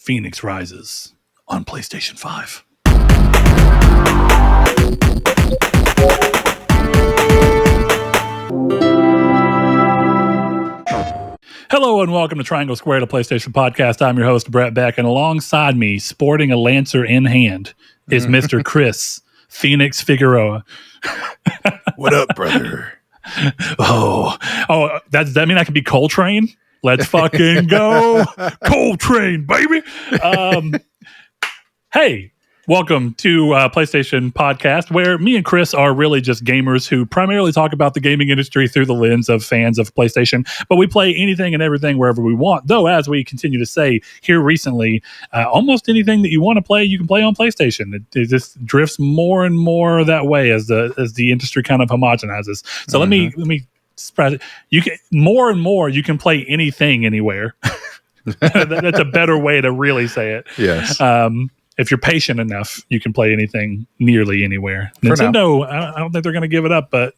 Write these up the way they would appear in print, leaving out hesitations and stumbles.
Phoenix Rises on PlayStation 5. Hello and welcome to Triangle Square, the PlayStation Podcast. I'm your host, Brett Beck, and alongside me, sporting a Lancer in hand, is Mr. Chris Phoenix Figueroa. What up, brother? Does that mean I can be Coltrane? Let's fucking go. Coltrane, baby. Hey, welcome to PlayStation Podcast, where me and Chris are really just gamers who primarily talk about the gaming industry through the lens of fans of PlayStation, but we play anything and everything wherever we want. Though, as we continue to say here recently, almost anything that you want to play, you can play on PlayStation. It just drifts more and more that way as the industry kind of homogenizes. So let me spread it. You can more and more you can play anything anywhere. That's a better way to really say it. Yes. If you're patient enough, you can play anything nearly anywhere. Nintendo, I don't think they're going to give it up, but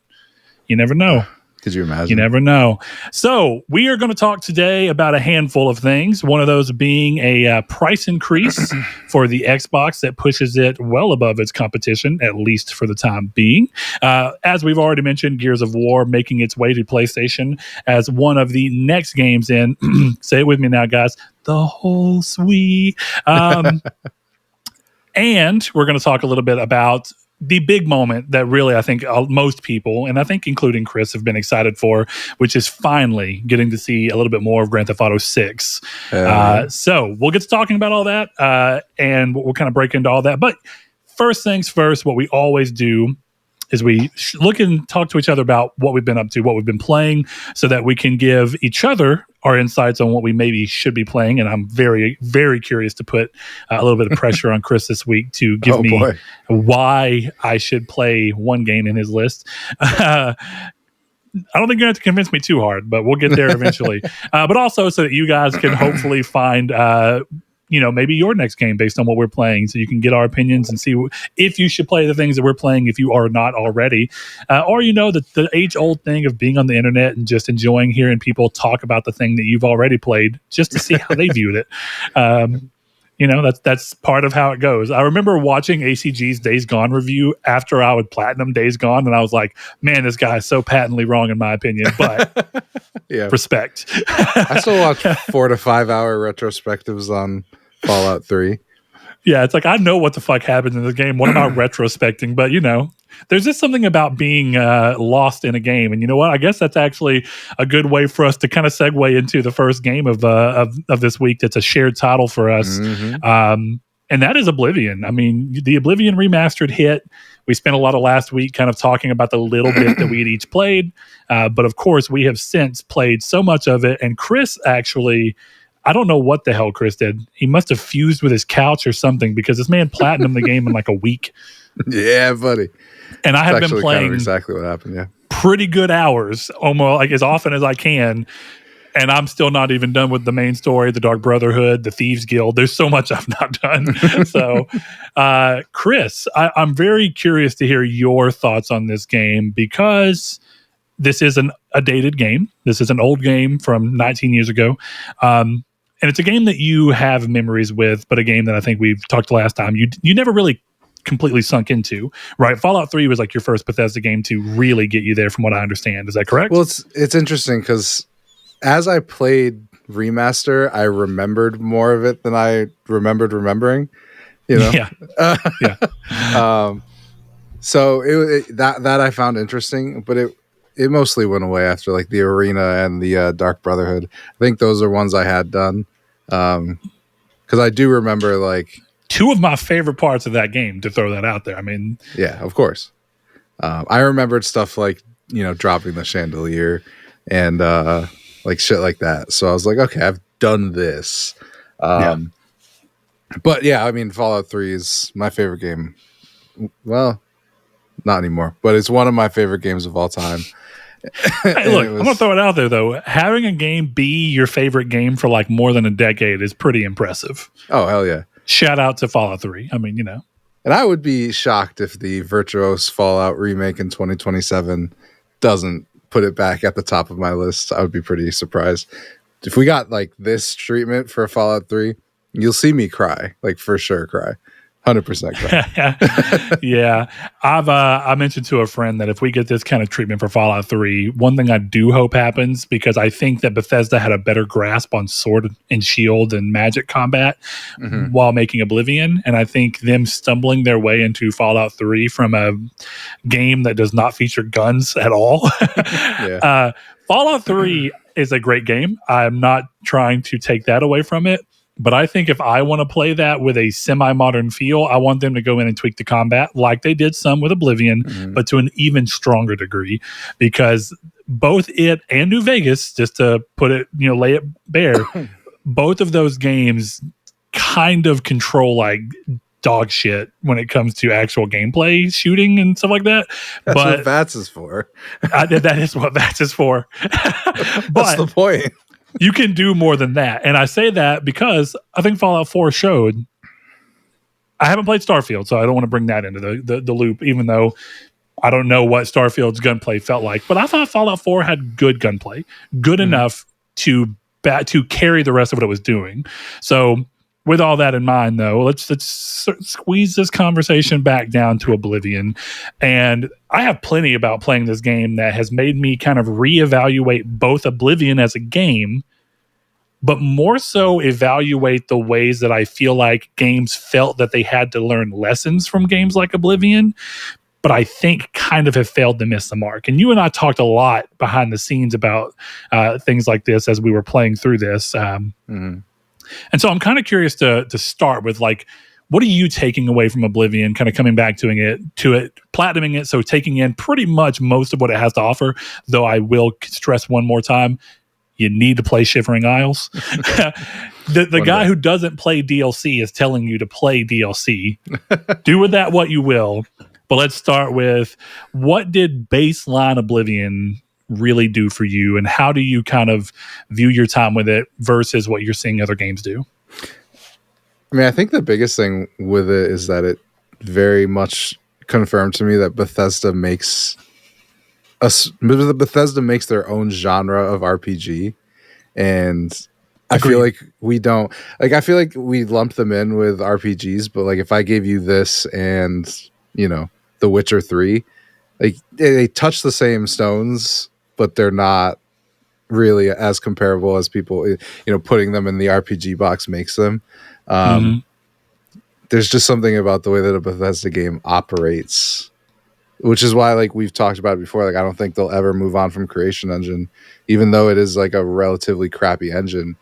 you never know. Could you imagine? You never know. So we are going to talk today about a handful of things. One of those being a price increase for the Xbox that pushes it well above its competition, at least for the time being. As we've already mentioned, Gears of War making its way to PlayStation as one of the next games in, say it with me now, guys, the whole suite. And we're going to talk a little bit about the big moment that really I think most people, and I think including Chris, have been excited for, which is finally getting to see a little bit more of Grand Theft Auto 6. So we'll get to talking about all that, and we'll kind of break into all that. But first things first, what we always do is we look and talk to each other about what we've been up to, what we've been playing, so that we can give each other our insights on what we maybe should be playing. And I'm very, very curious to put a little bit of pressure on Chris this week to give me why I should play one game in his list. I don't think you're going to have to convince me too hard, but we'll get there eventually. But also so that you guys can hopefully find maybe your next game based on what we're playing, so you can get our opinions and see if you should play the things that we're playing if you are not already. Or, the age-old thing of being on the internet and just enjoying hearing people talk about the thing that you've already played just to see how they viewed it. That's part of how it goes. I remember watching ACG's Days Gone review after I would platinum Days Gone, and I was like, man, this guy is so patently wrong in my opinion, but respect. I still watch 4 to 5 hour retrospectives on Fallout 3. Yeah, it's like, I know what the fuck happened in the game. What about retrospecting? But, there's just something about being lost in a game. And you know what? I guess that's actually a good way for us to kind of segue into the first game of this week that's a shared title for us. And that is Oblivion. I mean, the Oblivion Remastered hit. We spent a lot of last week kind of talking about the little bit that we had each played. But, of course, we have since played so much of it. And Chris actually... I don't know what the hell Chris did. He must have fused with his couch or something, because this man platinumed the game in like a week. Yeah, buddy. And I have been playing kind of exactly what happened. Yeah, pretty good hours, almost like as often as I can. And I'm still not even done with the main story, the Dark Brotherhood, the Thieves Guild. There's so much I've not done. So, Chris, I'm very curious to hear your thoughts on this game, because this is a dated game. This is an old game from 19 years ago. And it's a game that you have memories with, but a game that I think we've talked last time, you never really completely sunk into, right? Fallout 3 was like your first Bethesda game to really get you there, from what I understand. Is that correct? Well, it's interesting because as I played Remaster, I remembered more of it than I remembered remembering. Yeah. So that I found interesting, but it mostly went away after like the Arena and the Dark Brotherhood. I think those are ones I had done. Because I do remember like two of my favorite parts of that game, to throw that out there. I mean, yeah, of course. I remembered stuff like, dropping the chandelier and like shit like that. So I was like, okay, I've done this. But yeah, I mean, Fallout 3 is my favorite game. Well, not anymore, but it's one of my favorite games of all time. Hey, look, I'm going to throw it out there, though. Having a game be your favorite game for like more than a decade is pretty impressive. Oh, hell yeah. Shout out to Fallout 3. I mean, And I would be shocked if the Virtuos Fallout remake in 2027 doesn't put it back at the top of my list. I would be pretty surprised. If we got like this treatment for Fallout 3, You'll see me cry, like for sure cry. 100% cry. Yeah, I mentioned to a friend that if we get this kind of treatment for Fallout 3, one thing I do hope happens, because I think that Bethesda had a better grasp on sword and shield and magic combat while making Oblivion, and I think them stumbling their way into Fallout 3 from a game that does not feature guns at all. Fallout 3 is a great game. I'm not trying to take that away from it. But I think if I want to play that with a semi-modern feel, I want them to go in and tweak the combat like they did some with Oblivion, but to an even stronger degree, because both it and New Vegas, just to put it, lay it bare, both of those games kind of control like dog shit when it comes to actual gameplay, shooting and stuff like that. That's what VATS is for. That is what VATS is for. That's the point. You can do more than that. And I say that because I think Fallout 4 showed. I haven't played Starfield, so I don't want to bring that into the loop, even though I don't know what Starfield's gunplay felt like. But I thought Fallout 4 had good gunplay, good enough to carry the rest of what it was doing. So with all that in mind, though, let's squeeze this conversation back down to Oblivion. And I have plenty about playing this game that has made me kind of reevaluate both Oblivion as a game, but more so evaluate the ways that I feel like games felt that they had to learn lessons from games like Oblivion, but I think kind of have failed to miss the mark. And you and I talked a lot behind the scenes about things like this as we were playing through this. And so I'm kind of curious to start with, like, what are you taking away from Oblivion, kind of coming back to it, platinuming it, so taking in pretty much most of what it has to offer, though I will stress one more time, you need to play Shivering Isles. The guy who doesn't play DLC is telling you to play DLC. Do with that what you will. But let's start with, what did baseline Oblivion really do for you, and how do you kind of view your time with it versus what you're seeing other games do? I mean, I think the biggest thing with it is that it very much confirmed to me that Bethesda makes their own genre of RPG, and I feel like we don't, like, I feel like we lump them in with RPGs, but like if I gave you this and The Witcher 3, like they touch the same stones, but they're not really as comparable as people, putting them in the RPG box makes them. There's just something about the way that a Bethesda game operates, which is why, like we've talked about it before, like I don't think they'll ever move on from Creation Engine, even though it is like a relatively crappy engine.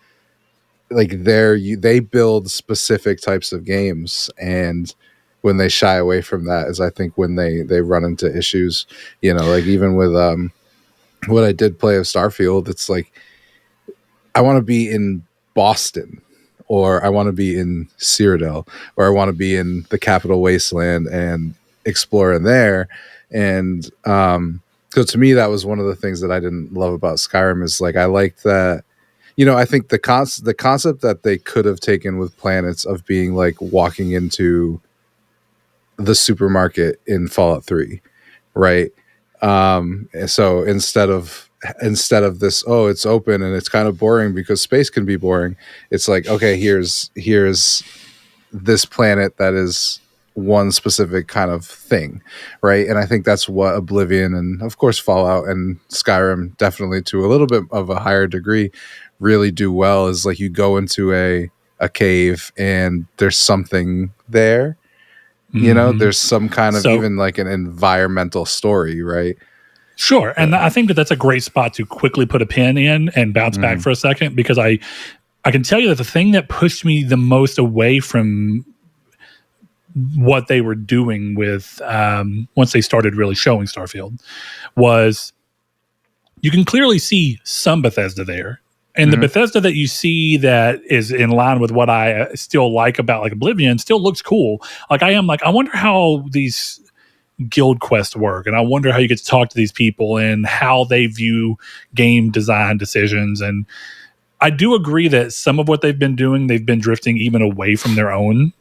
Like they build specific types of games, and when they shy away from that is, I think, when they run into issues. Like even with what I did play of Starfield, it's like I want to be in Boston, or I want to be in Cyrodiil, or I want to be in the Capital Wasteland and explore in there. And so to me, that was one of the things that I didn't love about Skyrim, is like I liked that. I think the concept that they could have taken with planets of being like walking into the supermarket in Fallout 3, right? So instead of this, it's open and it's kind of boring because space can be boring, it's like, okay, here's this planet that is one specific kind of thing, right? And I think that's what Oblivion, and of course Fallout and Skyrim, definitely to a little bit of a higher degree, really do well, is like you go into a cave and there's something there. There's some kind of, even like an environmental story, right? Sure. And I think that's a great spot to quickly put a pin in and bounce back for a second, because I can tell you that the thing that pushed me the most away from what they were doing with once they started really showing Starfield was, you can clearly see some Bethesda there. And the Bethesda that you see that is in line with what I still like about like Oblivion still looks cool. Like I wonder how these guild quests work, and I wonder how you get to talk to these people and how they view game design decisions. And I do agree that some of what they've been doing, they've been drifting even away from their own.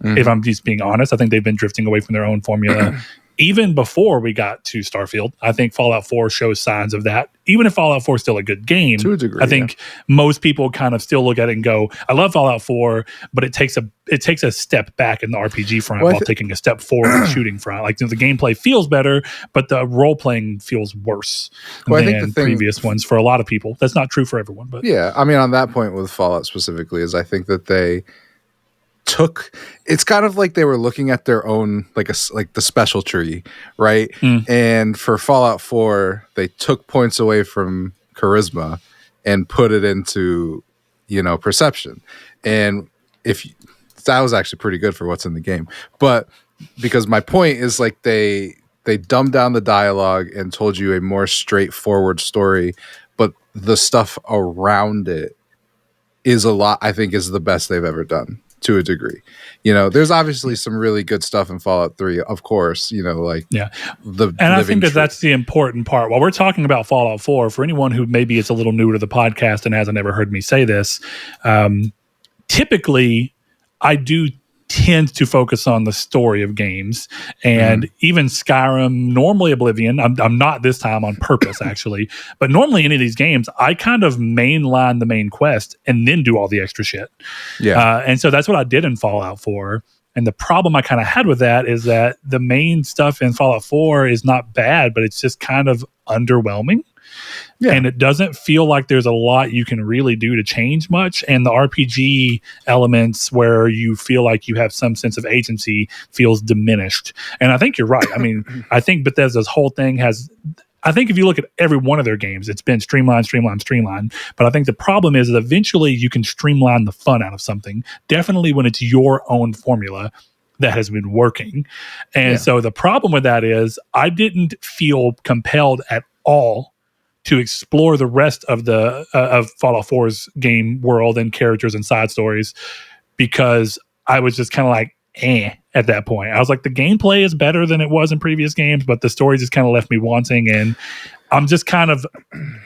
If I'm just being honest, I think they've been drifting away from their own formula even before we got to Starfield, I think Fallout 4 shows signs of that. Even if Fallout 4 is still a good game, to a degree, I think most people kind of still look at it and go, I love Fallout 4, but it takes a step back in the RPG front while taking a step forward in the shooting front. Like, the gameplay feels better, but the role playing feels worse than previous ones for a lot of people. That's not true for everyone, but yeah, I mean, on that point with Fallout specifically, is I think that they took, it's kind of like they were looking at their own, like the special tree, right? And for Fallout 4, they took points away from charisma and put it into, perception. And that was actually pretty good for what's in the game. But because my point is, like, they dumbed down the dialogue and told you a more straightforward story, but the stuff around it is I think is the best they've ever done, to a degree. There's obviously some really good stuff in Fallout 3, of course, and I think that's the important part. While we're talking about Fallout 4, for anyone who maybe is a little new to the podcast and hasn't ever heard me say this, typically I do tend to focus on the story of games, and even Skyrim, normally Oblivion. I'm not this time on purpose, actually, but normally any of these games, I kind of mainline the main quest and then do all the extra shit. And so that's what I did in Fallout 4. And the problem I kind of had with that is that the main stuff in Fallout 4 is not bad, but it's just kind of underwhelming. And it doesn't feel like there's a lot you can really do to change much. And the RPG elements where you feel like you have some sense of agency feels diminished. And I think you're right. I mean, I think Bethesda's whole thing I think if you look at every one of their games, it's been streamlined. But I think the problem is that eventually you can streamline the fun out of something. Definitely when it's your own formula that has been working. And so the problem with that is I didn't feel compelled at all to explore the rest of the of Fallout 4's game world and characters and side stories, because I was just kind of like, at that point. I was like, the gameplay is better than it was in previous games, but the story just kind of left me wanting, and I'm just kind of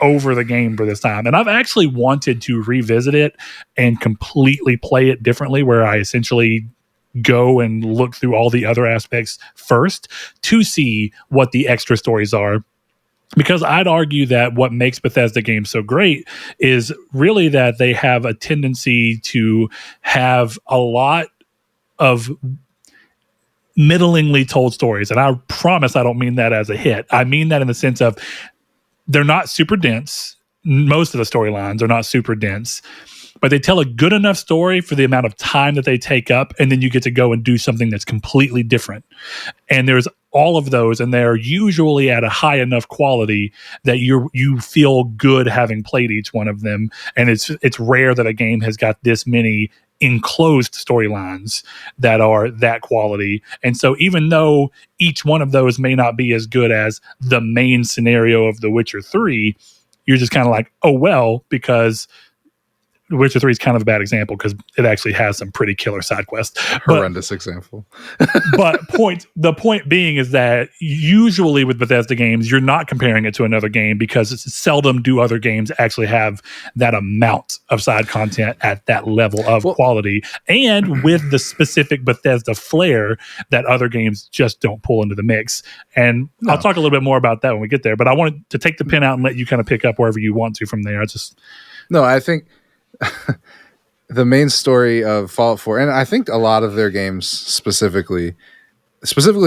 over the game for this time. And I've actually wanted to revisit it and completely play it differently, where I essentially go and look through all the other aspects first to see what the extra stories are. Because I'd argue that what makes Bethesda games so great is really that they have a tendency to have a lot of middlingly told stories. And I promise I don't mean that as a hit. I mean that in the sense of they're not super dense. Most of the storylines are not super dense, but they tell a good enough story for the amount of time that they take up, and then you get to go and do something that's completely different. And there's all of those, and they're usually at a high enough quality that you feel good having played each one of them. And it's rare that a game has got this many enclosed storylines that are that quality. And so even though each one of those may not be as good as the main scenario of The Witcher 3, you're just kind of like, oh well, because Witcher 3 is kind of a bad example because it actually has some pretty killer side quests. Horrendous example. But the point being is that usually with Bethesda games, you're not comparing it to another game, because it's seldom do other games actually have that amount of side content at that level of quality, and with the specific Bethesda flair that other games just don't pull into the mix. And I'll talk a little bit more about that when we get there, but I wanted to take the pin out and let you kind of pick up wherever you want to from there. I think the main story of Fallout 4, and I think a lot of their games specifically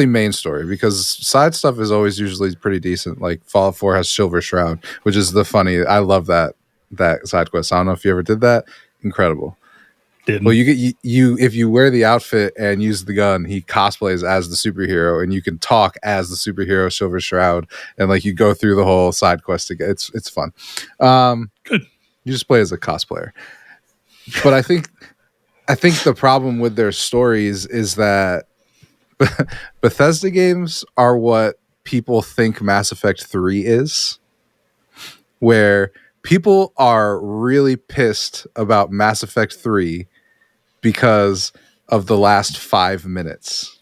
main story, because side stuff is always usually pretty decent. Like Fallout 4 has Silver Shroud, which is I love that side quest. I don't know if you ever did that. Incredible. Didn't. Well, you if you wear the outfit and use the gun, he cosplays as the superhero, and you can talk as the superhero Silver Shroud, and like you go through the whole side quest again. It's fun. Good. You just play as a cosplayer. But I think the problem with their stories is that Bethesda games are what people think Mass Effect 3 is, where people are really pissed about Mass Effect 3 because of the last 5 minutes.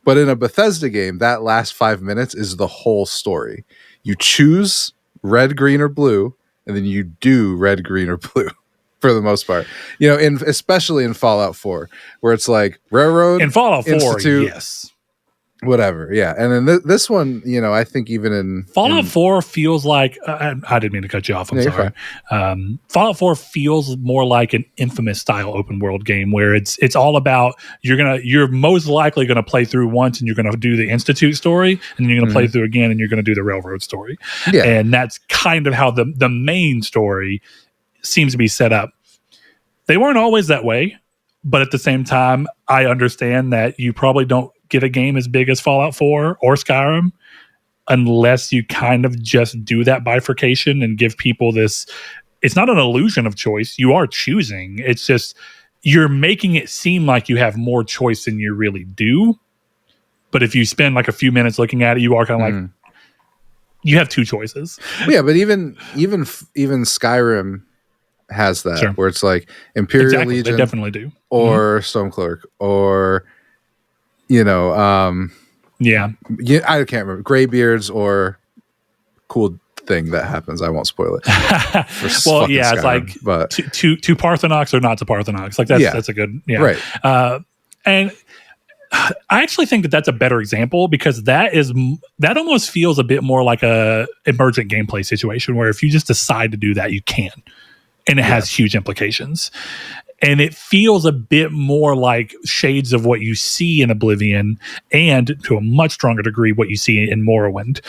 But in a Bethesda game, that last 5 minutes is the whole story. You choose red, green, or blue, and then you do red, green, or blue for the most part. Especially in Fallout 4, where it's like Railroad in Fallout 4, Institute. yes. whatever. Yeah. And then this one, I think even Fallout in 4 feels like I didn't mean to cut you off. I'm you're sorry. fine. Fallout 4 feels more like an Infamous style open world game where it's all about you're most likely gonna play through once and you're gonna do the Institute story and then you're gonna play through again and you're gonna do the Railroad story. Yeah. And that's kind of how the main story seems to be set up. They weren't always that way, but at the same time, I understand that you probably don't get a game as big as Fallout 4 or Skyrim unless you kind of just do that bifurcation and give people this. It's not an illusion of choice. You are choosing. It's just you're making it seem like you have more choice than you really do. But if you spend like a few minutes looking at it, you are kind of like, you have two choices. Well, yeah, but even Skyrim has that where it's like Imperial Legion, they definitely do, or Stormcloak, or I can't remember, Greybeards or cool thing that happens. I won't spoil it. Well, yeah, it's like but to Parthenox or not to Parthenox. Like that's a good right. And I actually think that that's a better example because that almost feels a bit more like a emergent gameplay situation where if you just decide to do that, you can. And it has huge implications. And it feels a bit more like shades of what you see in Oblivion and to a much stronger degree what you see in Morrowind.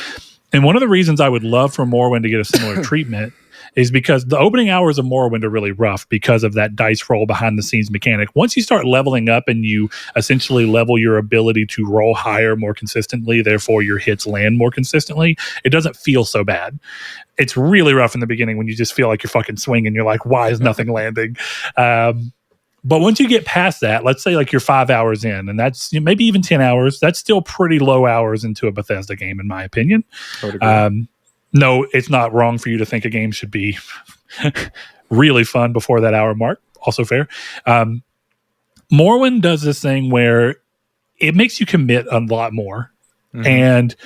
And one of the reasons I would love for Morrowind to get a similar treatment is because the opening hours of Morrowind are really rough because of that dice roll behind the scenes mechanic. Once you start leveling up and you essentially level your ability to roll higher more consistently, therefore your hits land more consistently, it doesn't feel so bad. It's really rough in the beginning when you just feel like you're fucking swinging. You're like, why is nothing landing? But once you get past that, let's say like you're 5 hours in, and that's maybe even 10 hours, that's still pretty low hours into a Bethesda game, in my opinion. No, it's not wrong for you to think a game should be really fun before that hour mark. Also fair. Morrowind does this thing where it makes you commit a lot more. And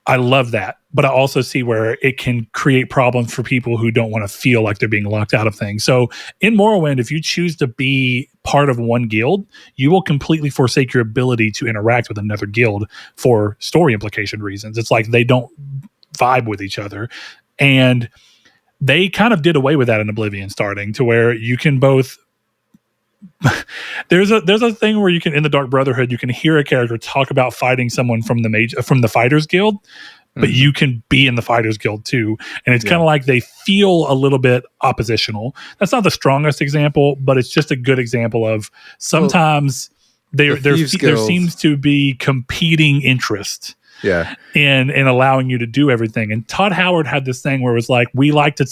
I love that. But I also see where it can create problems for people who don't want to feel like they're being locked out of things. So in Morrowind, if you choose to be part of one guild, you will completely forsake your ability to interact with another guild for story implication reasons. It's like they don't vibe with each other. And they kind of did away with that in Oblivion starting to where you can both there's a thing where you can, in the Dark Brotherhood, you can hear a character talk about fighting someone from the Fighters Guild, but you can be in the Fighters Guild too. And it's kind of like they feel a little bit oppositional. That's not the strongest example, but it's just a good example of sometimes there seems to be competing interest. Yeah, in allowing you to do everything. And Todd Howard had this thing where it was like we like to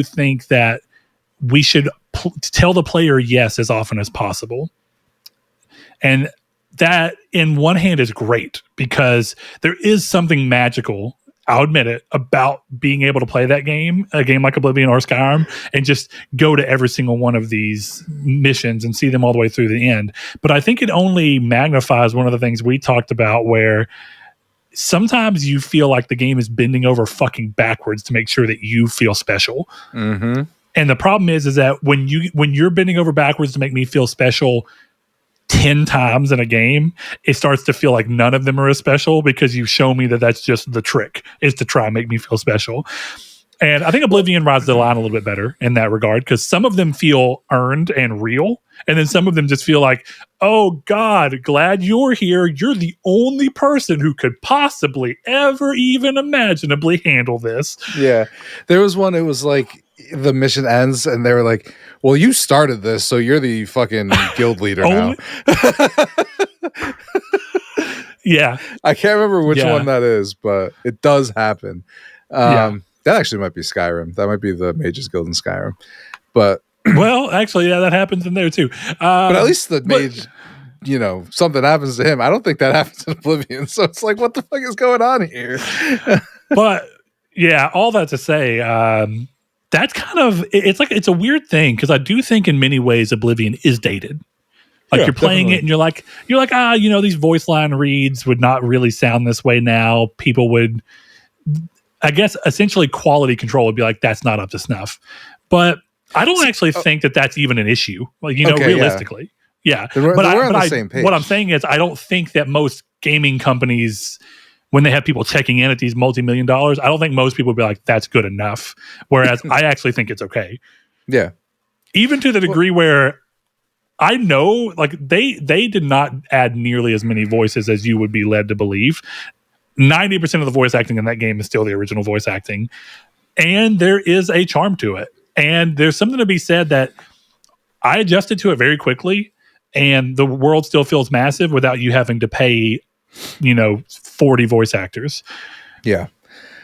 think that we should tell the player yes as often as possible, and that in one hand is great because there is something magical, I'll admit it, about being able to play that game, a game like Oblivion or Skyrim, and just go to every single one of these missions and see them all the way through the end. But I think it only magnifies one of the things we talked about where sometimes you feel like the game is bending over fucking backwards to make sure that you feel special. And the problem is that when you're bending over backwards to make me feel special 10 times in a game, it starts to feel like none of them are as special because you show me that that's just the trick, is to try and make me feel special. And I think Oblivion rides the line a little bit better in that regard because some of them feel earned and real. And then some of them just feel like, oh God, glad you're here. You're the only person who could possibly ever even imaginably handle this. Yeah. There was one, it was like the mission ends and they were like, well, you started this, so you're the fucking guild leader now. Yeah. I can't remember which one that is, but it does happen. That actually might be Skyrim. That might be the Mages Guild in Skyrim. But well, actually, yeah, that happens in there too. But at least the mage, something happens to him. I don't think that happens in Oblivion. So it's like, what the fuck is going on here? But yeah, all that to say, that's kind of, it's a weird thing because I do think in many ways Oblivion is dated. Like you're playing it and you're like, these voice line reads would not really sound this way now. People would, I guess, essentially quality control would be like, that's not up to snuff. But I don't actually think that that's even an issue. Like, realistically, Yeah. Then we're on the same page. What I'm saying is, I don't think that most gaming companies, when they have people checking in at these multi-million dollars, I don't think most people would be like, that's good enough. Whereas I actually think it's okay. Yeah. Even to the degree where I know, like, they did not add nearly as many voices as you would be led to believe. 90% of the voice acting in that game is still the original voice acting. And there is a charm to it. And there's something to be said that I adjusted to it very quickly, and the world still feels massive without you having to pay, 40 voice actors. Yeah.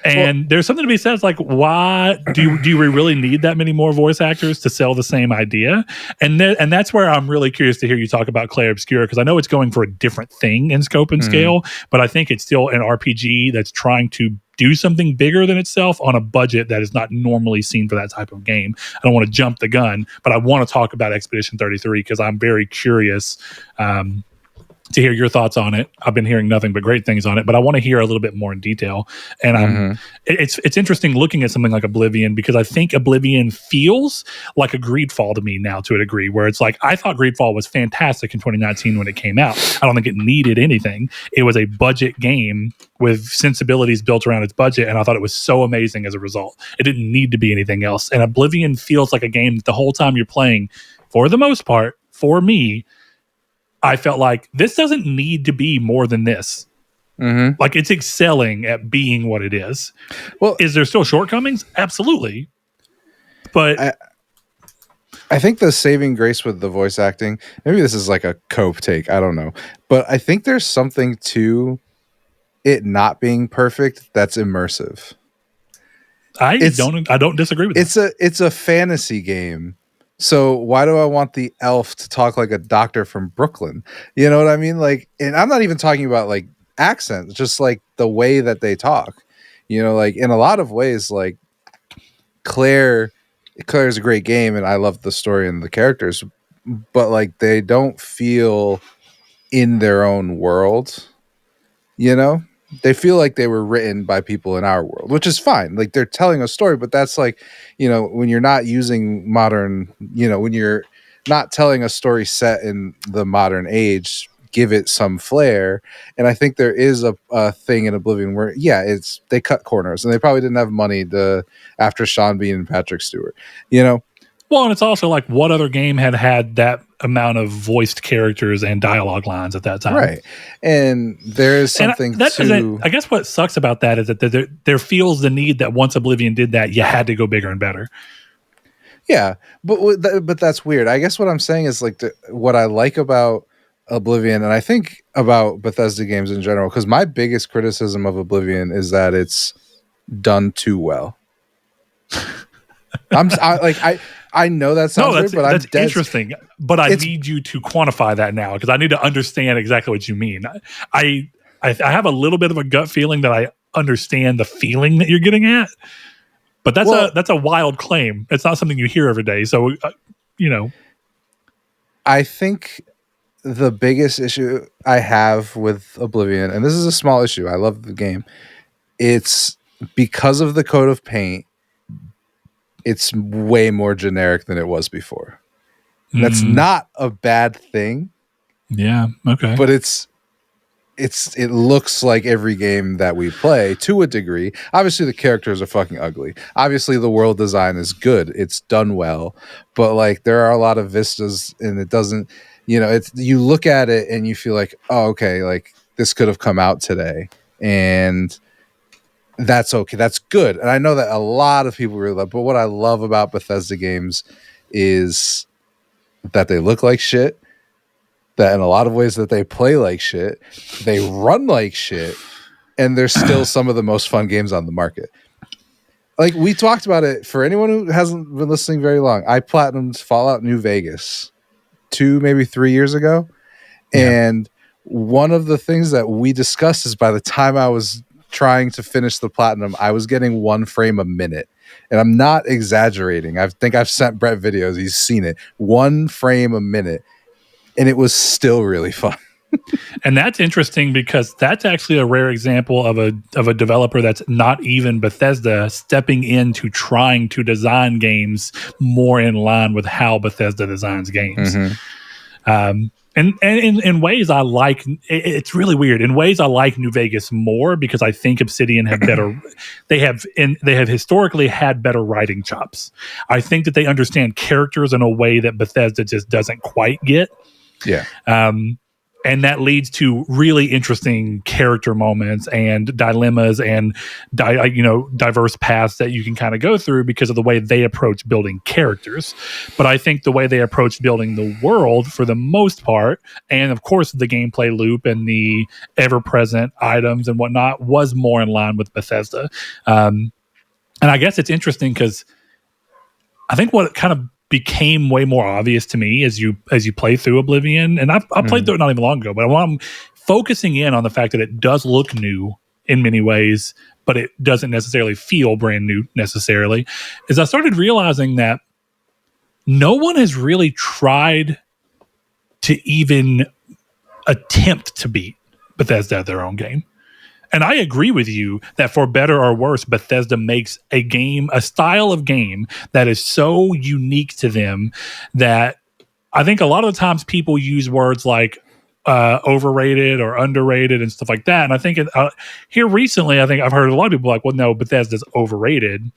And there's something to be said. It's like, why do we really need that many more voice actors to sell the same idea? And that's where I'm really curious to hear you talk about Clair Obscur, because I know it's going for a different thing in scope and scale, but I think it's still an RPG that's trying to do something bigger than itself on a budget that is not normally seen for that type of game. I don't want to jump the gun, but I want to talk about Expedition 33 because I'm very curious to hear your thoughts on it. I've been hearing nothing but great things on it, but I want to hear a little bit more in detail. And it's interesting looking at something like Oblivion, because I think Oblivion feels like a Greedfall to me now, to a degree, where it's like, I thought Greedfall was fantastic in 2019 when it came out. I don't think it needed anything. It was a budget game with sensibilities built around its budget, and I thought it was so amazing as a result. It didn't need to be anything else. And Oblivion feels like a game that the whole time you're playing, for the most part, for me, I felt like this doesn't need to be more than this. Like, it's excelling at being what it is. Well, is there still shortcomings? Absolutely. But I think the saving grace with the voice acting, maybe this is like a cope take, I don't know, but I think there's something to it not being perfect that's immersive. I don't disagree with that. It's a fantasy game. So why do I want the elf to talk like a doctor from Brooklyn? You know what I mean? Like, and I'm not even talking about like accents, just like the way that they talk. Like in a lot of ways, like Claire's a great game, and I love the story and the characters, but like they don't feel in their own world. They feel like they were written by people in our world, which is fine. Like, they're telling a story, but that's like, when you're not using modern, when you're not telling a story set in the modern age, give it some flair. And I think there is a thing in Oblivion where, they cut corners, and they probably didn't have money after Sean Bean and Patrick Stewart, Well, and it's also like, what other game had that amount of voiced characters and dialogue lines at that time? Right. And there's something I guess what sucks about that is that there feels the need that once Oblivion did that, you had to go bigger and better. Yeah, but that's weird. I guess what I'm saying is like what I like about Oblivion, and I think about Bethesda games in general, because my biggest criticism of Oblivion is that it's done too well. I know that sounds weird, but that's interesting. But I need you to quantify that now, because I need to understand exactly what you mean. I have a little bit of a gut feeling that I understand the feeling that you're getting at, but that's a wild claim. It's not something you hear every day. So, I think the biggest issue I have with Oblivion, and this is a small issue, I love the game, it's because of the coat of paint. It's way more generic than it was before. That's not a bad thing. Yeah. Okay. But it looks like every game that we play to a degree. Obviously the characters are fucking ugly. Obviously the world design is good. It's done well, but like there are a lot of vistas, and it doesn't, you look at it and you feel like, oh, okay, like this could have come out today, and that's okay. That's good. And I know that a lot of people really love, but what I love about Bethesda games is that they look like shit, that in a lot of ways that they play like shit, they run like shit, and they're still some of the most fun games on the market. Like, we talked about it. For anyone who hasn't been listening very long, I platinumed Fallout New Vegas 2, maybe 3 years ago. Yeah. And one of the things that we discussed is by the time I was trying to finish the platinum, I was getting 1 frame a minute. And I'm not exaggerating. I think I've sent Brett videos. He's seen it. 1 frame a minute. And it was still really fun. And that's interesting, because that's actually a rare example of a developer that's not even Bethesda stepping into trying to design games more in line with how Bethesda designs games. And in ways I like, it's really weird. In ways I like New Vegas more because I think Obsidian have better, they have historically had better writing chops. I think that they understand characters in a way that Bethesda just doesn't quite get. Yeah. And that leads to really interesting character moments and dilemmas and diverse paths that you can kind of go through because of the way they approach building characters. But I think the way they approach building the world, for the most part, and of course the gameplay loop and the ever-present items and whatnot, was more in line with Bethesda. And I guess it's interesting because I think what kind of became way more obvious to me as you play through Oblivion, and I played through it not even long ago, but I'm focusing in on the fact that it does look new in many ways, but it doesn't necessarily feel brand new necessarily, is I started realizing that no one has really tried to even attempt to beat Bethesda at their own game. And I agree with you that for better or worse, Bethesda makes a style of game that is so unique to them that I think a lot of the times people use words like overrated or underrated and stuff like that. And I think here recently, I think I've heard a lot of people like, well, no, Bethesda's overrated.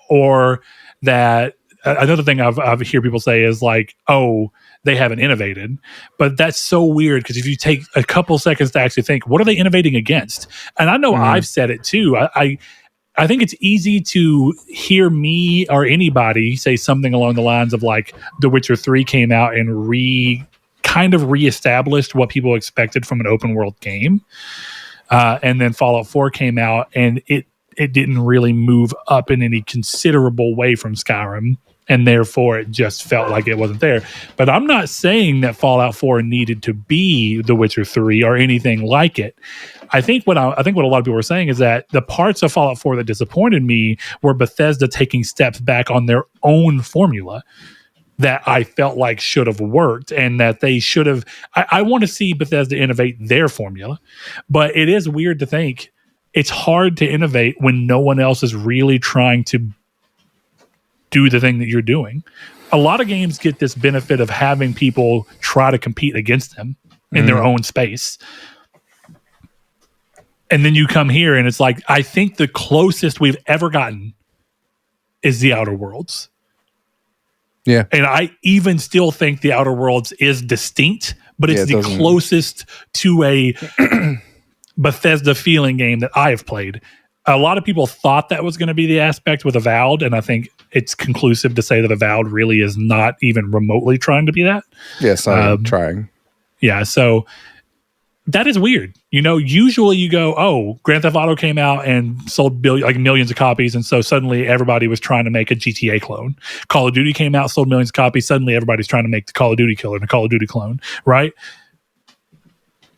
Or that another thing I've hear people say is like, oh, they haven't innovated. But that's so weird because if you take a couple seconds to actually think, what are they innovating against? And I know I've said it too. I think it's easy to hear me or anybody say something along the lines of like The Witcher 3 came out and kind of reestablished what people expected from an open world game. And then Fallout 4 came out and it didn't really move up in any considerable way from Skyrim. And therefore, it just felt like it wasn't there. But I'm not saying that Fallout 4 needed to be The Witcher 3 or anything like it. I think what a lot of people were saying is that the parts of Fallout 4 that disappointed me were Bethesda taking steps back on their own formula that I felt like should have worked, and that they should have. I want to see Bethesda innovate their formula, but it is weird to think it's hard to innovate when no one else is really trying to do the thing that you're doing. A lot of games get this benefit of having people try to compete against them in their own space. And then you come here and it's like, I think the closest we've ever gotten is the Outer Worlds. Yeah. And I even still think the Outer Worlds is distinct, but it's the closest to a Bethesda feeling game that I have played. A lot of people thought that was going to be the aspect with Avowed, and I think it's conclusive to say that Avowed really is not even remotely trying to be that. Yes, I'm trying. Yeah, so that is weird. Usually you go, oh, Grand Theft Auto came out and sold millions of copies, and so suddenly everybody was trying to make a GTA clone. Call of Duty came out, sold millions of copies, suddenly everybody's trying to make the Call of Duty killer and the Call of Duty clone, right?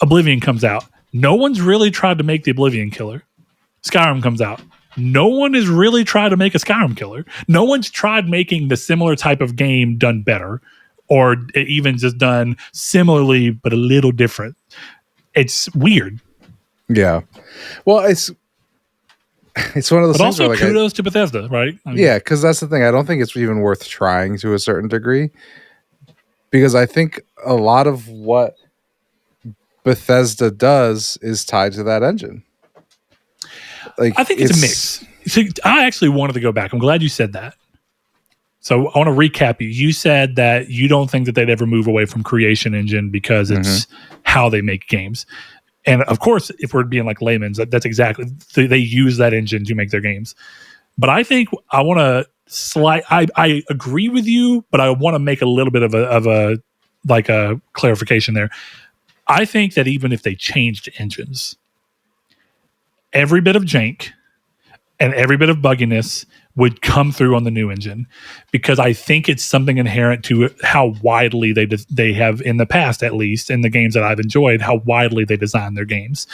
Oblivion comes out. No one's really tried to make the Oblivion killer. Skyrim comes out. No one has really tried to make a Skyrim killer. No one's tried making the similar type of game done better, or even just done similarly but a little different. It's weird. Yeah. Well, it's one of those things. But also kudos to Bethesda, right? Yeah, because that's the thing. I don't think it's even worth trying to a certain degree, because I think a lot of what Bethesda does is tied to that engine. I think it's a mix. So I actually wanted to go back. I'm glad you said that. So I want to recap you. You said that you don't think that they'd ever move away from Creation Engine because it's how they make games. And of course, if we're being like layman's, that's exactly, they use that engine to make their games. But I think I want to I agree with you, but I want to make a little bit of a clarification there. I think that even if they changed engines, every bit of jank and every bit of bugginess would come through on the new engine, because I think it's something inherent to how widely they have in the past, at least in the games that I've enjoyed, how widely they design their games.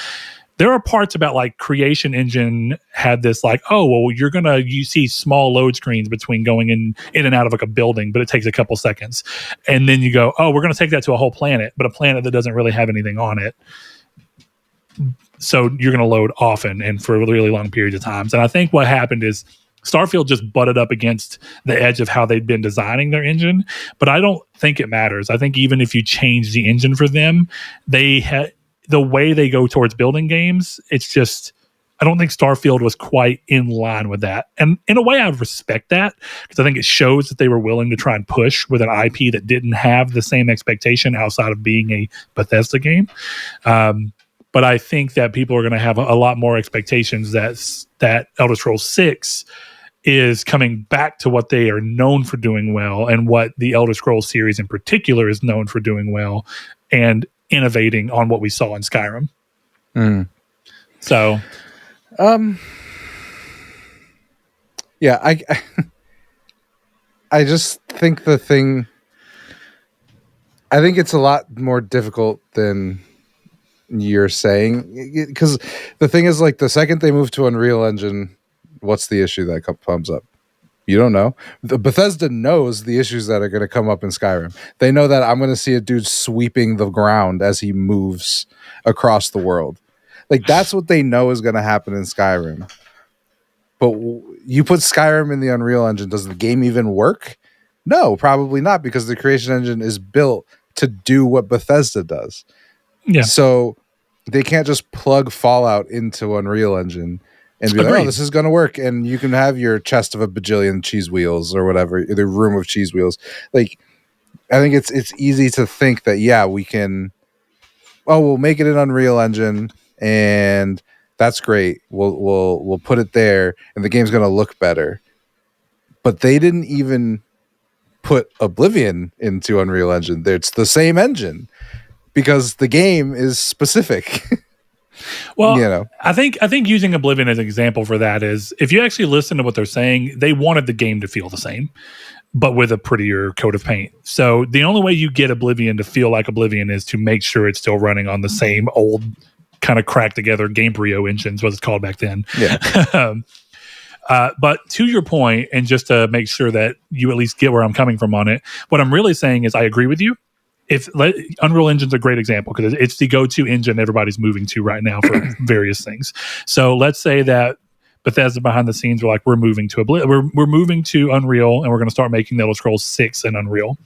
There are parts about like Creation Engine had this like, oh, well, you see small load screens between going in and out of like a building, but it takes a couple seconds. And then you go, oh, we're going to take that to a whole planet, but a planet that doesn't really have anything on it. So you're going to load often and for really long periods of times. And I think what happened is Starfield just butted up against the edge of how they'd been designing their engine, but I don't think it matters. I think even if you change the engine for them, the way they go towards building games, it's just, I don't think Starfield was quite in line with that. And in a way, I respect that because I think it shows that they were willing to try and push with an IP that didn't have the same expectation outside of being a Bethesda game. But I think that people are going to have a lot more expectations that Elder Scrolls 6 is coming back to what they are known for doing well, and what the Elder Scrolls series in particular is known for doing well, and innovating on what we saw in Skyrim. So, yeah, I just think I think it's a lot more difficult than you're saying, because the thing is, like, the second they move to Unreal Engine, what's the issue that comes up? You don't know. The Bethesda knows the issues that are going to come up in Skyrim. They know that I'm going to see a dude sweeping the ground as he moves across the world. Like, that's what they know is going to happen in Skyrim. But you put Skyrim in the Unreal Engine, does the game even work? No, probably not, because the creation engine is built to do what Bethesda does. yeah. So they can't just plug Fallout into Unreal Engine and be like, oh, this is going to work. And you can have your chest of a bajillion cheese wheels or whatever, the room of cheese wheels. Like, I think it's easy to think that, yeah, we can, we'll make it an Unreal Engine and that's great. We'll put it there and the game's going to look better. But they didn't even put Oblivion into Unreal Engine. It's the same engine because the game is specific. Well, you know, I think using Oblivion as an example for that is, if you actually listen to what they're saying, they wanted the game to feel the same, but with a prettier coat of paint. So the only way you get Oblivion to feel like Oblivion is to make sure it's still running on the same old kind of cracked together Gamebryo engines, what it's called back then. Yeah. But to your point, and just to make sure that you at least get where I'm coming from on it, what I'm really saying is I agree with you. Unreal Engine's a great example because it's the go-to engine everybody's moving to right now for various things. So let's say that Bethesda behind the scenes were like, we're moving to we're moving to Unreal, and we're going to start making the Elder Scrolls 6 in Unreal.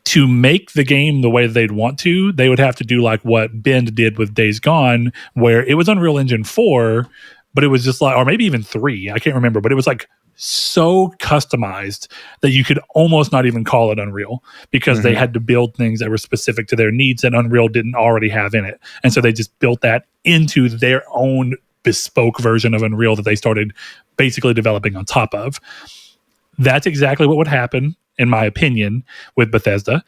To make the game the way they'd want to, they would have to do like what Bend did with Days Gone, where it was Unreal Engine 4, but it was just like, or maybe even 3, I can't remember, but it was like so customized that you could almost not even call it Unreal, because they had to build things that were specific to their needs that Unreal didn't already have in it. And so they just built that into their own bespoke version of Unreal that they started basically developing on top of. That's exactly what would happen, in my opinion, with Bethesda.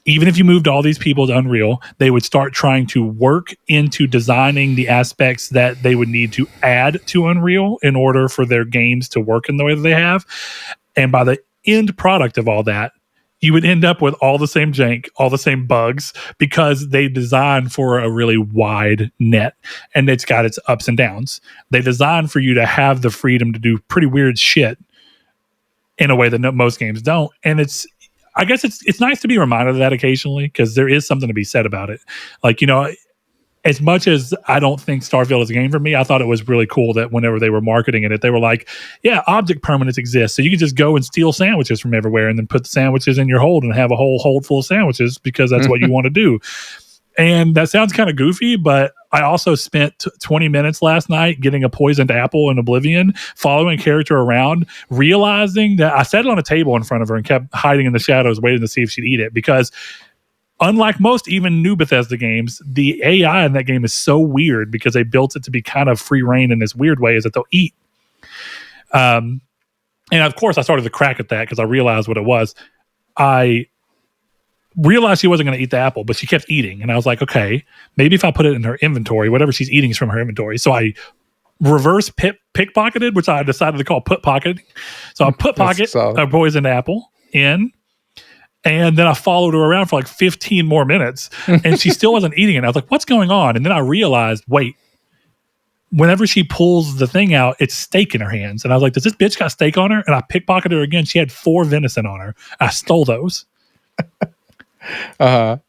Even if you moved all these people to Unreal, they would start trying to work into designing the aspects that they would need to add to Unreal in order for their games to work in the way that they have. And by the end product of all that, you would end up with all the same jank, all the same bugs, because they designed for a really wide net, and it's got its ups and downs. They designed for you to have the freedom to do pretty weird shit in a way that most games don't. And I guess it's nice to be reminded of that occasionally, because there is something to be said about it. Like, you know, as much as I don't think Starfield is a game for me, I thought it was really cool that whenever they were marketing it, they were like, yeah, object permanence exists. So you can just go and steal sandwiches from everywhere and then put the sandwiches in your hold and have a whole hold full of sandwiches because that's what you want to do. And that sounds kind of goofy, but I also spent 20 minutes last night getting a poisoned apple in Oblivion, following a character around, realizing that I set it on a table in front of her and kept hiding in the shadows, waiting to see if she'd eat it. Because unlike most even new Bethesda games, the AI in that game is so weird because they built it to be kind of free reign in this weird way, is that they'll eat. And of course, I started to crack at that because I realized what it was. I realized she wasn't going to eat the apple, but she kept eating. And I was like, okay, maybe if I put it in her inventory, whatever she's eating is from her inventory. So I reverse pickpocketed, which I decided to call put pocketing. So I put pocket a poisoned apple in, and then I followed her around for like 15 more minutes, and she still wasn't eating it. I was like, what's going on? And then I realized, wait, whenever she pulls the thing out, it's steak in her hands. And I was like, does this bitch got steak on her? And I pickpocketed her again. She had 4 venison on her. I stole those. And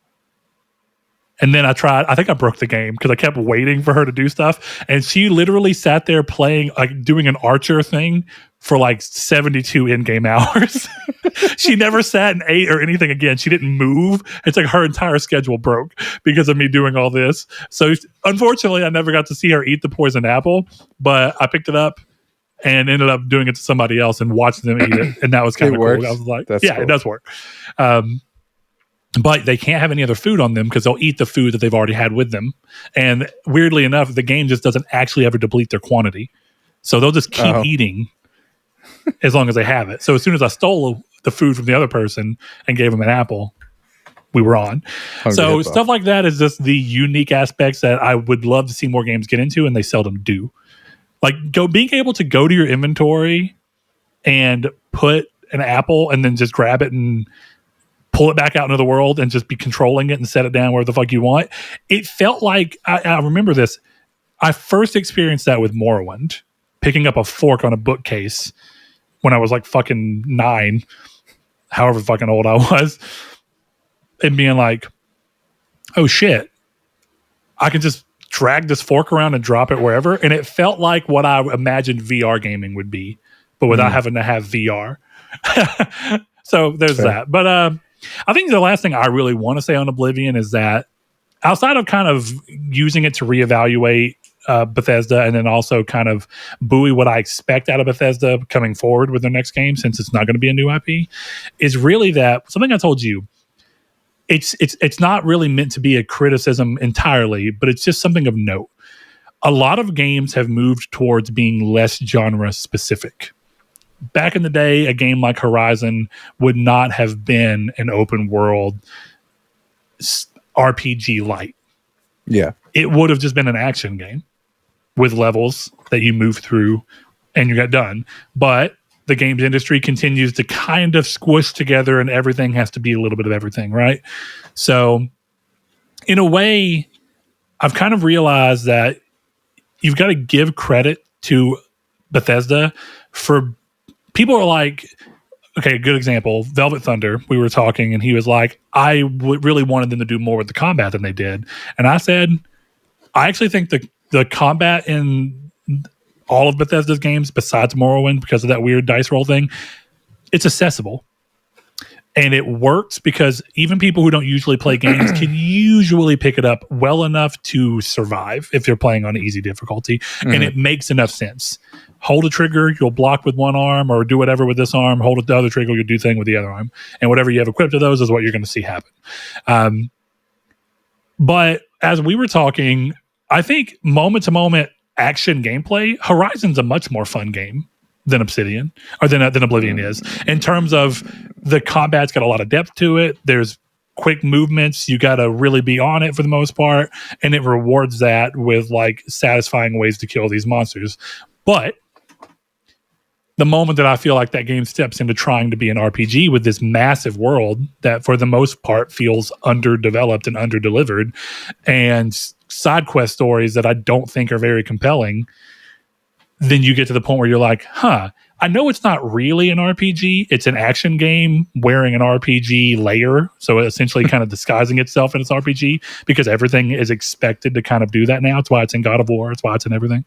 And then I think I broke the game because I kept waiting for her to do stuff. And she literally sat there playing, like doing an Archer thing for like 72 in-game hours. She never sat and ate or anything again. She didn't move. It's like her entire schedule broke because of me doing all this. So unfortunately, I never got to see her eat the poison apple, but I picked it up and ended up doing it to somebody else and watching them eat it. And that was kind of cool. I was like, cool. It does work. But they can't have any other food on them because they'll eat the food that they've already had with them. And weirdly enough, the game just doesn't actually ever deplete their quantity. So they'll just keep eating as long as they have it. So as soon as I stole the food from the other person and gave them an apple, we were on. So stuff like that is just the unique aspects that I would love to see more games get into, and they seldom do. Like being able to go to your inventory and put an apple and then just grab it and pull it back out into the world and just be controlling it and set it down where the fuck you want. It felt like, I remember this, I first experienced that with Morrowind, picking up a fork on a bookcase when I was like fucking 9, however fucking old I was, and being like, oh shit, I can just drag this fork around and drop it wherever. And it felt like what I imagined VR gaming would be, but without having to have VR. So there's that. But I think the last thing I really want to say on Oblivion is that outside of kind of using it to reevaluate Bethesda and then also kind of buoy what I expect out of Bethesda coming forward with their next game, since it's not going to be a new IP, is really that something I told you. It's not really meant to be a criticism entirely, but it's just something of note. A lot of games have moved towards being less genre specific. Back in the day, a game like Horizon would not have been an open world RPG light. Yeah. It would have just been an action game with levels that you move through and you got done. But the games industry continues to kind of squish together and everything has to be a little bit of everything, right? So in a way, I've kind of realized that you've got to give credit to Bethesda for people are like, okay, good example, Velvet Thunder. We were talking and he was like, I really wanted them to do more with the combat than they did. And I said, I actually think the combat in all of Bethesda's games, besides Morrowind, because of that weird dice roll thing, it's accessible. And it works because even people who don't usually play games can usually pick it up well enough to survive if you're playing on easy difficulty. Mm-hmm. And it makes enough sense. Hold a trigger, you'll block with one arm, or do whatever with this arm. Hold the other trigger, you'll do thing with the other arm. And whatever you have equipped of those is what you're going to see happen. But as we were talking, I think moment to moment action gameplay, Horizon's a much more fun game than Obsidian, or than Oblivion is. In terms of the combat's got a lot of depth to it. There's quick movements. You got to really be on it for the most part. And it rewards that with like satisfying ways to kill these monsters. But the moment that I feel like that game steps into trying to be an RPG with this massive world that for the most part feels underdeveloped and underdelivered, and side quest stories that I don't think are very compelling, then you get to the point where you're like, I know it's not really an RPG. It's an action game wearing an RPG layer. So essentially kind of disguising itself in its RPG because everything is expected to kind of do that now. It's why it's in God of War. It's why it's in everything.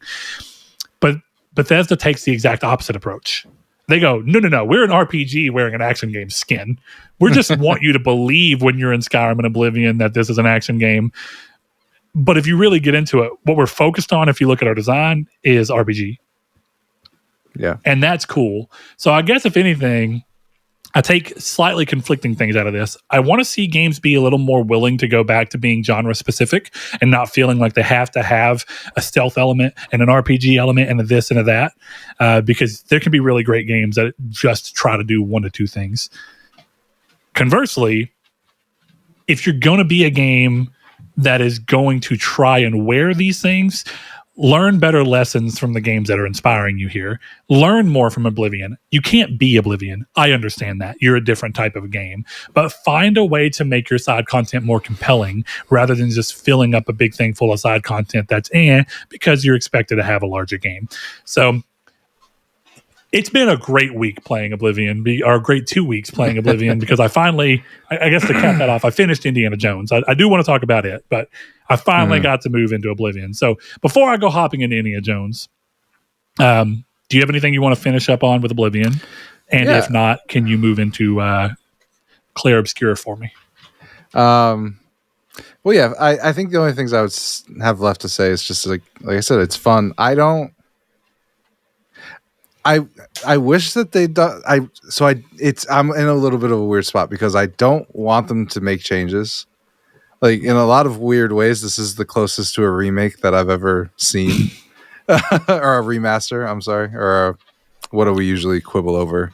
But Bethesda takes the exact opposite approach. They go, no, we're an RPG wearing an action game skin. We just want you to believe when you're in Skyrim and Oblivion that this is an action game. But if you really get into it, what we're focused on, if you look at our design, is RPG. Yeah. And that's cool. So I guess if anything, I take slightly conflicting things out of this. I want to see games be a little more willing to go back to being genre specific and not feeling like they have to have a stealth element and an RPG element and a this and a that, because there can be really great games that just try to do one to two things. Conversely, if you're going to be a game that is going to try and wear these things, learn better lessons from the games that are inspiring you here. Learn more from Oblivion. You can't be Oblivion. I understand that. You're a different type of game. But find a way to make your side content more compelling rather than just filling up a big thing full of side content that's because you're expected to have a larger game. So It's been a great week playing Oblivion, or a great 2 weeks playing Oblivion, because I finally, I guess to cap that off, I finished Indiana Jones. I do want to talk about it, but I finally got to move into Oblivion. So before I go hopping into Indiana Jones, do you have anything you want to finish up on with Oblivion? And if not, can you move into Claire Obscur for me? Well, yeah, I think the only things I would have left to say is just like I said, it's fun. I wish that they'd done. I'm in a little bit of a weird spot because I don't want them to make changes. Like in a lot of weird ways, this is the closest to a remake that I've ever seen, or a remaster. I'm sorry, or what do we usually quibble over?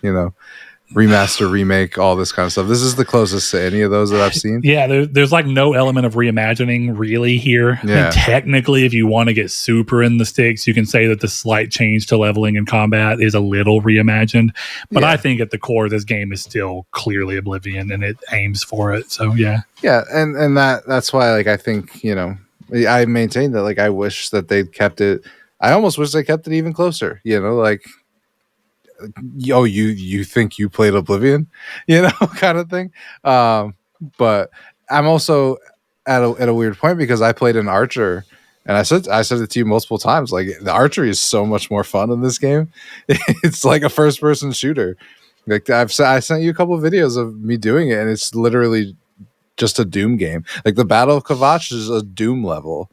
Remaster, remake, all this kind of stuff. This is the closest to any of those that I've seen. Yeah, there's like no element of reimagining really here. Yeah. And technically, if you want to get super in the sticks, you can say that the slight change to leveling and combat is a little reimagined. But I think at the core, this game is still clearly Oblivion, and it aims for it. So yeah, and that's why I think I maintain that I wish that they'd kept it. I almost wish they kept it even closer. You think you played Oblivion, kind of thing. But I'm also at a weird point because I played an Archer, and I said it to you multiple times. Like the archery is so much more fun in this game. It's like a first person shooter. Like I sent you a couple of videos of me doing it, and it's literally just a Doom game. Like the Battle of Kvatch is a Doom level.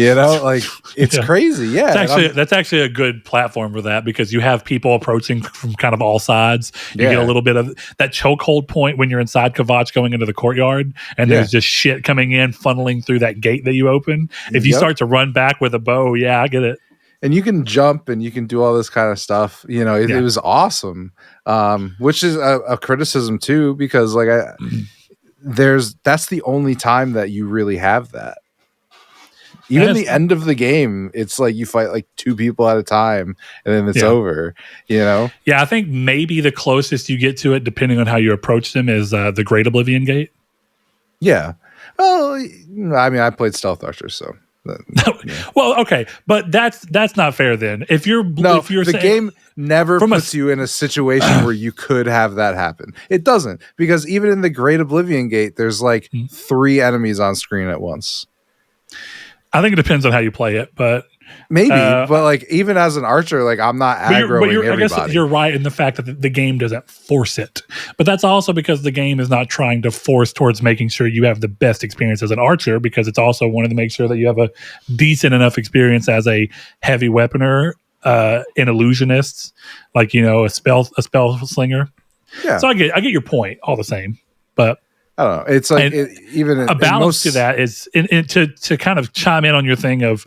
It's crazy. Yeah, that's actually a good platform for that because you have people approaching from kind of all sides. You get a little bit of that chokehold point when you're inside Kvatch going into the courtyard, and there's just shit coming in, funneling through that gate that you open. If you start to run back with a bow, I get it. And you can jump and you can do all this kind of stuff. It was awesome. Which is a criticism too, because that's the only time that you really have that. Even the end of the game, it's like you fight two people at a time and then it's over, Yeah, I think maybe the closest you get to it, depending on how you approach them, is the Great Oblivion Gate. Yeah. Well, I mean, I played Stealth Archer, so. Well, okay, but that's not fair then. If you're the game never puts you in a situation where you could have that happen. It doesn't, because even in the Great Oblivion Gate, there's 3 enemies on screen at once. I think it depends on how you play it, but maybe. But even as an archer, I'm not aggroing everybody. I guess you're right in the fact that the game doesn't force it, but that's also because the game is not trying to force towards making sure you have the best experience as an archer, because it's also wanted to make sure that you have a decent enough experience as a heavy weaponer, an illusionist, a spell slinger. Yeah. So I get your point all the same, but. I don't know. It's even a balance to that is to kind of chime in on your thing of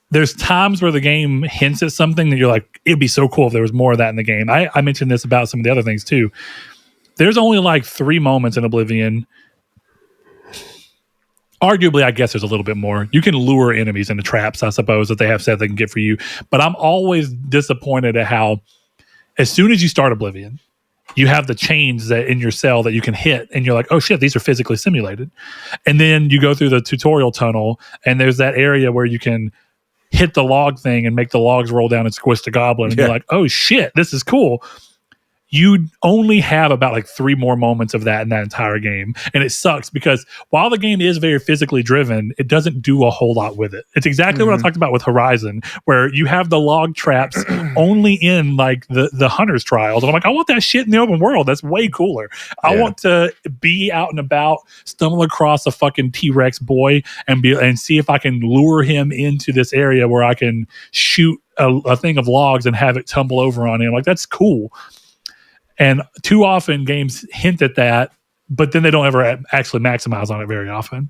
there's times where the game hints at something that you're like, it'd be so cool if there was more of that in the game. I mentioned this about some of the other things too. There's only 3 moments in Oblivion. Arguably, I guess there's a little bit more. You can lure enemies into traps, I suppose, that they have said they can get for you. But I'm always disappointed at how as soon as you start Oblivion, you have the chains that in your cell that you can hit, and you're like, oh shit, these are physically simulated. And then you go through the tutorial tunnel, and there's that area where you can hit the log thing and make the logs roll down and squish the goblin. And you're like, oh shit, this is cool. You only have about 3 more moments of that in that entire game. And it sucks because while the game is very physically driven, it doesn't do a whole lot with it. It's exactly what I talked about with Horizon, where you have the log traps only in the hunter's trials. And I'm like, I want that shit in the open world. That's way cooler. I want to be out and about, stumble across a fucking T-Rex boy and see if I can lure him into this area where I can shoot a thing of logs and have it tumble over on him. That's cool. And too often games hint at that, but then they don't ever actually maximize on it very often.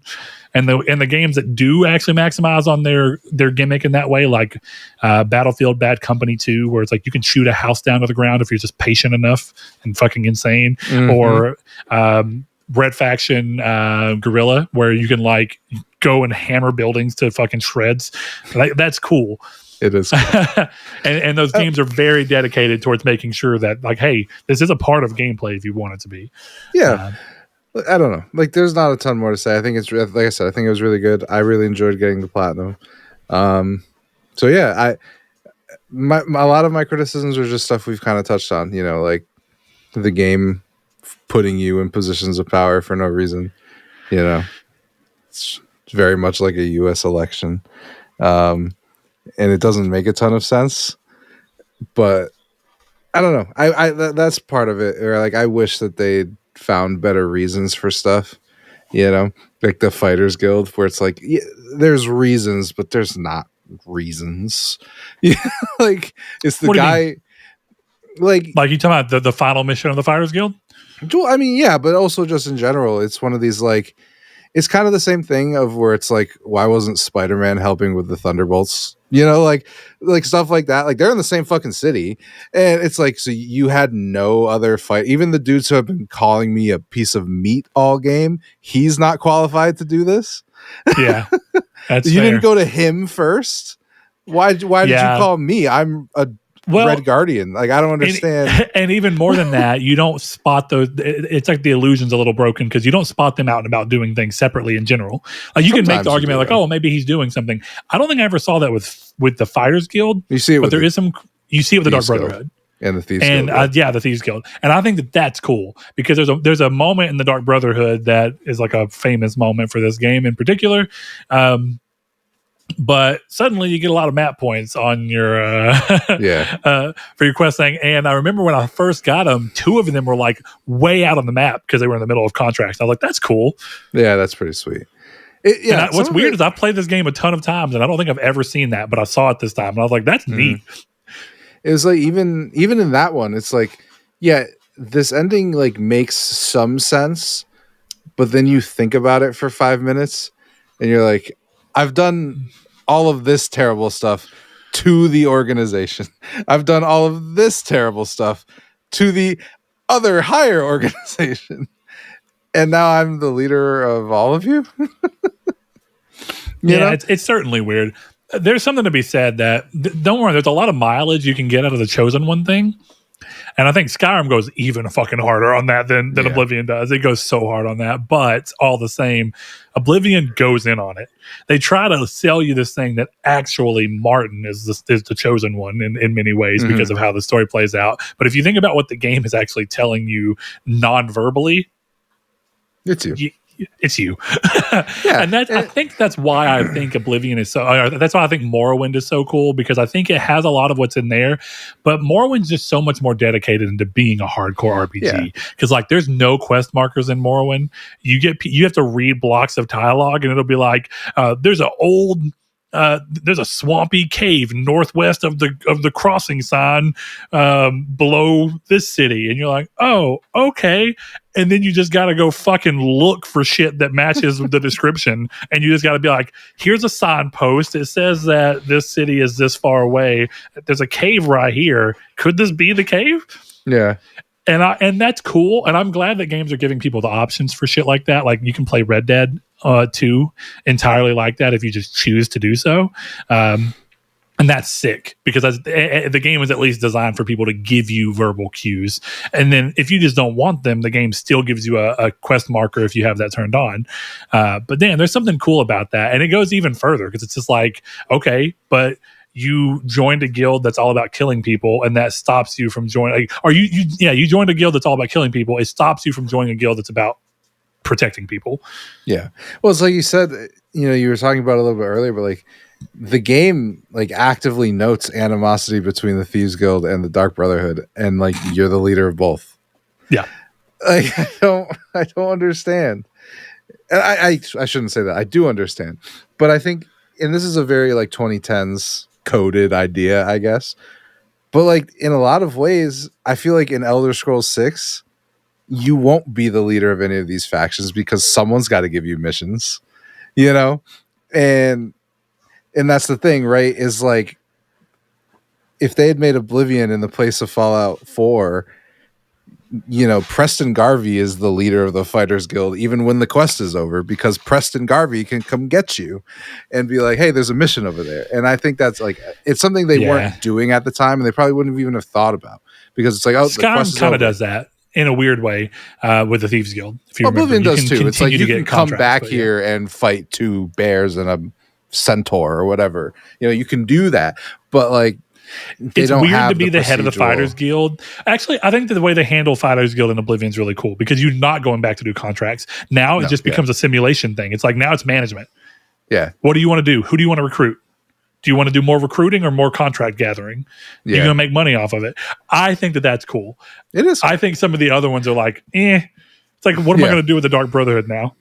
And the games that do actually maximize on their gimmick in that way, like Battlefield Bad Company 2, where it's you can shoot a house down to the ground if you're just patient enough and fucking insane, or Red Faction Guerrilla, where you can go and hammer buildings to fucking shreds. That's cool. It is cool. and those games are very dedicated towards making sure that hey, this is a part of gameplay if you want it to be. I don't know, there's not a ton more to say. I think it's like I said, I think it was really good. I really enjoyed getting the platinum. So yeah, a lot of my criticisms are just stuff we've kind of touched on. Like the game putting you in positions of power for no reason. It's very much like a U.S. election, and it doesn't make a ton of sense. But I don't know. That's part of it. Or like I wish that they found better reasons for stuff. Like the Fighters Guild, where it's like there's reasons, but there's not reasons. Like it's the guy. Like you talking about the final mission of the Fighters Guild? Well, I mean, yeah, but also just in general, it's one of these like, it's kind of the same thing of where it's like, why wasn't Spider-Man helping with the Thunderbolts? Like stuff like that. Like they're in the same fucking city, and it's like, so you had no other fight. Even the dudes who have been calling me a piece of meat all game, he's not qualified to do this. Yeah, that's you fair. didn't go to him first. Why did you call me? I'm a Red Guardian. Like I don't understand. And even more than that, you don't spot those. It's like the illusion's a little broken because you don't spot them out and about doing things separately in general. Like you can make the argument like, oh, maybe he's doing something. I don't think I ever saw that with the Fighters Guild. You see it, but you see it with the Dark Brotherhood and the Thieves Guild. And the Thieves Guild. And I think that's cool because there's a moment in the Dark Brotherhood that is like a famous moment for this game in particular. But suddenly you get a lot of map points on your for your quest thing. And I remember when I first got them, 2 of them were like way out on the map because they were in the middle of contracts. I was like, that's cool. Yeah, that's pretty sweet. What's weird is I've played this game a ton of times and I don't think I've ever seen that, but I saw it this time and I was like, that's neat. It was like even in that one, it's like, yeah, this ending like makes some sense, but then you think about it for 5 minutes and you're like, I've done all of this terrible stuff to the organization. I've done all of this terrible stuff to the other higher organization. And now I'm the leader of all of you. you know? It's certainly weird. There's something to be said that, don't worry, there's a lot of mileage you can get out of the Chosen One thing. And I think Skyrim goes even fucking harder on that than Oblivion does. It goes so hard on that. But all the same, Oblivion goes in on it. They try to sell you this thing that actually Martin is the Chosen One in many ways because of how the story plays out. But if you think about what the game is actually telling you non-verbally, it's you. It's you. And I think that's why I think Oblivion is so, that's why I think Morrowind is so cool, because I think it has a lot of what's in there, but Morrowind's just so much more dedicated into being a hardcore RPG. Because like there's no quest markers in Morrowind. You have to read blocks of dialogue and it'll be like, there's a swampy cave northwest of the crossing sign below this city. And you're like, oh, okay. And then you just got to go fucking look for shit that matches the description. And you just got to be like, here's a signpost. It says that this city is this far away. There's a cave right here. Could this be the cave? Yeah. And that's cool. And I'm glad that games are giving people the options for shit like that. Like you can play Red Dead 2 entirely like that if you just choose to do so. And that's sick because the game is at least designed for people to give you verbal cues. And then if you just don't want them, the game still gives you a quest marker if you have that turned on. But then there's something cool about that. And it goes even further because it's just like, okay, but you joined a guild that's all about killing people, and that stops you from joining. Like, or you joined a guild that's all about killing people. It stops you from joining a guild that's about protecting people. Yeah. Well, it's like you said, you were talking about it a little bit earlier, but like the game like actively notes animosity between the Thieves Guild and the Dark Brotherhood, and like you're the leader of both. Yeah. Like I don't understand. And I shouldn't say that. I do understand. But I think, and this is a very like 2010s coded idea, I guess. But like in a lot of ways, I feel like in Elder Scrolls 6, you won't be the leader of any of these factions because someone's got to give you missions, and that's the thing, right? Is like if they had made Oblivion in the place of Fallout 4, Preston Garvey is the leader of the Fighters Guild even when the quest is over, because Preston Garvey can come get you and be like, hey, there's a mission over there. And I think that's like, it's something they weren't doing at the time, and they probably wouldn't even have thought about, because it's like, oh, Skyrim kind of does that in a weird way with the Thieves Guild. If you Oblivion remember, does too. It's like you can come back here and fight 2 bears and a centaur or whatever. You can do that, but like It's don't weird have to be the head of the procedural- Fighters Guild. Actually, I think that the way they handle Fighters Guild in Oblivion is really cool because you're not going back to do contracts. Now it just becomes a simulation thing. It's like now it's management. Yeah. What do you want to do? Who do you want to recruit? Do you want to do more recruiting or more contract gathering? Yeah. You're going to make money off of it. I think that that's cool. It is. I think some of the other ones are like, It's like, what am I going to do with the Dark Brotherhood now?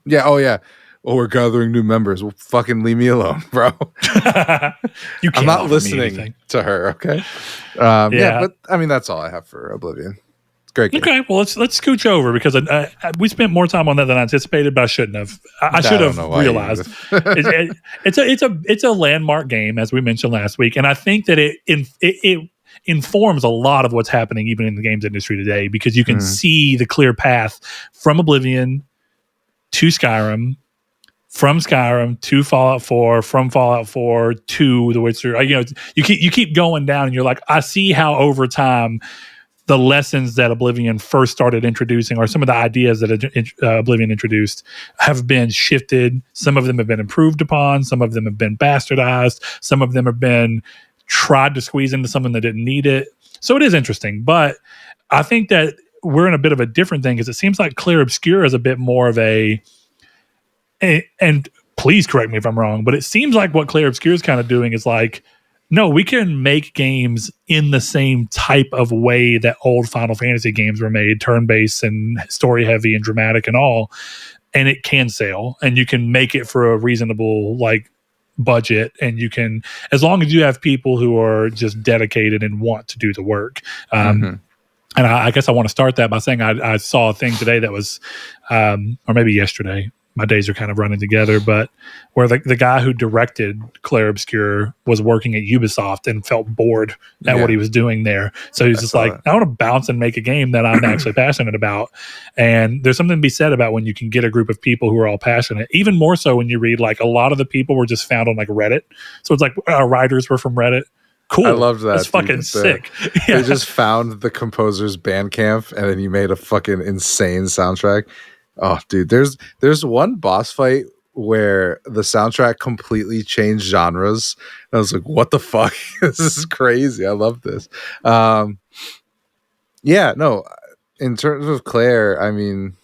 Yeah. Oh, yeah. Oh, we're gathering new members. Well, fucking leave me alone, bro. You can't I'm not offer me listening anything. to her. Okay. Yeah. But I mean, that's all I have for Oblivion. It's a great game. Okay, well let's scooch over because we spent more time on that than I anticipated, but I shouldn't have. I should have realized it's a landmark game, as we mentioned last week, and I think that it informs a lot of what's happening even in the games industry today because you can see the clear path from Oblivion to Skyrim. From Skyrim to Fallout 4, from Fallout 4 to The Witcher, you keep going down, and you're like, I see how over time the lessons that Oblivion first started introducing, or some of the ideas that Oblivion introduced, have been shifted. Some of them have been improved upon. Some of them have been bastardized. Some of them have been tried to squeeze into something that didn't need it. So it is interesting, but I think that we're in a bit of a different thing because it seems like Clear Obscur is a bit more of and please correct me if I'm wrong, but it seems like what Clear Obscur is kind of doing is like, no, we can make games in the same type of way that old Final Fantasy games were made, turn-based and story-heavy and dramatic and all, and it can sell, and you can make it for a reasonable budget, and you can, as long as you have people who are just dedicated and want to do the work. And I guess I want to start that by saying I saw a thing today that was, or maybe yesterday. My days are kind of running together, but where the guy who directed Clair Obscur was working at Ubisoft and felt bored at what he was doing there. So he's just like, I want to bounce and make a game that I'm actually passionate about. And there's something to be said about when you can get a group of people who are all passionate, even more so when you read a lot of the people were just found on Reddit. So it's like our writers were from Reddit. Cool. I loved that. That's fucking sick. They just found the composer's Bandcamp and then you made a fucking insane soundtrack. Oh, dude, there's one boss fight where the soundtrack completely changed genres. I was like, what the fuck? This is crazy. I love this. In terms of Claire, I mean,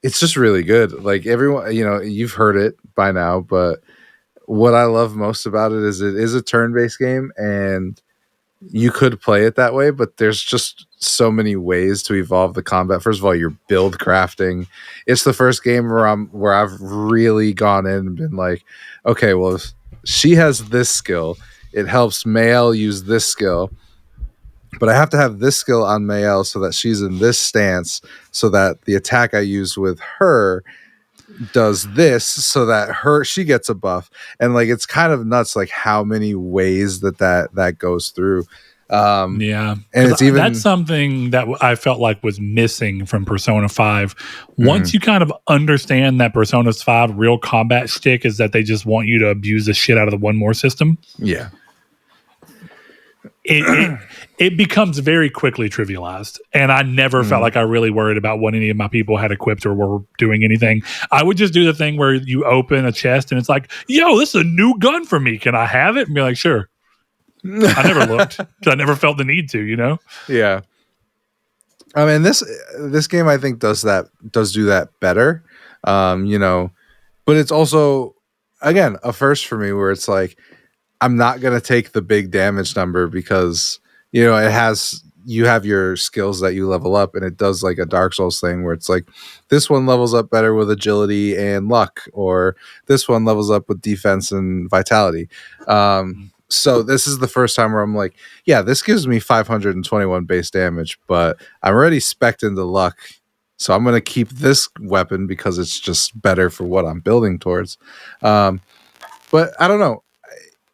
it's just really good. Like everyone, you've heard it by now, but what I love most about it is a turn-based game, and you could play it that way, but there's just so many ways to evolve the combat. First of all, you're build crafting. It's the first game where I've really gone in and been like, okay, well, she has this skill. It helps Mael use this skill, but I have to have this skill on Mael so that she's in this stance, so that the attack I use with her does this, so that she gets a buff. And it's kind of nuts how many ways that goes through. And it's even, that's something that I felt like was missing from Persona 5. Once you kind of understand that Persona 5 real combat shtick is that they just want you to abuse the shit out of the one more system. Yeah. It becomes very quickly trivialized, and I never felt like I really worried about what any of my people had equipped or were doing anything. I would just do the thing where you open a chest and it's like, yo, this is a new gun for me. Can I have it? And be like, sure. I never looked because I never felt the need to, Yeah. I mean, this game I think does do that better. But it's also, again, a first for me where it's like, I'm not going to take the big damage number because, you have your skills that you level up, and it does a Dark Souls thing where it's like, this one levels up better with agility and luck, or this one levels up with defense and vitality. So this is the first time where I'm like, yeah, this gives me 521 base damage, but I'm already spec'd into luck. So I'm going to keep this weapon because it's just better for what I'm building towards. But I don't know.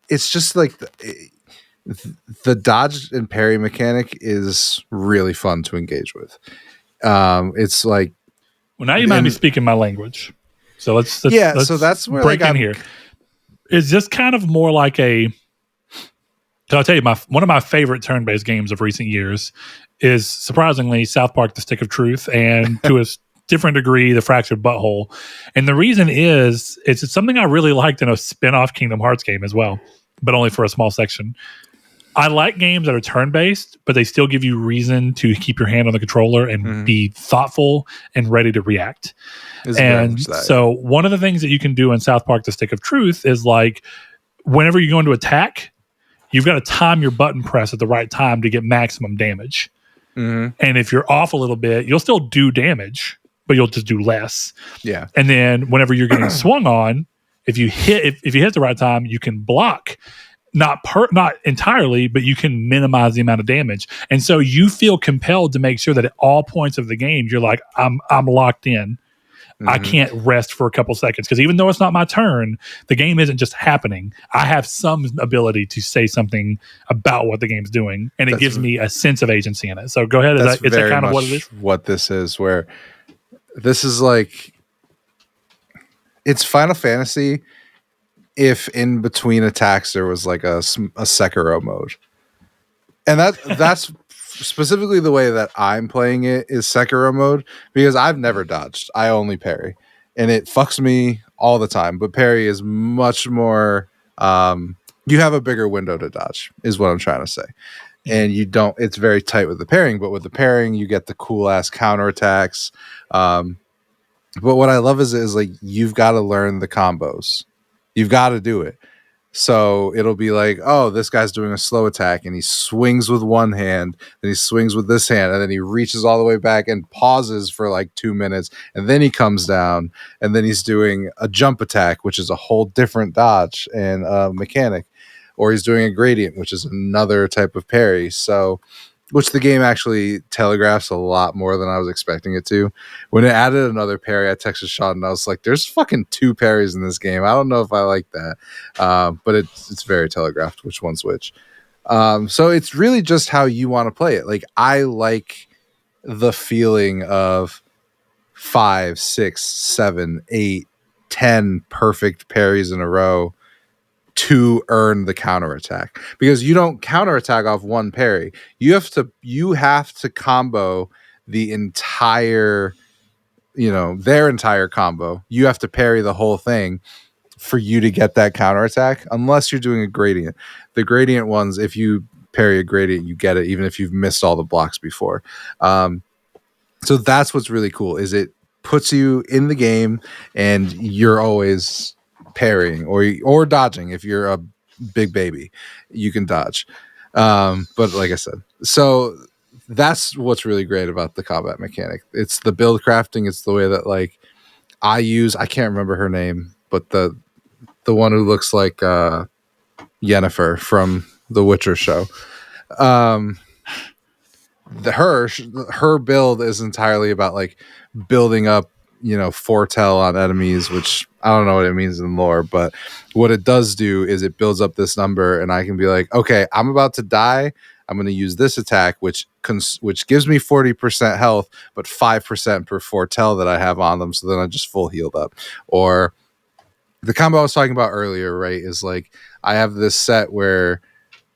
It's just the dodge and parry mechanic is really fun to engage with. It's like, well, now you might be speaking my language. So let's so that's where break in here. It's just kind of more like so I'll tell you, one of my favorite turn-based games of recent years is surprisingly South Park: The Stick of Truth, and to a different degree, The Fractured Butthole. And the reason is it's something I really liked in a spin-off Kingdom Hearts game as well. but only for a small section. I like games that are turn-based, but they still give you reason to keep your hand on the controller and be thoughtful and ready to react. It's very And much that, so one of the things that you can do in South Park: The Stick of Truth is like whenever you go into attack, you've got to time your button press at the right time to get maximum damage. And if you're off a little bit, you'll still do damage, but you'll just do less. Yeah. And then whenever you're getting swung on, if you hit the right time, you can block. Not entirely, but you can minimize the amount of damage. And so you feel compelled to make sure that at all points of the game, you're like, I'm locked in. I can't rest for a couple seconds, because even though it's not my turn, the game isn't just happening. I have some ability to say something about what the game's doing, and it gives me a sense of agency in it. So go ahead. Is that kind of what it is? What this is, where this is like, it's Final Fantasy if in between attacks there was like a Sekiro mode. And that's specifically the way that I'm playing it is Sekiro mode, because I've never dodged. I only parry, and it fucks me all the time. But parry is much more, you have a bigger window to dodge is what I'm trying to say. And you don't, it's very tight with the parrying, but with the parrying you get the cool ass counterattacks. But what I love is like, you've got to learn the combos. You've got to do it. So it'll be like, oh, this guy's doing a slow attack and he swings with one hand, then he swings with this hand, and then he reaches all the way back and pauses for like 2 minutes, and then he comes down, and then he's doing a jump attack, which is a whole different dodge and mechanic, or he's doing a gradient, which is another type of parry. So, which the game actually telegraphs a lot more than I was expecting it to. When it added another parry, I texted Sean and I was like, there's fucking 2 parries in this game. I don't know if I like that. But it's very telegraphed which one's which. So it's really just how you want to play it. Like, I like the feeling of 5, 6, 7, 8, 10 perfect parries in a row to earn the counterattack, because you don't counterattack off one parry. You have to combo the entire, their entire combo. You have to parry the whole thing for you to get that counterattack, unless you're doing a gradient. The gradient ones, if you parry a gradient, you get it, even if you've missed all the blocks before. So that's what's really cool, is it puts you in the game and you're always parrying or dodging. If you're a big baby, you can dodge. But like I said, so that's what's really great about the combat mechanic. It's the build crafting. It's the way that, like, I can't remember her name, but the one who looks like Yennefer from the Witcher show. Her build is entirely about like building up, foretell on enemies, which I don't know what it means in lore, but what it does do is it builds up this number, and I can be like, okay, I'm about to die. I'm going to use this attack, which gives me 40% health, but 5% per foretell that I have on them. So then I just full healed up. Or the combo I was talking about earlier, right, is like, I have this set where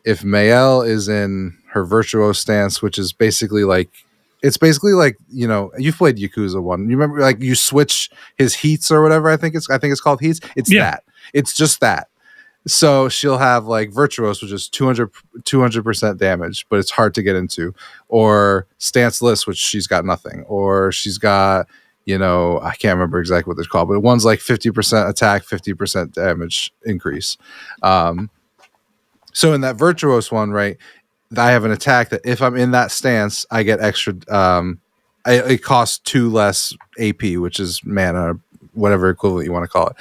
if Mael is in her virtuoso stance, which is basically like, you've played Yakuza 1. You remember, like, you switch his heats or whatever. I think it's called heats. It's that. It's just that. So she'll have like virtuoso, which is 200% damage, but it's hard to get into. Or stanceless, which she's got nothing. Or she's got, I can't remember exactly what they're called, but one's like 50% attack, 50% damage increase. So in that virtuoso one, right, I have an attack that if I'm in that stance, I get extra. It costs 2 less AP, which is mana, whatever equivalent you want to call it.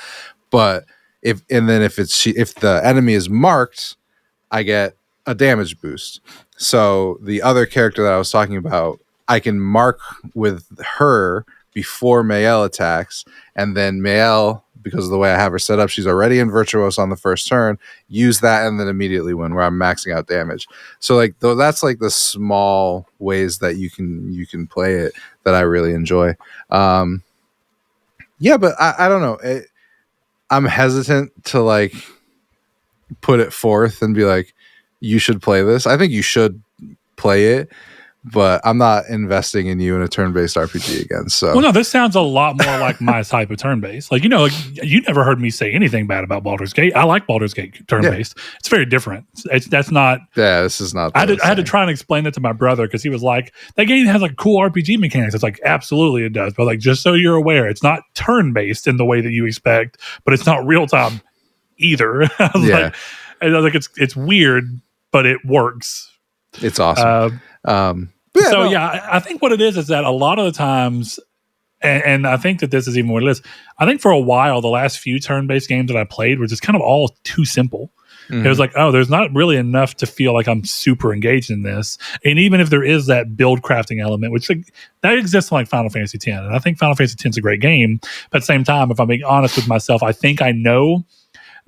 But if the enemy is marked, I get a damage boost. So the other character that I was talking about, I can mark with her before Mael attacks, and then Mael, because of the way I have her set up, she's already in virtuoso on the first turn, use that and then immediately win, where I'm maxing out damage. So like, though, that's like the small ways that you can play it that I really enjoy. Yeah, but I don't know. I'm hesitant to like put it forth and be like, you should play this. I think you should play it, but I'm not investing in you in a turn-based RPG again. So, well, no, this sounds a lot more like my type of turn-based. Like, like, you never heard me say anything bad about Baldur's Gate. I like Baldur's Gate turn-based. It's very different. That's not. Yeah, this is not. I had to try and explain that to my brother because he was like, "That game has like cool RPG mechanics." It's like, absolutely, it does. But like, just so you're aware, it's not turn-based in the way that you expect, but it's not real-time either. I was like, it's weird, but it works. It's awesome. I think what it is that a lot of the times, and I think that this is even what it is. I think for a while, the last few turn-based games that I played were just kind of all too simple. Mm-hmm. It was like, oh, there's not really enough to feel like I'm super engaged in this. And even if there is that build crafting element, which that exists in like Final Fantasy X, and I think Final Fantasy X is a great game. But at the same time, if I'm being honest with myself, I think I know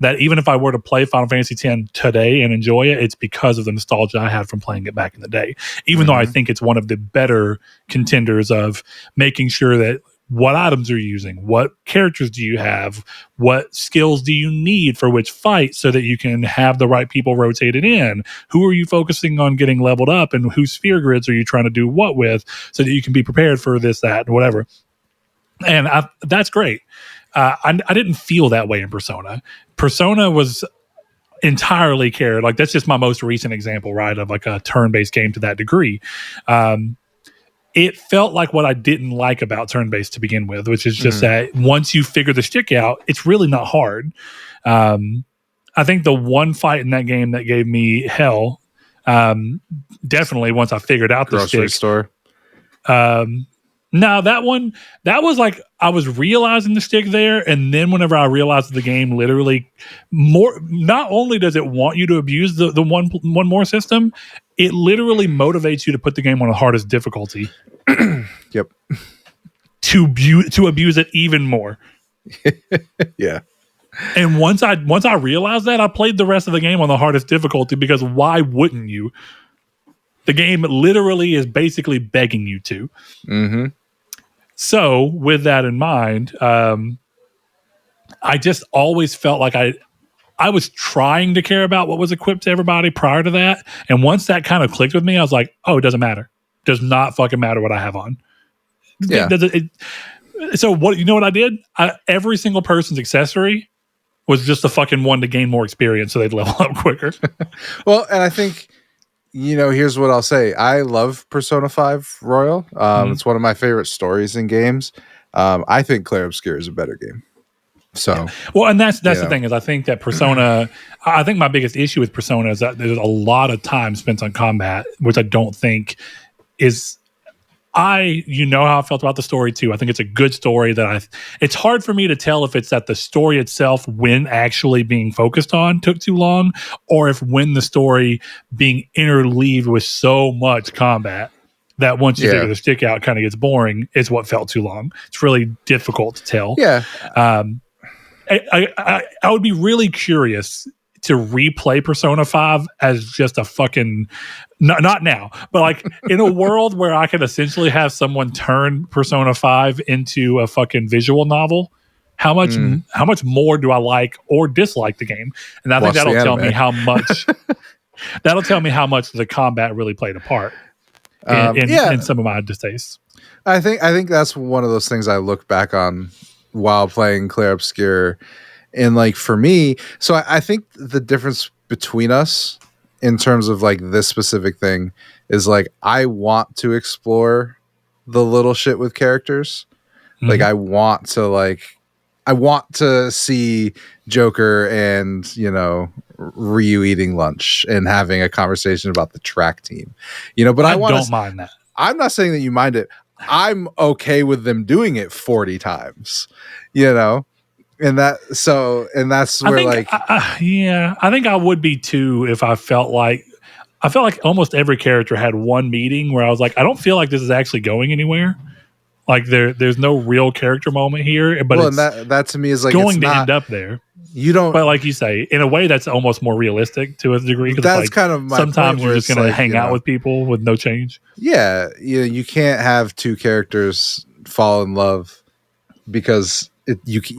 that even if I were to play Final Fantasy X today and enjoy it, it's because of the nostalgia I had from playing it back in the day. Even though I think it's one of the better contenders of making sure that what items are you using, what characters do you have, what skills do you need for which fight so that you can have the right people rotated in, who are you focusing on getting leveled up, and whose sphere grids are you trying to do what with so that you can be prepared for this, that, and whatever. And that's great. I didn't feel that way in Persona. Persona was entirely cared. Like, that's just my most recent example, right, of like a turn-based game to that degree. It felt like what I didn't like about turn-based to begin with, which is just that once you figure the shtick out, it's really not hard. I think the one fight in that game that gave me hell, definitely once I figured out the grocery shtick. Store. No, that was like I was realizing the stick there, and then whenever I realized the game literally not only does it want you to abuse the one more system, it literally motivates you to put the game on the hardest difficulty. Yep. To abuse it even more. Yeah. And once I realized that, I played the rest of the game on the hardest difficulty because why wouldn't you? The game literally is basically begging you to. Mm-hmm. So, with that in mind, I just always felt like I was trying to care about what was equipped to everybody prior to that. And once that kind of clicked with me, I was like, oh, it doesn't matter. It does not fucking matter what I have on. Yeah. So, what I did? Every single person's accessory was just the fucking one to gain more experience so they'd level up quicker. Well, and I think, here's what I'll say. I love Persona 5 Royal. It's one of my favorite stories in games. I think Clair Obscur is a better game. So, yeah. Well, and that's the thing is I think that Persona, I think my biggest issue with Persona is that there's a lot of time spent on combat, which I don't think is, how I felt about the story too. I think it's a good story it's hard for me to tell if it's that the story itself, when actually being focused on, took too long, or if when the story being interleaved with so much combat that once you figure the stick out kind of gets boring is what felt too long. It's really difficult to tell. Yeah. I would be really curious to replay Persona 5 as just a fucking not now, but like in a world where I could essentially have someone turn Persona 5 into a fucking visual novel. How much more do I like or dislike the game? And I think that'll tell me how much the combat really played a part in some of my distastes. I think that's one of those things I look back on while playing Clair Obscur. And like for me, so I think the difference between us in terms of like this specific thing is like I want to explore the little shit with characters. Mm-hmm. Like I want to see Joker and Ryu eating lunch and having a conversation about the track team. But I don't mind that. I'm not saying that you mind it. I'm okay with them doing it 40 times. And that's where I think I would be too if I felt like almost every character had one meeting where I was like, I don't feel like this is actually going anywhere. Like there's no real character moment here, but and that to me is like going to end up there. You don't, but like you say, in a way that's almost more realistic to a degree. That's like kind of my sometimes point you're just going to hang out with people with no change. Yeah, you can't have two characters fall in love because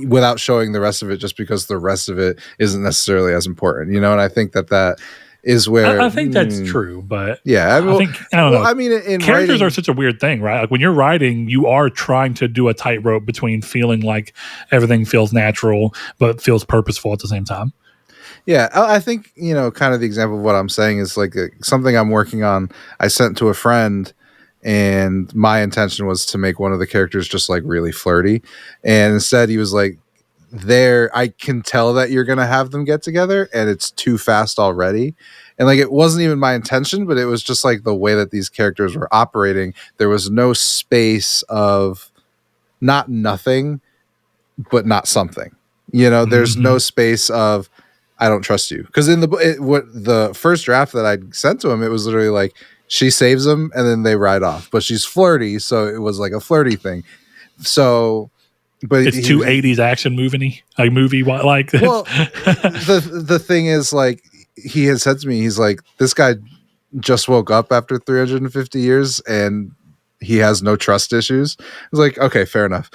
without showing the rest of it, just because the rest of it isn't necessarily as important, And I think that is where I think that's true, but yeah, I think I don't know. I mean, in Characters writing, are such a weird thing, right? Like when you're writing, you are trying to do a tightrope between feeling like everything feels natural but feels purposeful at the same time. yeah, I think, kind of the example of what I'm saying is like something I'm working on. I sent to a friend, and my intention was to make one of the characters just like really flirty, and instead he was like, "There, I can tell that you're gonna have them get together, and it's too fast already." And like it wasn't even my intention, but it was just like the way that these characters were operating. There was no space of not nothing, but not something. There's no space of I don't trust you, because in what the first draft that I sent to him, it was literally like she saves him and then they ride off, but she's flirty, so it was like a flirty thing. So, but It's too 80s action movie like well, the thing is, like, he had said to me, he's like, this guy just woke up after 350 years and he has no trust issues. I was like, okay, fair enough.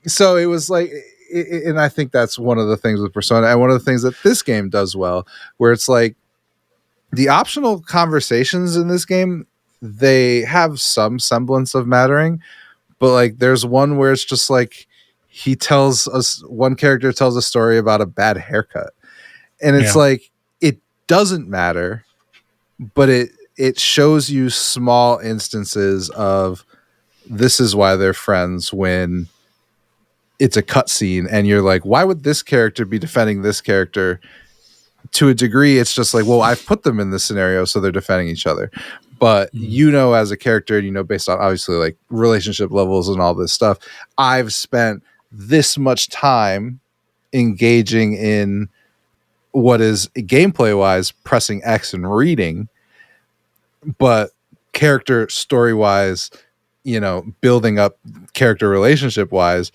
So it was like, and I think that's one of the things with Persona, and one of the things that this game does well, where it's like the optional conversations in this game, they have some semblance of mattering, but like there's one where it's just like one character tells a story about a bad haircut, and it's like it doesn't matter, but it shows you small instances of this is why they're friends when it's a cutscene and you're like, why would this character be defending this character? To a degree, it's just like, well, I've put them in this scenario, so they're defending each other. But as a character, based on obviously like relationship levels and all this stuff, I've spent this much time engaging in what is gameplay wise pressing X and reading, but character story wise, building up character relationship wise,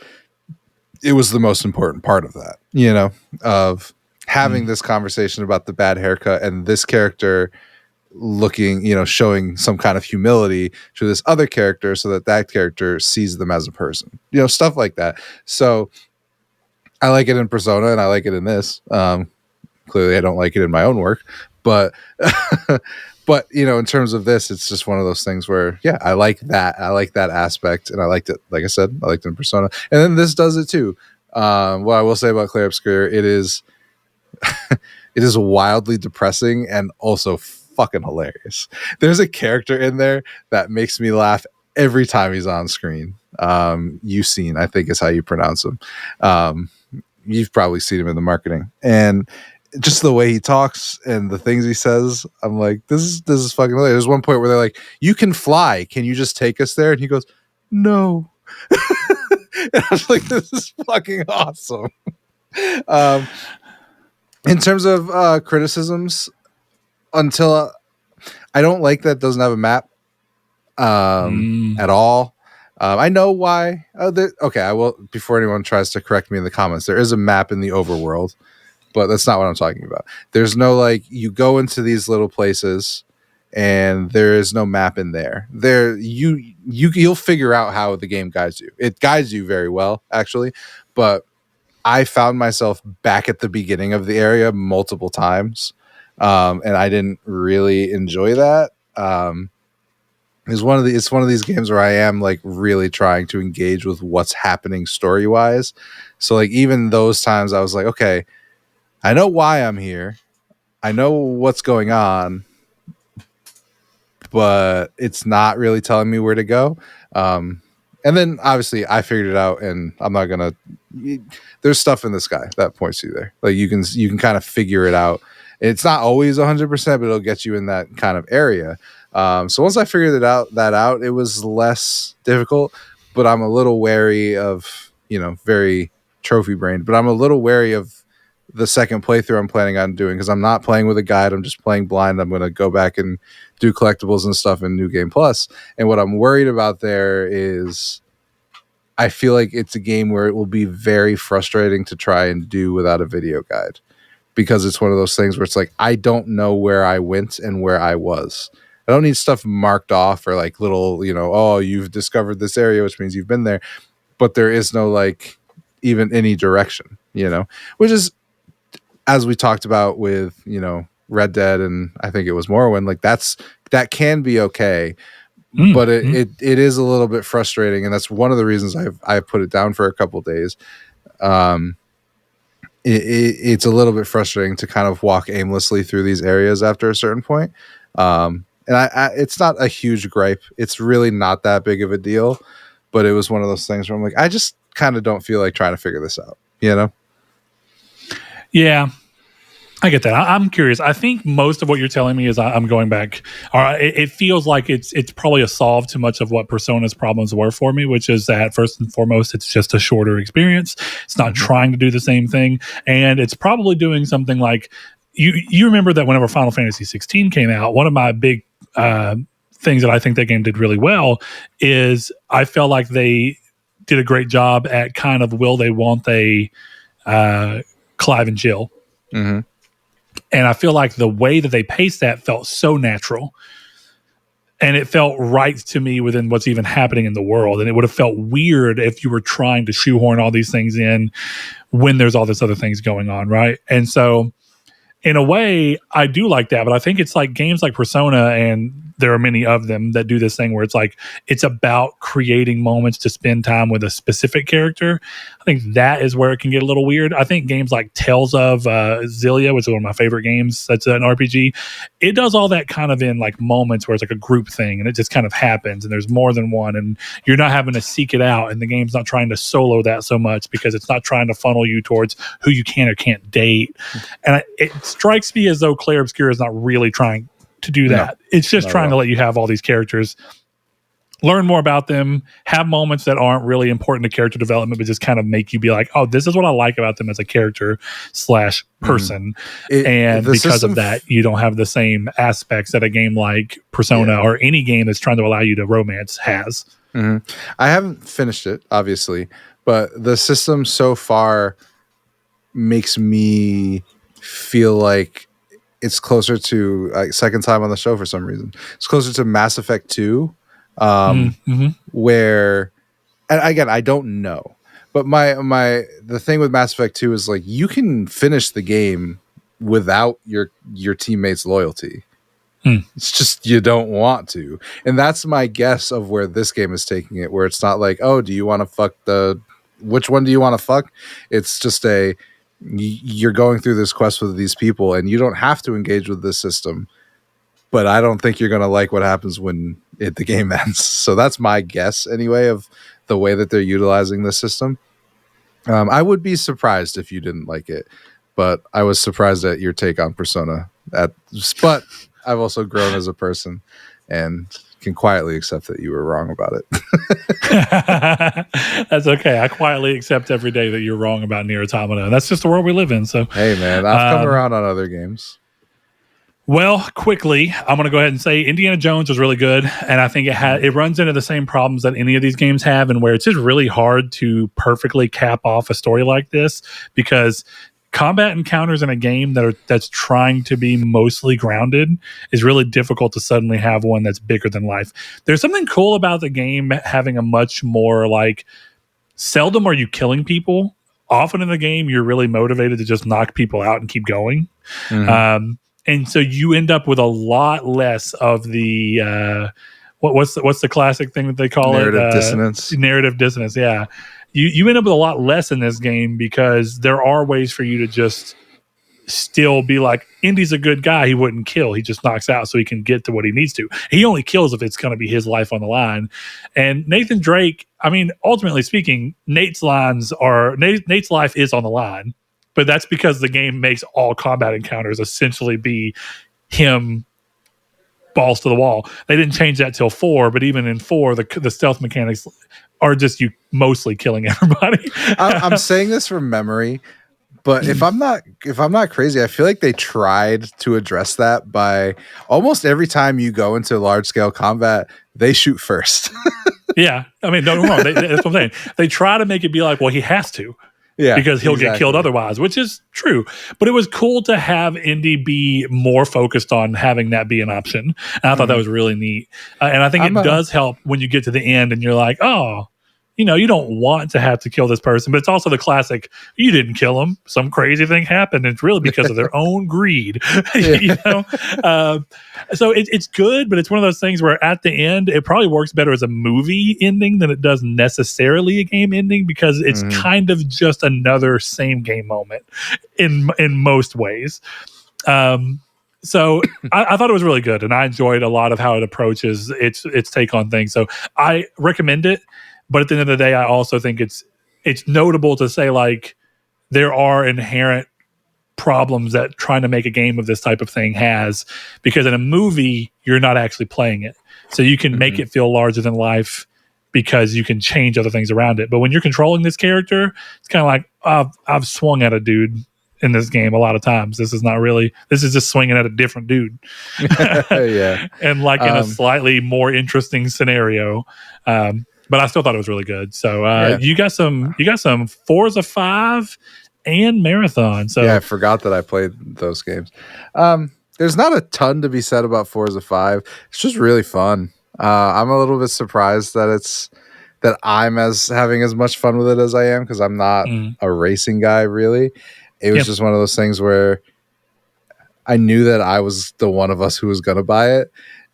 it was the most important part of that, of having this conversation about the bad haircut and this character looking, showing some kind of humility to this other character so that character sees them as a person, stuff like that. So I like it in Persona and I like it in this. Clearly I don't like it in my own work, but but in terms of this, it's just one of those things where I like that aspect, and I liked it, like I said, I liked it in Persona, and then this does it too. What I will say about Clair Obscur, it is it is wildly depressing and also fucking hilarious. There's a character in there that makes me laugh every time he's on screen. Eugene, I think is how you pronounce him. You've probably seen him in the marketing, and just the way he talks and the things he says, I'm like, this is fucking hilarious. There's one point where they're like, you can fly, can you just take us there? And he goes, no. And I was like, this is fucking awesome. In terms of criticisms, until I don't like that it doesn't have a map at all. I know why. Okay, I will, before anyone tries to correct me in the comments, there is a map in the overworld, but that's not what I'm talking about. There's no, like, you go into these little places and there is no map in there. You'll figure out how the game guides you. It guides you very well, actually, but I found myself back at the beginning of the area multiple times, and I didn't really enjoy that. It's one of these games where I am like really trying to engage with what's happening story wise. So like even those times I was like, okay, I know why I'm here. I know what's going on, but it's not really telling me where to go. And then obviously I figured it out, and I'm not gonna. There's stuff in the sky that points you there. Like you can kind of figure it out. It's not always 100%, but it'll get you in that kind of area. So once I figured that out, it was less difficult. But I'm a little wary of, very trophy brained. But I'm a little wary of the second playthrough I'm planning on doing, because I'm not playing with a guide. I'm just playing blind. I'm going to go back and do collectibles and stuff in New Game Plus. And what I'm worried about there is I feel like it's a game where it will be very frustrating to try and do without a video guide, because it's one of those things where it's like, I don't know where I went and where I was. I don't need stuff marked off or like little, oh, you've discovered this area, which means you've been there. But there is no like even any direction, which is as we talked about with, Red Dead, and I think it was Morrowind, like that can be okay, but it is a little bit frustrating, and that's one of the reasons I've put it down for a couple days. Um, it's a little bit frustrating to kind of walk aimlessly through these areas after a certain point. And it's not a huge gripe. It's really not that big of a deal, but it was one of those things where I'm like, I just kind of don't feel like trying to figure this out, Yeah, I get that. I'm curious. I think most of what you're telling me is I'm going back. It feels like it's probably a solve to much of what Persona's problems were for me, which is that first and foremost, it's just a shorter experience. It's not trying to do the same thing, and it's probably doing something like you remember that whenever Final Fantasy 16 came out, one of my big things that I think that game did really well is I felt like they did a great job at kind of will they, won't they, Clive and Jill. Mm-hmm. And I feel like the way that they paced that felt so natural. And it felt right to me within what's even happening in the world. And it would have felt weird if you were trying to shoehorn all these things in when there's all this other things going on, right? And so in a way, I do like that, but I think it's like games like Persona, and there are many of them that do this thing where it's like it's about creating moments to spend time with a specific character. I think that is where it can get a little weird. I think games like Tales of Xillia, which is one of my favorite games, that's an RPG, it does all that kind of in like moments where it's like a group thing and it just kind of happens and there's more than one and you're not having to seek it out, and the game's not trying to solo that so much because it's not trying to funnel you towards who you can or can't date. And it strikes me as though Claire Obscur is not really trying to do that. No, it's just trying to let you have all these characters, learn more about them, have moments that aren't really important to character development, but just kind of make you be like, oh, this is what I like about them as a character / person. And because of that, you don't have the same aspects that a game like Persona or any game that's trying to allow you to romance has. Mm-hmm. I haven't finished it, obviously, but the system so far makes me feel like it's closer to second time on the show for some reason. It's closer to Mass Effect 2, where, and again, I don't know, but the thing with Mass Effect 2 is like you can finish the game without your teammates' loyalty. It's just you don't want to, and that's my guess of where this game is taking it. Where it's not like, oh, do you want to fuck which one do you want to fuck? It's just you're going through this quest with these people and you don't have to engage with this system, but I don't think you're going to like what happens when the game ends. So that's my guess anyway of the way that they're utilizing this system. I would be surprised if you didn't like it, but I was surprised at your take on Persona. But I've also grown as a person and can quietly accept that you were wrong about it. That's okay. I quietly accept every day that you're wrong about Nier Automata. That's just the world we live in. So hey, man, I've come around on other games. Well, quickly, I'm going to go ahead and say Indiana Jones was really good, and I think it runs into the same problems that any of these games have, and where it's just really hard to perfectly cap off a story like this because combat encounters in a game that's trying to be mostly grounded is really difficult to suddenly have one that's bigger than life. There's something cool about the game having a much more like, seldom are you killing people. Often in the game, you're really motivated to just knock people out and keep going. Mm-hmm. And so you end up with a lot less of the what's the classic thing that they call narrative dissonance. Narrative dissonance, yeah. You end up with a lot less in this game because there are ways for you to just still be like, Indy's a good guy. He wouldn't kill. He just knocks out so he can get to what he needs to. He only kills if it's going to be his life on the line. And Nathan Drake, I mean, ultimately speaking, Nate's life is on the line, but that's because the game makes all combat encounters essentially be him balls to the wall. They didn't change that till 4, but even in 4, the stealth mechanics are just you mostly killing everybody. I'm saying this from memory, but if I'm not crazy, I feel like they tried to address that by almost every time you go into large scale combat, they shoot first. Yeah, I mean, don't get me wrong. That's what I'm saying. They try to make it be like, well, he has to. Yeah, because he'll get killed otherwise, which is true. But it was cool to have Indy be more focused on having that be an option. And I thought that was really neat. And I think it does help when you get to the end and you're like, oh, you don't want to have to kill this person, but it's also the classic, you didn't kill him. Some crazy thing happened. It's really because of their own greed, so it's good, but it's one of those things where at the end, it probably works better as a movie ending than it does necessarily a game ending, because it's kind of just another same game moment in most ways. So I thought it was really good, and I enjoyed a lot of how it approaches its take on things. So I recommend it. But at the end of the day, I also think it's notable to say, like, there are inherent problems that trying to make a game of this type of thing has, because in a movie, you're not actually playing it. So you can make it feel larger than life because you can change other things around it. But when you're controlling this character, it's kind of like, I've swung at a dude in this game a lot of times. This is just swinging at a different dude. Yeah. And like in a slightly more interesting scenario. But I still thought it was really good. So you got some Forza 5 and Marathon. So yeah, I forgot that I played those games. There's not a ton to be said about Forza 5. It's just really fun. I'm a little bit surprised that I'm having as much fun with it as I am, because I'm not a racing guy, really. It was just one of those things where I knew that I was the one of us who was going to buy it.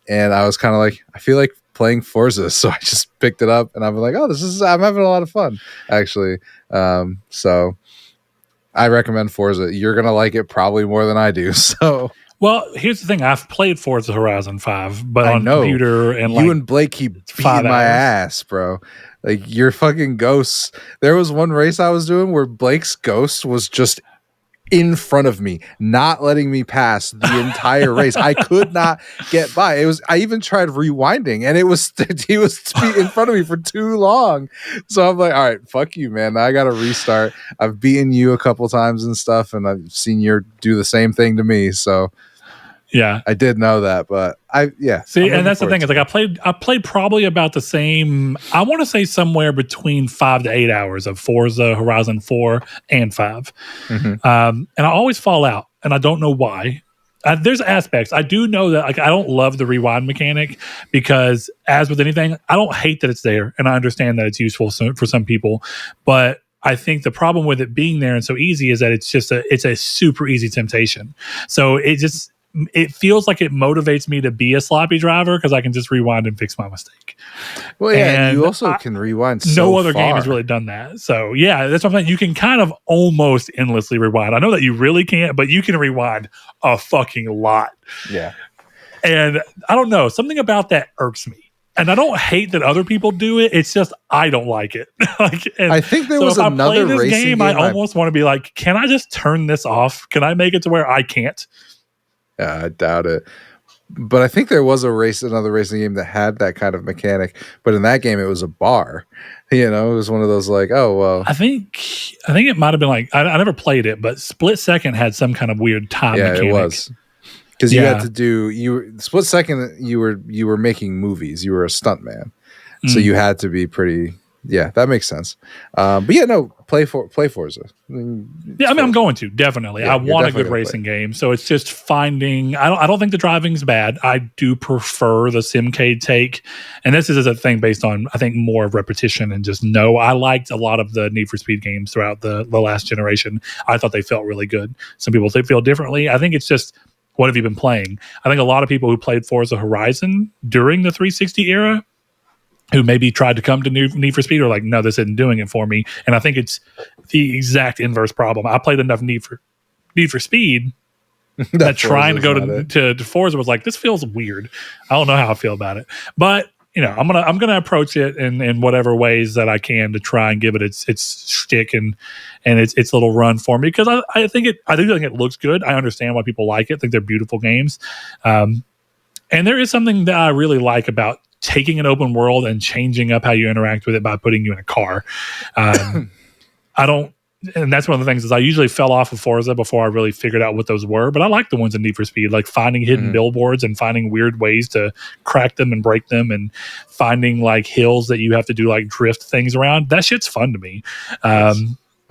And I was kind of like, I feel like playing Forza. So I just picked it up and I'm like, oh, I'm having a lot of fun, actually. So I recommend Forza. You're going to like it probably more than I do. So. Well, here's the thing. I've played Forza Horizon 5, but on computer, and you and Blake keep beating my ass, bro. Like, you're fucking ghosts. There was one race I was doing where Blake's ghost was just in front of me, not letting me pass the entire race. I could not get by. I even tried rewinding, and he was in front of me for too long. So I'm like, all right, fuck you, man. I got to restart. I've beaten you a couple times and stuff, and I've seen you do the same thing to me. So yeah, I did know that, but See, and that's the thing, is like I played probably about the same. I want to say somewhere between 5 to 8 hours of Forza Horizon 4 and 5, and I always fall out, and I don't know why. There's aspects I do know that, like, I don't love the rewind mechanic, because as with anything, I don't hate that it's there, and I understand that it's useful for some people, but I think the problem with it being there and so easy is that it's a super easy temptation. So it feels like it motivates me to be a sloppy driver, because I can just rewind and fix my mistake. Well, yeah, and you also can rewind no other game has really done that. So, yeah, that's what I'm saying. You can kind of almost endlessly rewind. I know that you really can't, but you can rewind a fucking lot. Yeah. And I don't know. Something about that irks me. And I don't hate that other people do it. It's just I don't like it. I think there was another racing game. I almost want to be like, can I just turn this off? Can I make it to where I can't? Yeah, I doubt it. But I think there was another racing game that had that kind of mechanic. But in that game, it was a bar. It was one of those like, oh, well. I think it might have been like, I never played it, but Split Second had some kind of weird time mechanic. Yeah, it was. Because you had to do, Split Second, you were making movies. You were a stuntman. So you had to be pretty. Yeah, that makes sense. But yeah, no, play Forza. I'm going to, definitely. I want a good racing game. So it's just finding. I don't think the driving's bad. I do prefer the Simcade take, and this is a thing based on, I think, more of repetition and just I liked a lot of the Need for Speed games throughout the last generation. I thought they felt really good. Some people feel differently. I think it's just, what have you been playing? I think a lot of people who played Forza Horizon during the 360 era, who maybe tried to come to Need for Speed, are like, no, this isn't doing it for me. And I think it's the exact inverse problem. I played enough Need for Speed that trying to go to Forza was like, this feels weird. I don't know how I feel about it. But I'm gonna approach it in whatever ways that I can to try and give it its shtick and its little run for me, because I do think it looks good. I understand why people like it. I think they're beautiful games. And there is something that I really like about taking an open world and changing up how you interact with it by putting you in a car. And that's one of the things is I usually fell off of Forza before I really figured out what those were, but I like the ones in Need for Speed, like finding hidden billboards and finding weird ways to crack them and break them, and finding like hills that you have to do like drift things around. That shit's fun to me. I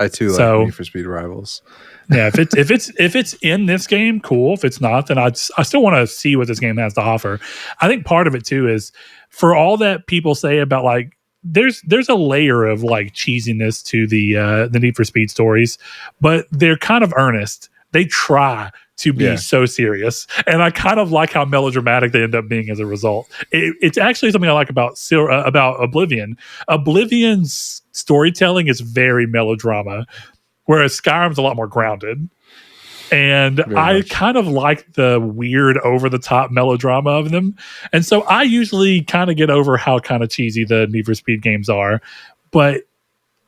too like Need for Speed Rivals. Yeah, if it's in this game, cool. If it's not, then I still want to see what this game has to offer. I think part of it too is, for all that people say about like there's a layer of like cheesiness to the Need for Speed stories, but they're kind of earnest. They try to be so serious, and I kind of like how melodramatic they end up being as a result. It's actually something I like about Oblivion. Oblivion's storytelling is very melodrama, whereas Skyrim's a lot more grounded. And I kind of like the weird, over the top melodrama of them. And so I usually kind of get over how kind of cheesy the Need for Speed games are. But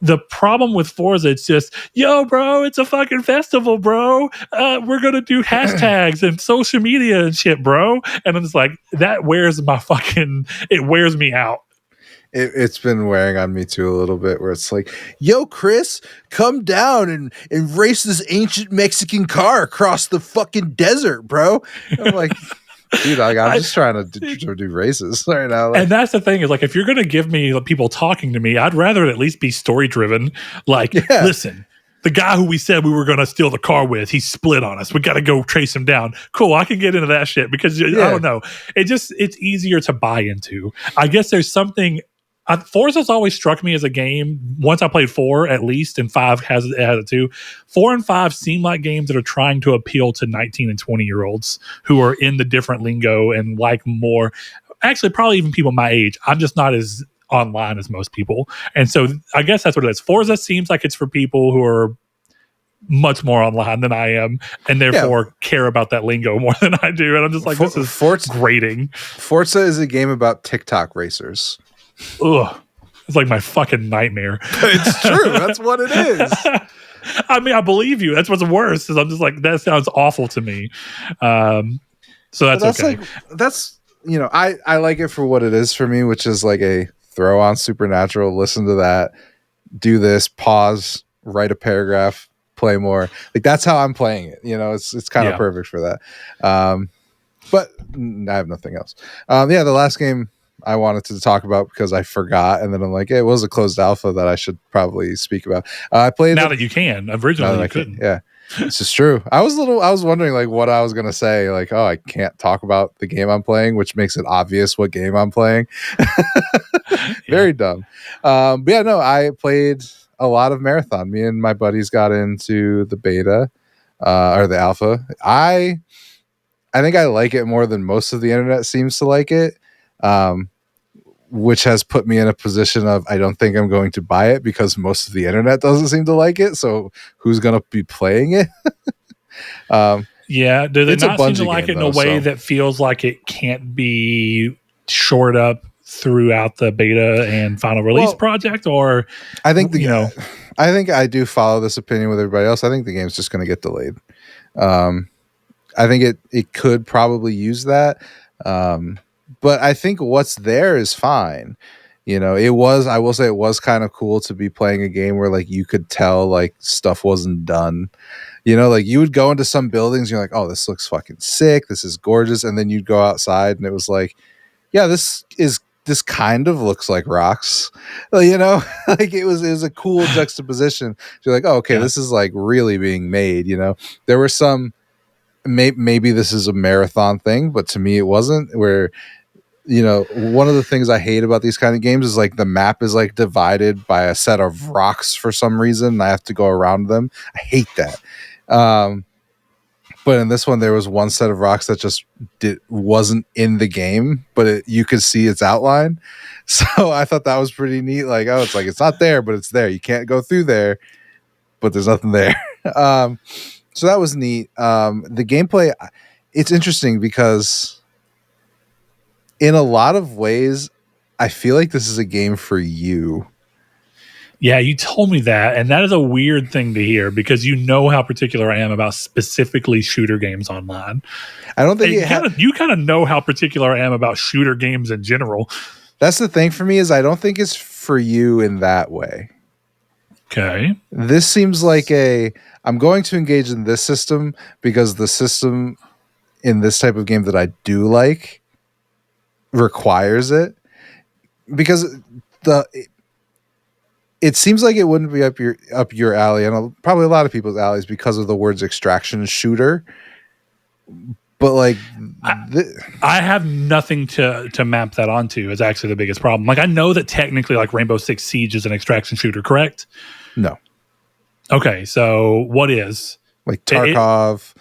the problem with Forza, it's just, yo, bro, it's a fucking festival, bro. We're going to do hashtags and social media and shit, bro. And I'm just like, that wears my fucking, it wears me out. It's been wearing on me too a little bit, where it's like, yo, Chris, come down and race this ancient Mexican car across the fucking desert, bro. I'm like, dude, I'm just trying to do races right now. And that's the thing, is like, if you're going to give me people talking to me, I'd rather it at least be story driven. Like, listen, the guy who we said we were going to steal the car with, he split on us. We got to go trace him down. Cool. I can get into that shit because I don't know. It's easier to buy into. I guess there's something. Forza's always struck me as a game. Once I played 4 at least, and 5 has it too. 4 and 5 seem like games that are trying to appeal to 19 and 20-year-olds who are in the different lingo and like more. Actually, probably even people my age. I'm just not as online as most people, and so I guess that's what it is. Forza seems like it's for people who are much more online than I am, and therefore care about that lingo more than I do. And I'm just like, this is grating. Forza is a game about TikTok racers. Ugh, it's like my fucking nightmare. It's true. That's what it is. I mean, I believe you. That's what's worse. Is I'm just like, that sounds awful to me. So that's okay. That's I like it for what it is for me, which is like a throw on Supernatural, listen to that, do this, pause, write a paragraph, play more. Like, that's how I'm playing it. It's kind of perfect for that. But I have nothing else. The last game I wanted to talk about because I forgot, and then I'm like, it was a closed alpha that I should probably speak about. I played now that you can. Originally, you couldn't. Yeah, this is true. I was wondering like what I was gonna say. Like, oh, I can't talk about the game I'm playing, which makes it obvious what game I'm playing. Very dumb. But no, I played a lot of Marathon. Me and my buddies got into the beta or the alpha. I think I like it more than most of the internet seems to like it. Which has put me in a position of, I don't think I'm going to buy it because most of the internet doesn't seem to like it. So who's going to be playing it? Do they not seem to like it in a way that feels like it can't be shored up throughout the beta and final release project? Or I think I think I do follow this opinion with everybody else. I think the game's just going to get delayed. I think it could probably use that. But I think what's there is fine. I will say it was kind of cool to be playing a game where like you could tell like stuff wasn't done. Like you would go into some buildings, you're like, oh, this looks fucking sick. This is gorgeous. And then you'd go outside and it was like, yeah, this kind of looks like rocks. Like it was a cool juxtaposition. You're like, oh, okay, this is like really being made. There were some, maybe this is a Marathon thing, but to me it wasn't, where one of the things I hate about these kind of games is like the map is like divided by a set of rocks for some reason, and I have to go around them. I hate that. But in this one, there was one set of rocks that just wasn't in the game, but you could see its outline. So I thought that was pretty neat. Like, oh, it's not there, but it's there. You can't go through there, but there's nothing there. So that was neat. The gameplay, it's interesting because in a lot of ways, I feel like this is a game for you. Yeah, you told me that, and that is a weird thing to hear because you know how particular I am about specifically shooter games online. I don't think you kind of know how particular I am about shooter games in general. That's the thing for me, is I don't think it's for you in that way. Okay. This seems like I'm going to engage in this system because the system in this type of game that I do like requires it, because it seems like it wouldn't be up your alley, and probably a lot of people's alleys because of the words extraction shooter. But like, I have nothing to map that onto is actually the biggest problem. Like I know that technically like Rainbow Six Siege is an extraction shooter, correct? no. Okay, so what is? Like Tarkov,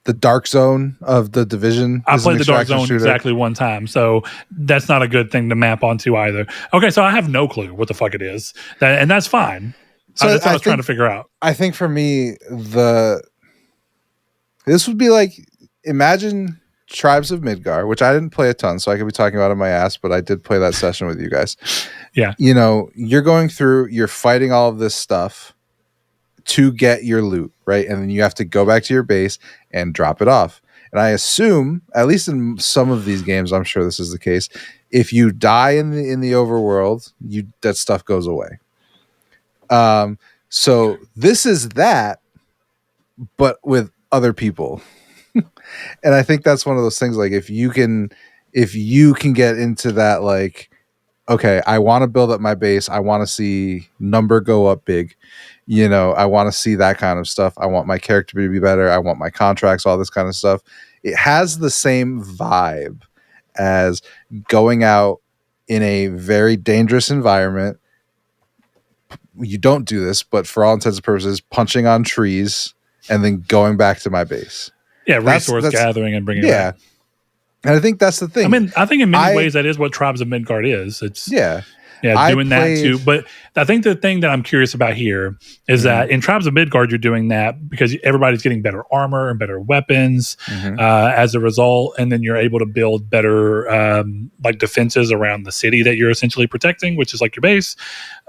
the Dark Zone of the Division. I is an played the Dark extraction Zone shooter. exactly one time, so that's not a good thing to map onto either. Okay, so I have no clue what the fuck it is, and that's fine. So that's what I was trying to figure out. I think for me, this would be like, imagine Tribes of Midgar, which I didn't play a ton, so I could be talking about it in my ass, but I did play that session with you guys. Yeah. You know, you're going through, you're fighting all of this stuff to get your loot, right? And then you have to go back to your base and drop it off. And I assume, at least in some of these games, I'm sure this is the case, if you die in the overworld, that stuff goes away. So this is that, but with other people. And I think that's one of those things, like if you can get into that, like, okay, I want to build up my base, I want to see number go up big, you know, I want to see that kind of stuff, I want my character to be better, I want my contracts, all this kind of stuff. It has the same vibe as going out in a very dangerous environment. You don't do this, but for all intents and purposes, punching on trees and then going back to my base. Yeah, resource gathering and bringing it back. And I think that's the thing. I mean, I think in many ways that is what Tribes of Midgard is. It's doing that too. But I think the thing that I'm curious about here is that in Tribes of Midgard, you're doing that because everybody's getting better armor and better weapons as a result, and then you're able to build better like defenses around the city that you're essentially protecting, which is like your base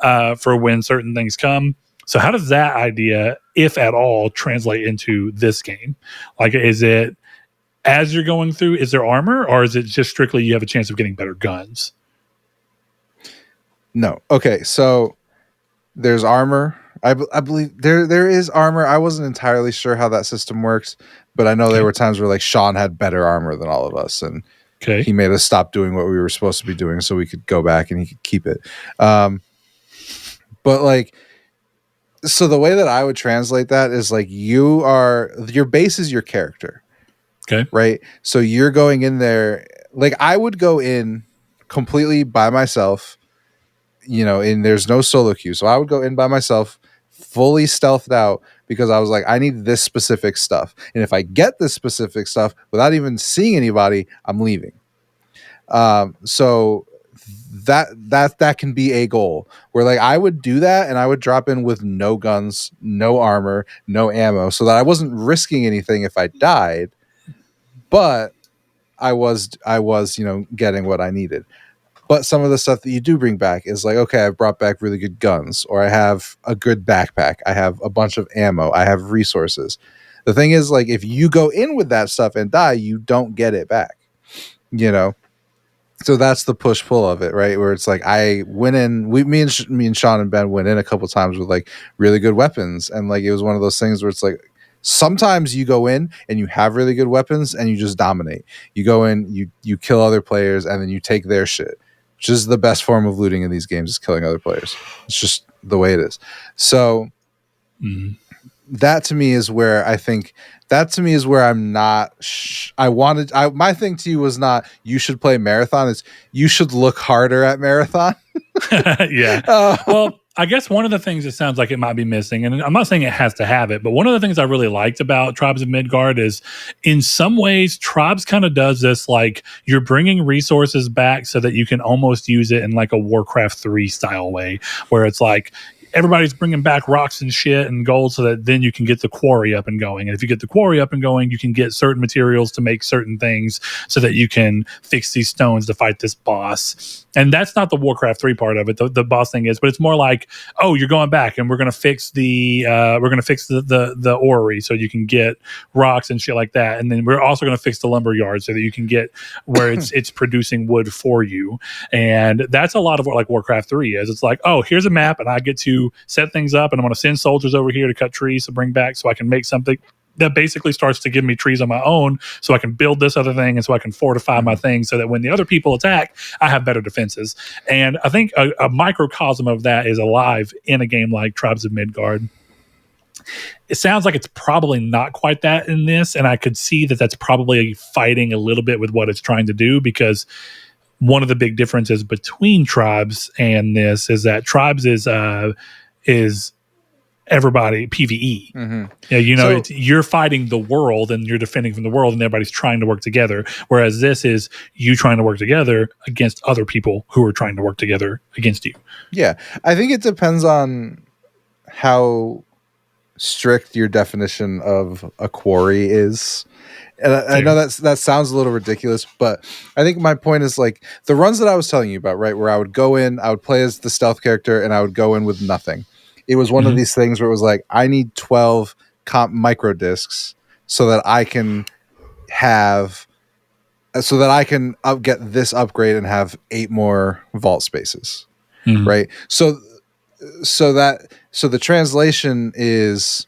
for when certain things come. So how does that idea, if at all, translate into this game? Like, is it as you're going through, is there armor, or is it just strictly you have a chance of getting better guns? No. Okay, so there's armor. I believe there is armor. I wasn't entirely sure how that system works, but I know there were times where like Sean had better armor than all of us, and he made us stop doing what we were supposed to be doing so we could go back and he could keep it. But like, so the way that I would translate that is like your base is your character. Okay. Right. So you're going in there, like I would go in completely by myself, you know, and there's no solo queue. So I would go in by myself, fully stealthed out, because I was like, I need this specific stuff. And if I get this specific stuff without even seeing anybody, I'm leaving. So that can be a goal where like I would do that and I would drop in with no guns, no armor, no ammo, so that I wasn't risking anything if I died. But I was, you know, getting what I needed. But some of the stuff that you do bring back is like, okay, I've brought back really good guns, or I have a good backpack, I have a bunch of ammo, I have resources. The thing is, like, if you go in with that stuff and die, you don't get it back, you know? So that's the push-pull of it, right? Where it's like I went in, me and Sean and Ben went in a couple times with like really good weapons, and like it was one of those things where it's like, sometimes you go in and you have really good weapons and you just dominate. You go in, you kill other players, and then you take their shit, which is the best form of looting in these games, is killing other players. It's just the way it is. So that to me is where I'm not. My thing to you was not you should play Marathon. It's you should look harder at Marathon. Yeah. Well, I guess one of the things it sounds like it might be missing, and I'm not saying it has to have it, but one of the things I really liked about Tribes of Midgard is in some ways Tribes kind of does this, like you're bringing resources back so that you can almost use it in like a Warcraft 3 style way, where it's like everybody's bringing back rocks and shit and gold so that then you can get the quarry up and going. And if you get the quarry up and going, you can get certain materials to make certain things so that you can fix these stones to fight this boss. And that's not the Warcraft 3 part of it. The boss thing is, but it's more like, oh, you're going back and we're going to fix the orrery so you can get rocks and shit like that. And then we're also going to fix the lumber yard so that you can get where it's producing wood for you. And that's a lot of what like Warcraft 3 is. It's like, oh, here's a map and I get to set things up and I'm going to send soldiers over here to cut trees to bring back so I can make something that basically starts to give me trees on my own so I can build this other thing and so I can fortify my thing so that when the other people attack, I have better defenses. And I think a microcosm of that is alive in a game like Tribes of Midgard. It sounds like it's probably not quite that in this, and I could see that that's probably fighting a little bit with what it's trying to do, because one of the big differences between Tribes and this is that Tribes is everybody PvE. Mm-hmm. Yeah, you know, So- you're fighting the world and you're defending from the world, and everybody's trying to work together. Whereas this is you trying to work together against other people who are trying to work together against you. Yeah, I think it depends on how strict your definition of a quarry is. And I know that sounds a little ridiculous, but I think my point is like the runs that I was telling you about, right? Where I would go in, I would play as the stealth character, and I would go in with nothing. It was one of these things where it was like, I need 12 micro discs so that I can get this upgrade and have 8 more vault spaces, right? So the translation is,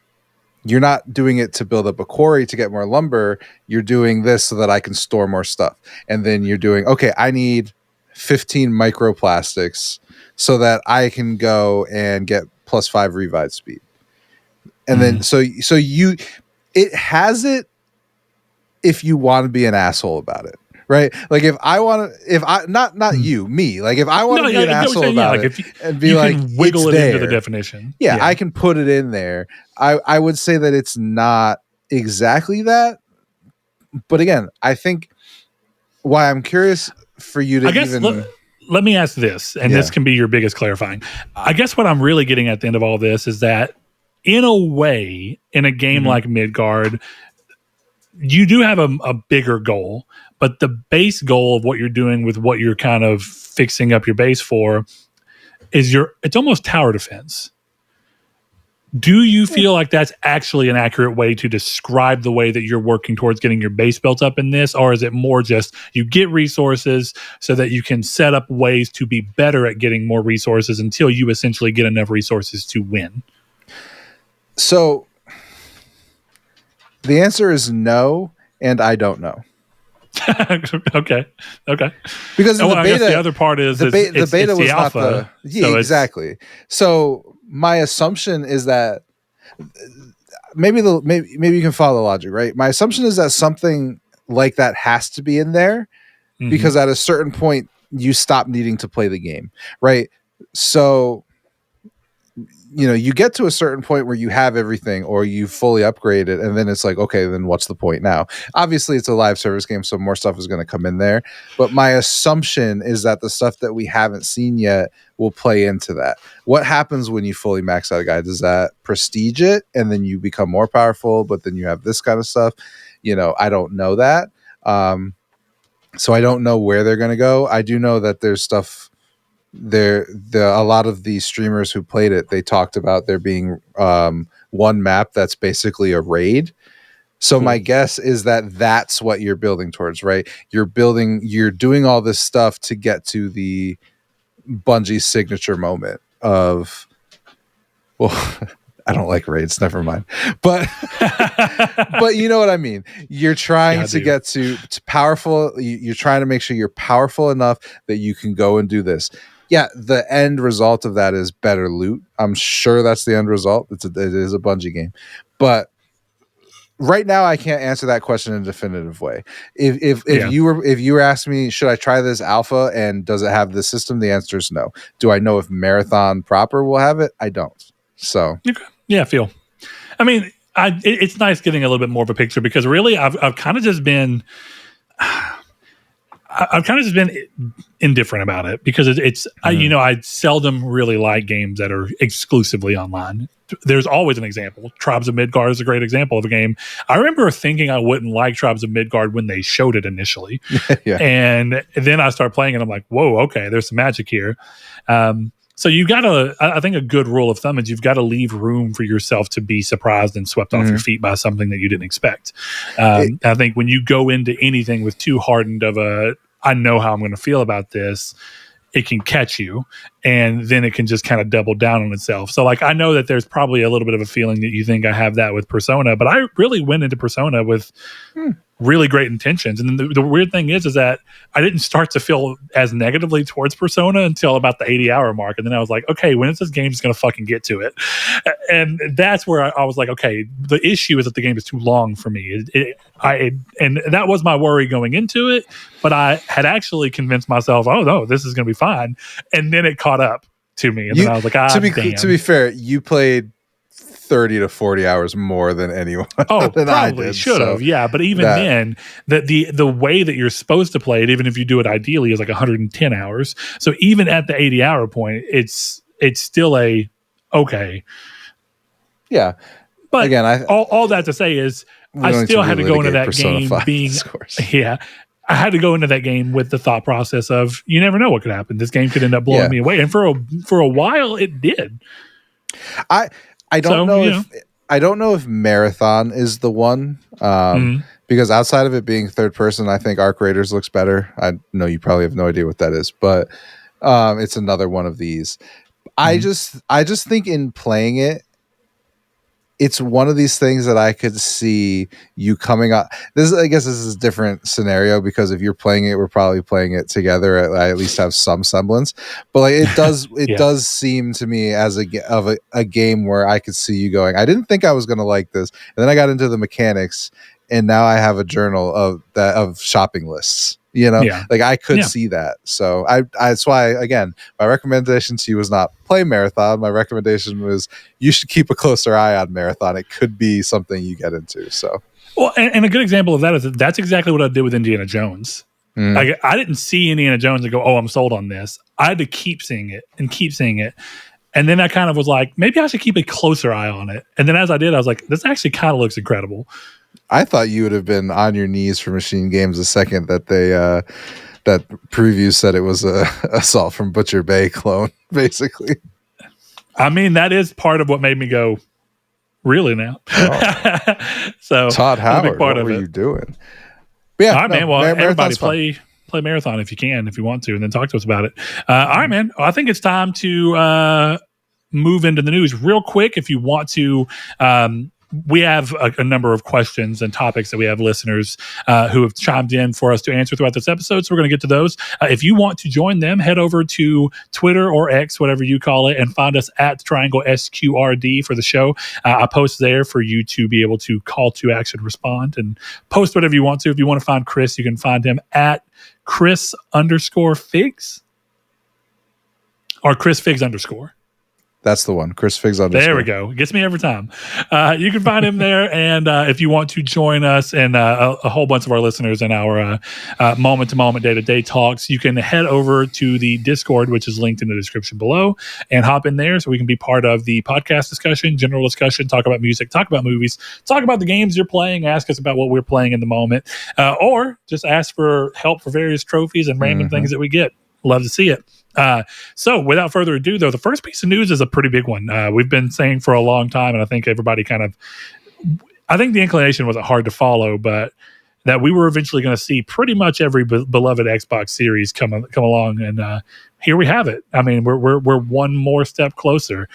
you're not doing it to build up a quarry to get more lumber. You're doing this so that I can store more stuff. And then you're doing, okay, I need 15 microplastics so that I can go and get +5 revive speed. And then it has it if you want to be an asshole about it. Right? Like me, like if I want to be an asshole about it and be like, wiggle it into the definition. Yeah, I can put it in there. I would say that it's not exactly that. But again, I think why I'm curious for you to let me ask this, and this can be your biggest clarifying. I guess what I'm really getting at the end of all this is that, in a way, in a game like Midgard, you do have a bigger goal, but the base goal of what you're doing with what you're kind of fixing up your base for is it's almost tower defense. Do you feel like that's actually an accurate way to describe the way that you're working towards getting your base built up in this? Or is it more just you get resources so that you can set up ways to be better at getting more resources until you essentially get enough resources to win? So the answer is no, and I don't know. Okay. Because the beta, I guess the other part is the beta was alpha, not so exactly. So my assumption is that maybe you can follow the logic, right? My assumption is that something like that has to be in there because at a certain point you stop needing to play the game, right? So you get to a certain point where you have everything or you fully upgrade it, and then it's like, okay, then what's the point now? Obviously it's a live service game, so more stuff is going to come in there, but my assumption is that the stuff that we haven't seen yet will play into that. What happens when you fully max out a guy? Does that prestige it and then you become more powerful, but then you have this kind of stuff? I don't know that. So I don't know where they're going to go. I do know that there's stuff a lot of the streamers who played it, they talked about there being one map that's basically a raid. So my guess is that that's what you're building towards, right? You're doing all this stuff to get to the Bungie signature moment of, well, I don't like raids, never mind. But but you know what I mean. You're trying to get to powerful. You're trying to make sure you're powerful enough that you can go and do this. Yeah, the end result of that is better loot. I'm sure that's the end result. It is a Bungie game. But right now I can't answer that question in a definitive way. If you were asking me, should I try this alpha and does it have this system? The answer is no. Do I know if Marathon proper will have it? I don't. So yeah, Phil. I mean, it's nice getting a little bit more of a picture, because really I've kind of just been indifferent about it, because I seldom really like games that are exclusively online. There's always an example. Tribes of Midgard is a great example of a game. I remember thinking I wouldn't like Tribes of Midgard when they showed it initially. Yeah. And then I started playing and I'm like, whoa, okay, there's some magic here. So you got to, I think a good rule of thumb is you've got to leave room for yourself to be surprised and swept off your feet by something that you didn't expect. I think when you go into anything with too hardened of I know how I'm going to feel about this, it can catch you, and then it can just kind of double down on itself. So like, I know that there's probably a little bit of a feeling that you think I have that with Persona, but I really went into Persona with, really great intentions. And then the weird thing is that I didn't start to feel as negatively towards Persona until about the 80-hour mark. And then I was like, okay, when is this game just going to fucking get to it? And that's where I was like, okay, the issue is that the game is too long for me. And that was my worry going into it. But I had actually convinced myself, oh, no, this is going to be fine. And then it caught up to me. And then I was like, to be fair, you played 30 to 40 hours more than anyone. Oh, than probably should have. Yeah, but even then, the way that you're supposed to play it, even if you do it ideally, is like 110 hours. So even at the 80-hour point, it's still okay. Yeah, but again, all that to say is, I still had to go into that game being I had to go into that game with the thought process of you never know what could happen. This game could end up blowing me away, and for a while, it did. I don't know if Marathon is the one because outside of it being third person, I think Arc Raiders looks better. I know you probably have no idea what that is, but it's another one of these. I just think in playing it, it's one of these things that I could see you coming up. I guess this is a different scenario because if you're playing it, we're probably playing it together. I at least have some semblance, but like it does seem to me as a game where I could see you going, I didn't think I was going to like this. And then I got into the mechanics and now I have a journal of shopping lists. Like I could see that. So that's why, again, my recommendation to you was not play Marathon. My recommendation was you should keep a closer eye on Marathon. It could be something you get into. So, well, and a good example of that is that's exactly what I did with Indiana Jones. Like, I didn't see Indiana Jones and go, oh, I'm sold on this. I had to keep seeing it. And then I kind of was like, maybe I should keep a closer eye on it. And then as I did, I was like, this actually kind of looks incredible. I thought you would have been on your knees for Machine Games the second that they that preview said it was a Assault from Butcher Bay clone, basically. I mean, that is part of what made me go, really now? Oh. So Todd Howard, what were you doing? But yeah, all right, man. Well, everybody play Marathon if you want to, and then talk to us about it. All right, man. I think it's time to move into the news real quick. If you want to, we have a number of questions and topics that we have listeners who have chimed in for us to answer throughout this episode. So we're going to get to those. If you want to join them, head over to Twitter or X, whatever you call it, and find us at Triangle SQRD for the show. I post there for you to be able to call to action, respond, and post whatever you want to. If you want to find Chris, you can find him at Chris_Figs or Chris Figs_. That's the one, Chris Figs _. There we go. Gets me every time. You can find him there. And if you want to join us and a whole bunch of our listeners in our moment-to-moment, day-to-day talks, you can head over to the Discord, which is linked in the description below, and hop in there so we can be part of the podcast discussion, general discussion, talk about music, talk about movies, talk about the games you're playing, ask us about what we're playing in the moment, or just ask for help for various trophies and random things that we get. Love to see it. So without further ado, though, the first piece of news is a pretty big one. We've been saying for a long time, and I think everybody I think the inclination wasn't hard to follow, but that we were eventually going to see pretty much every beloved Xbox series come along, and here we have it. I mean, we're one more step closer.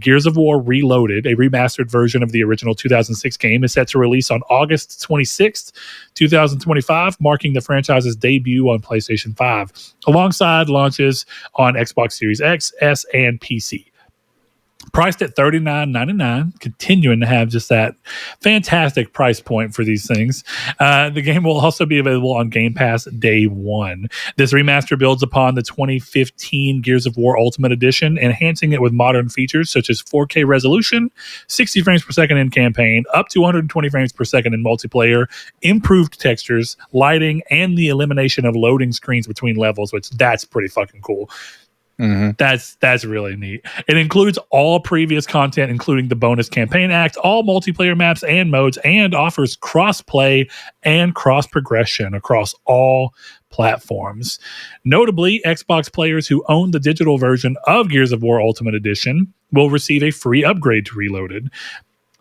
Gears of War Reloaded, a remastered version of the original 2006 game, is set to release on August 26th, 2025, marking the franchise's debut on PlayStation 5, alongside launches on Xbox Series X, S, and PC. Priced at $39.99, continuing to have just that fantastic price point for these things. The game will also be available on Game Pass day one. This remaster builds upon the 2015 Gears of War Ultimate Edition, enhancing it with modern features such as 4K resolution, 60 frames per second in campaign, up to 120 frames per second in multiplayer, improved textures, lighting, and the elimination of loading screens between levels, which that's pretty fucking cool. That's really neat. It includes all previous content, including the bonus campaign act, all multiplayer maps and modes, and offers cross-play and cross-progression across all platforms. Notably, Xbox players who own the digital version of Gears of War Ultimate Edition will receive a free upgrade to Reloaded.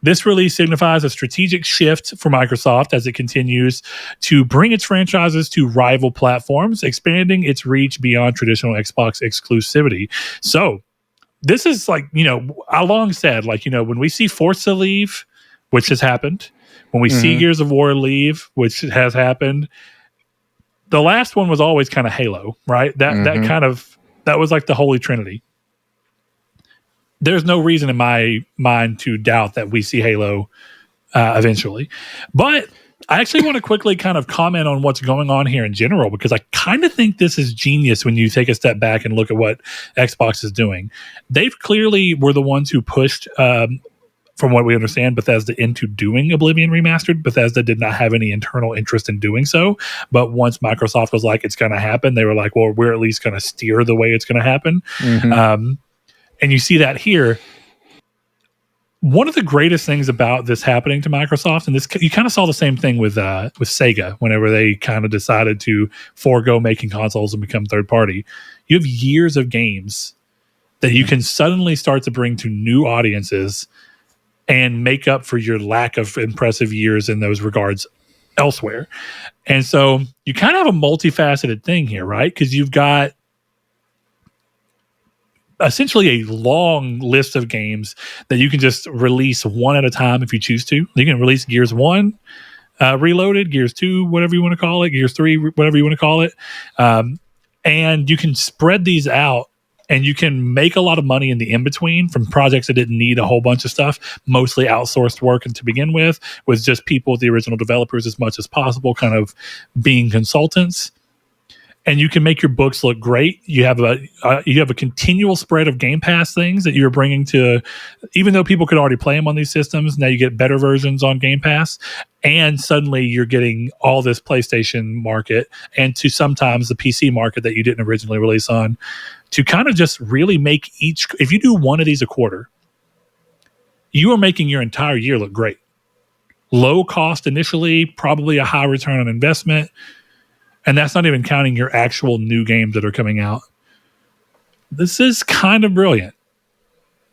This release signifies a strategic shift for Microsoft as it continues to bring its franchises to rival platforms, expanding its reach beyond traditional Xbox exclusivity. So this is like, I long said, when we see Forza leave, which has happened. When we see Gears of War leave, which has happened, the last one was always kind of Halo, right? That was like the Holy Trinity. There's no reason in my mind to doubt that we see Halo eventually. But I actually want to quickly kind of comment on what's going on here in general, because I kind of think this is genius when you take a step back and look at what Xbox is doing. They've clearly were the ones who pushed, from what we understand, Bethesda into doing Oblivion Remastered. Bethesda did not have any internal interest in doing so. But once Microsoft was like, it's going to happen, they were like, well, we're at least going to steer the way it's going to happen. And you see that here. One of the greatest things about this happening to Microsoft, and this you kind of saw the same thing with Sega whenever they kind of decided to forego making consoles and become third party. You have years of games that you can suddenly start to bring to new audiences and make up for your lack of impressive years in those regards elsewhere. And so you kind of have a multifaceted thing here, right? Because you've got essentially a long list of games that you can just release one at a time if you choose to. You can release Gears 1 Reloaded, Gears 2, whatever you want to call it, Gears 3, whatever you want to call it. And you can spread these out, and you can make a lot of money in the in-between from projects that didn't need a whole bunch of stuff, mostly outsourced work and to begin with just people, the original developers, as much as possible, kind of being consultants. And you can make your books look great. You have a continual spread of Game Pass things that you're bringing to, even though people could already play them on these systems, now you get better versions on Game Pass. And suddenly you're getting all this PlayStation market and to sometimes the PC market that you didn't originally release on, to kind of just really make if you do one of these a quarter, you are making your entire year look great. Low cost initially, probably a high return on investment. And that's not even counting your actual new games that are coming out. This is kind of brilliant.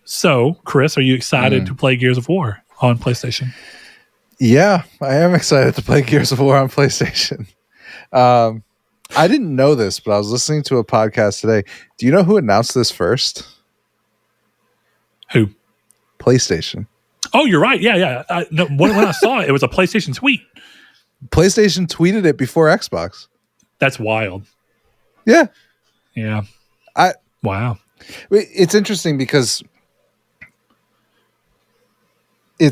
So, Chris, are you excited to play Gears of War on PlayStation? Yeah, I am excited to play Gears of War on PlayStation. I didn't know this, but I was listening to a podcast today. Do you know who announced this first? Who? PlayStation. Oh, you're right. Yeah. No, when I saw it, it was a PlayStation tweet. PlayStation tweeted it before Xbox. That's wild. Yeah. Wow. It's interesting because you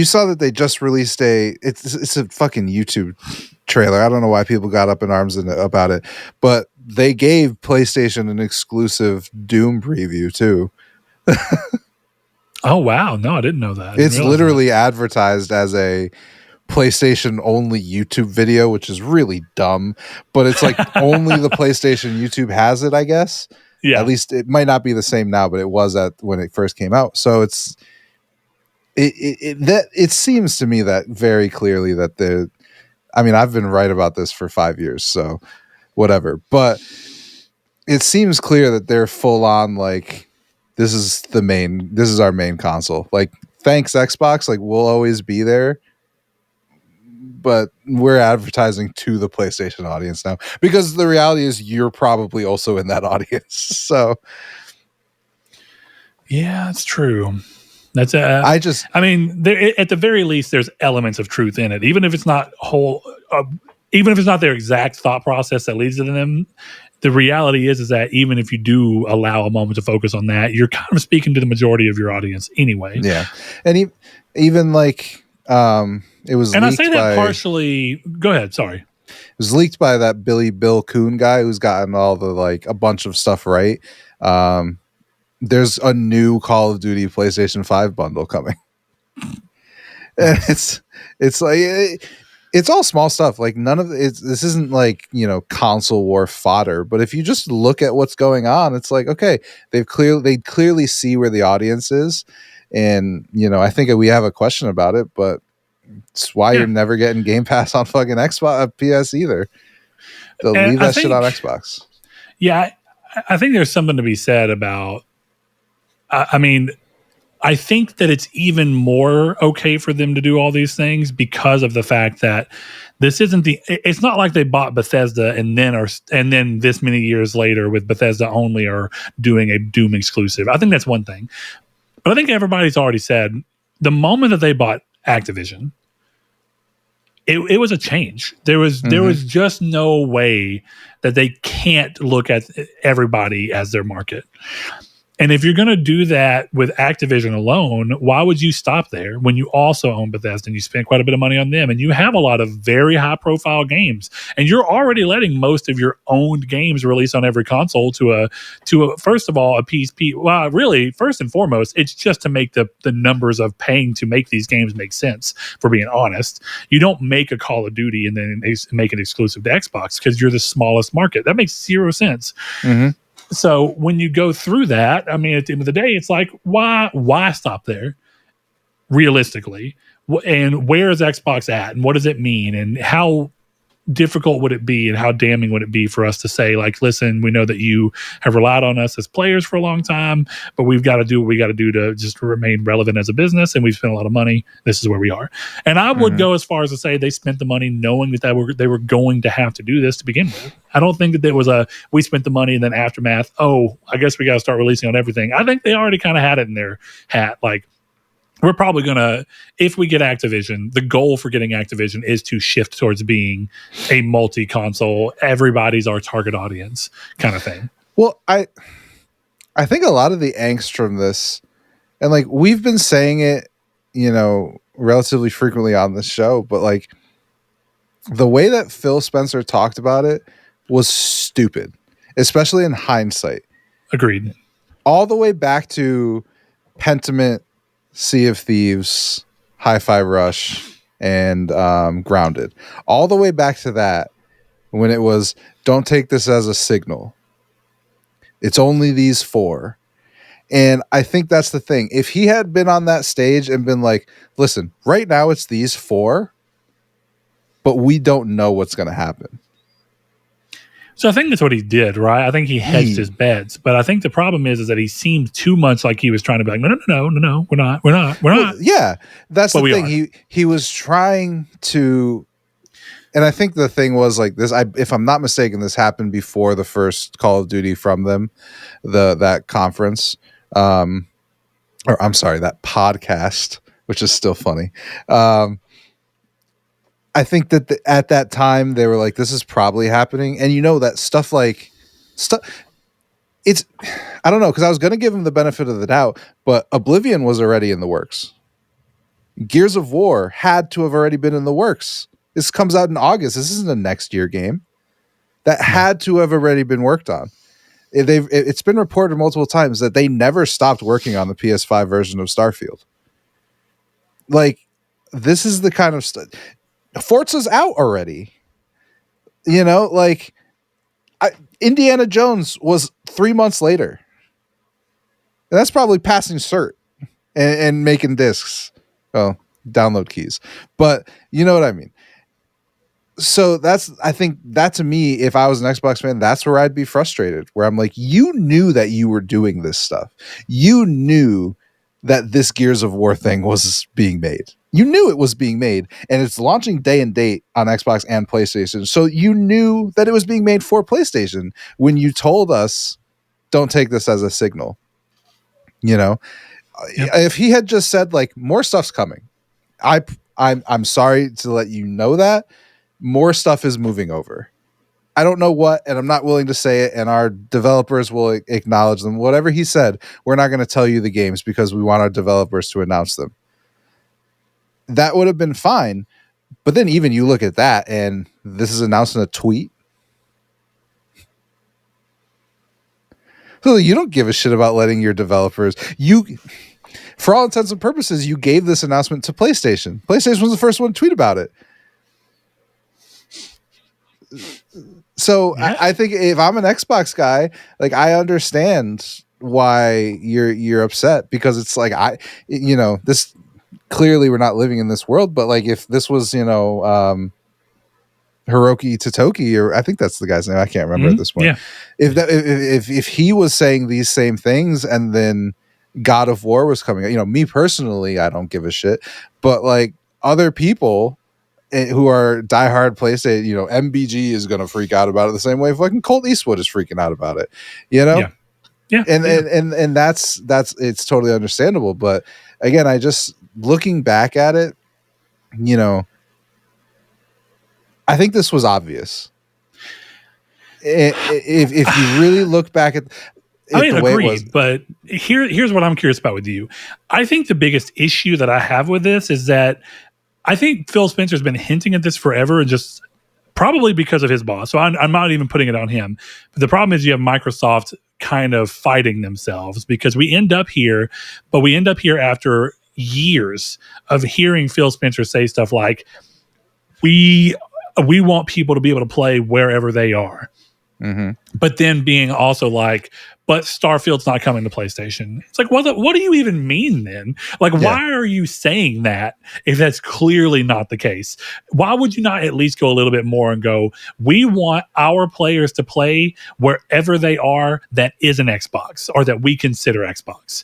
saw that they just released it's a fucking YouTube trailer. I don't know why people got up in arms about it, but they gave PlayStation an exclusive Doom preview too. Oh wow. No, I didn't know that. It's literally advertised as a PlayStation only YouTube video, which is really dumb, but it's like only the PlayStation YouTube has it, I guess. Yeah. At least it might not be the same now, but it was when it first came out. So it seems to me that very clearly that I've been right about this for 5 years, so whatever. But it seems clear that they're full on like, this is our main console. Like, thanks Xbox, like we'll always be there. But we're advertising to the PlayStation audience now, because the reality is you're probably also in that audience. So, yeah, it's true. That's there, at the very least, there's elements of truth in it, even if it's not even if it's not their exact thought process that leads to them. The reality is that even if you do allow a moment to focus on that, you're kind of speaking to the majority of your audience anyway. Yeah, and even like. It was, and I say that partially. Go ahead. Sorry. It was leaked by that Bill Coon guy who's gotten all the a bunch of stuff right. There's a new Call of Duty PlayStation 5 bundle coming, and it's like it's all small stuff. Like none of this isn't like console war fodder. But if you just look at what's going on, it's like okay, they clearly see where the audience is. And, I think we have a question about it, but it's why you're never getting Game Pass on fucking Xbox, PS either. They'll leave that shit on Xbox. Yeah, I think there's something to be said about, I think that it's even more okay for them to do all these things because of the fact that this isn't it's not like they bought Bethesda and then this many years later with Bethesda only are doing a Doom exclusive. I think that's one thing. But I think everybody's already said, the moment that they bought Activision, it was a change. There was just no way that they can't look at everybody as their market. And if you're going to do that with Activision alone, why would you stop there when you also own Bethesda and you spend quite a bit of money on them and you have a lot of very high profile games and you're already letting most of your owned games release on every console to a first of all, a PSP. Well, really, first and foremost, it's just to make the numbers of paying to make these games make sense, for being honest. You don't make a Call of Duty and then make it exclusive to Xbox because you're the smallest market. That makes zero sense. Mm-hmm. So when you go through that, I mean, at the end of the day, it's like, why stop there realistically? And where is Xbox at? And what does it mean? And how difficult would it be and how damning would it be for us to say, like, listen, we know that you have relied on us as players for a long time, but we've got to do what we got to do to just remain relevant as a business, and we've spent a lot of money. This is where we are. And I would go as far as to say they spent the money knowing that they were going to have to do this to begin with. I don't think that there was we spent the money and then aftermath, I guess we got to start releasing on everything. I think they already kind of had it in their hat, like, we're probably going to, if we get Activision, the goal for getting Activision is to shift towards being a multi-console, everybody's our target audience kind of thing. Well, I think a lot of the angst from this, and like we've been saying it, relatively frequently on this show, but like the way that Phil Spencer talked about it was stupid, especially in hindsight. Agreed. All the way back to Pentiment, Sea of Thieves, Hi-Fi Rush, and Grounded. All the way back to that, when it was, don't take this as a signal. It's only these 4. And I think that's the thing. If he had been on that stage and been like, listen, right now it's these 4, but we don't know what's going to happen. So I think that's what he did, right? I think he hedged his bets, but I think the problem is that he seemed too much like he was trying to be like, no, we're not. Well, yeah, that's the thing. He was trying to, and I think the thing was like this. If I'm not mistaken, this happened before the first Call of Duty from them, that conference, or I'm sorry, that podcast, which is still funny. I think that at that time they were like, this is probably happening. And that stuff it's, I don't know, because I was going to give him the benefit of the doubt, but Oblivion was already in the works. Gears of War had to have already been in the works. This comes out in August. This isn't a next year game. That had to have already been worked on. It's been reported multiple times that they never stopped working on the PS5 version of Starfield. Like, this is the kind of stuff. Forza's out already. Indiana Jones was 3 months later. And that's probably passing cert and making discs. Well, download keys. But you know what I mean? So I think that to me, if I was an Xbox fan, that's where I'd be frustrated. Where I'm like, you knew that you were doing this stuff. You knew that this Gears of War thing was being made. You knew it was being made, and it's launching day and date on Xbox and PlayStation. So you knew that it was being made for PlayStation when you told us, don't take this as a signal. Yep. If he had just said like, more stuff's coming. I'm sorry to let you know that more stuff is moving over. I don't know what, and I'm not willing to say it, and our developers will acknowledge them. Whatever he said, we're not going to tell you the games because we want our developers to announce them. That would have been fine. But then even you look at that, and this is announced in a tweet. So you don't give a shit about letting your developers. For all intents and purposes, you gave this announcement to PlayStation. PlayStation was the first one to tweet about it. So yeah. I think if I'm an Xbox guy, like, I understand why you're upset, because it's like, this clearly we're not living in this world, but like if this was, Hiroki Totoki, or I think that's the guy's name, I can't remember at this point. Yeah. If he was saying these same things and then God of War was coming out, me personally, I don't give a shit, but like other people who are diehard PlayStation, MBG is going to freak out about it the same way fucking Colt Eastwood is freaking out about it, Yeah. And that's it's totally understandable. But again, I just, looking back at it, you know, I think this was obvious. If you really look back at I mean, the way it was, agreed, but here's what I'm curious about with you. I think the biggest issue that I have with this is that I think Phil Spencer's been hinting at this forever, and just probably because of his boss. So I'm not even putting it on him. But the problem is you have Microsoft kind of fighting themselves, because we end up here after years of hearing Phil Spencer say stuff like, we want people to be able to play wherever they are. Mm-hmm. But then being also like, but Starfield's not coming to PlayStation. It's like, what do you even mean then? Like, why are you saying that if that's clearly not the case? Why would you not at least go a little bit more and go, we want our players to play wherever they are that is an Xbox or that we consider Xbox?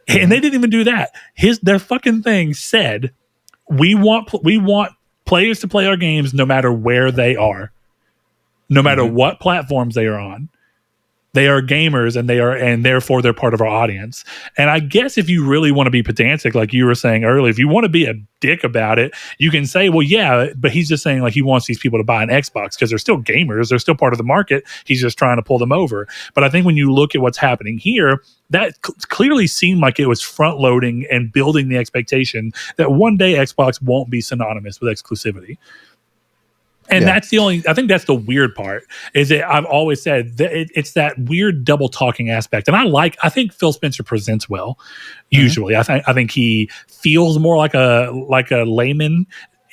Mm-hmm. And they didn't even do that. Their fucking thing said, we want players to play our games no matter where they are, no matter what platforms they are on. They are gamers, and therefore they're part of our audience. And I guess if you really want to be pedantic, like you were saying earlier, if you want to be a dick about it, you can say, well, yeah, but he's just saying like he wants these people to buy an Xbox because they're still gamers. They're still part of the market. He's just trying to pull them over. But I think when you look at what's happening here, that clearly seemed like it was front loading and building the expectation that one day Xbox won't be synonymous with exclusivity. And that's I think that's the weird part, is that I've always said that it's that weird double talking aspect. And I think Phil Spencer presents well, usually. I think he feels more like a layman.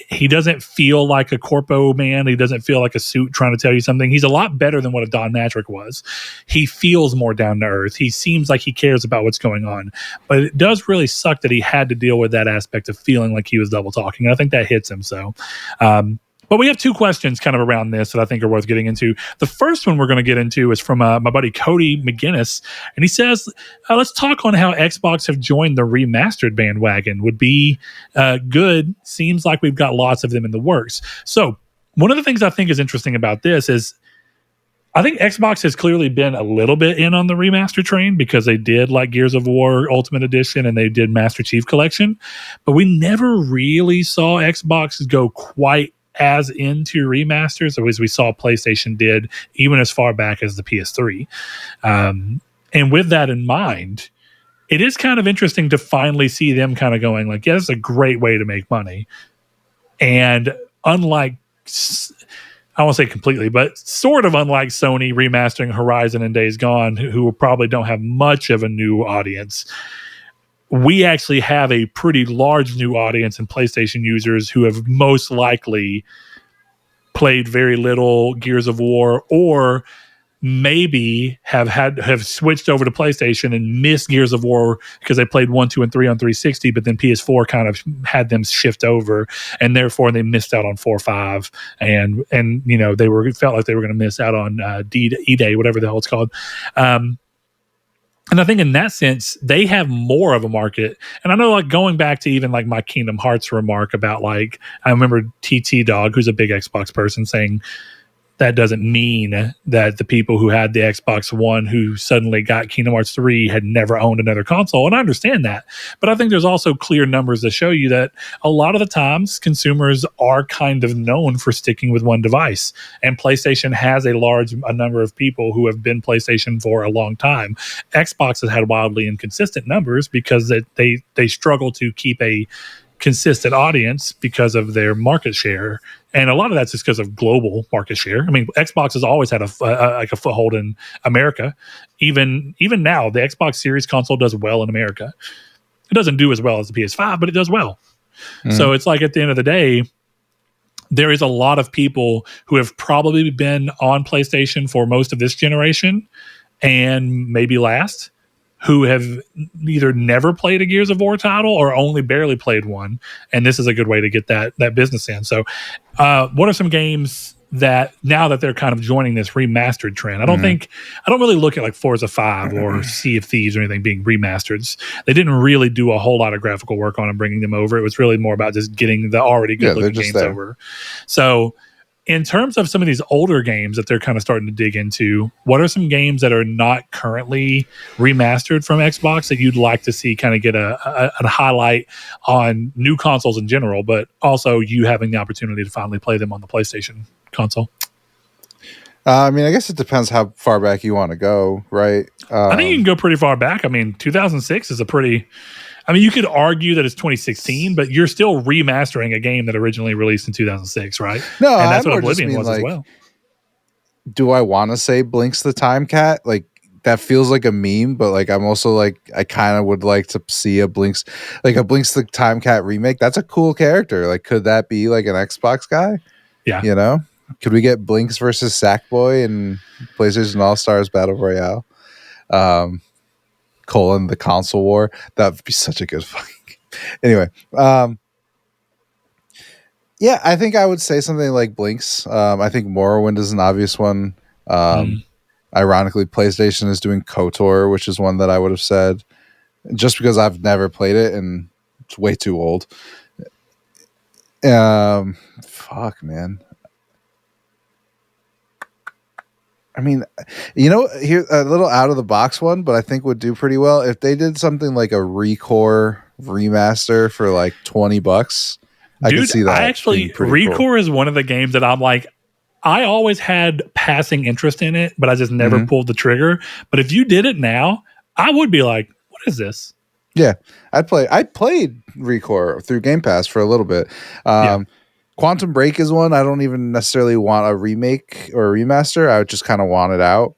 He doesn't feel like a corpo man. He doesn't feel like a suit trying to tell you something. He's a lot better than what a Don Matrick was. He feels more down to earth. He seems like he cares about what's going on. But it does really suck that he had to deal with that aspect of feeling like he was double talking. And I think that hits him. So, but we have two questions kind of around this that I think are worth getting into. The first one we're going to get into is from my buddy Cody McGinnis. And he says, let's talk on how Xbox have joined the remastered bandwagon. Would be good. Seems like we've got lots of them in the works. So one of the things I think is interesting about this is I think Xbox has clearly been a little bit in on the remaster train, because they did like Gears of War Ultimate Edition and they did Master Chief Collection. But we never really saw Xbox go quite as into remasters as we saw PlayStation did, even as far back as the PS3. And with that in mind, it is kind of interesting to finally see them kind of going like, yeah, this is a great way to make money. And unlike, I won't say completely, but sort of unlike Sony remastering Horizon and Days Gone, who probably don't have much of a new audience, we actually have a pretty large new audience in PlayStation users who have most likely played very little Gears of War, or maybe have switched over to PlayStation and missed Gears of War because they played 1, 2, and 3 on 360, but then PS4 kind of had them shift over, and therefore they missed out on 4, 5, and you know felt like they were going to miss out on E-Day, whatever the hell it's called. And I think in that sense, they have more of a market. And I know, like, going back to even like my Kingdom Hearts remark about, like, I remember TT Dog, who's a big Xbox person, saying that doesn't mean that the people who had the Xbox One who suddenly got Kingdom Hearts 3 had never owned another console. And I understand that. But I think there's also clear numbers that show you that a lot of the times consumers are kind of known for sticking with one device. And PlayStation has a number of people who have been PlayStation for a long time. Xbox has had wildly inconsistent numbers because they struggle to keep a consistent audience because of their market share, and a lot of that's just because of global market share. I mean, Xbox has always had a foothold in America. Even now, the Xbox Series console does well in America. It doesn't do as well as the PS5, but it does well. So it's like, at the end of the day, there is a lot of people who have probably been on PlayStation for most of this generation and maybe last, who have either never played a Gears of War title or only barely played one. And this is a good way to get that business in. So what are some games that, now that they're kind of joining this remastered trend, I don't really look at like Forza 5 or Sea of Thieves or anything being remastered. They didn't really do a whole lot of graphical work on them, bringing them over. It was really more about just getting the already good looking games over. So in terms of some of these older games that they're kind of starting to dig into, what are some games that are not currently remastered from Xbox that you'd like to see kind of get a highlight on new consoles in general, but also you having the opportunity to finally play them on the PlayStation console? I mean, I guess it depends how far back you want to go, right? I think you can go pretty far back. I mean, 2006 is a pretty... I mean, you could argue that it's 2016, but you're still remastering a game that originally released in 2006, right? No, and that's I what more just Oblivion mean, was like, as well. do I want to say Blinks the Time Cat? Like, that feels like a meme, but like I'm also like I kind of would like to see a Blinks the Time Cat remake. That's a cool character. Like, could that be like an Xbox guy? Yeah. You know? Could we get Blinks versus Sackboy in PlayStation All-Stars Battle Royale? The console war. That would be such a good fucking anyway. Yeah, I think I would say something like Blinks. I think Morrowind is an obvious one. Ironically, PlayStation is doing KOTOR, which is one that I would have said just because I've never played it and it's way too old. Fuck, man. I mean, here a little out of the box one, but I think would do pretty well if they did something like a Recore remaster for like $20. I could see that. I actually Recore is one of the games that I'm like, I always had passing interest in it, but I just never pulled the trigger. But if you did it now, I would be like, what is this? Yeah, I played Recore through Game Pass for a little bit. Quantum Break is one I don't even necessarily want a remake or a remaster. I would just kind of want it out.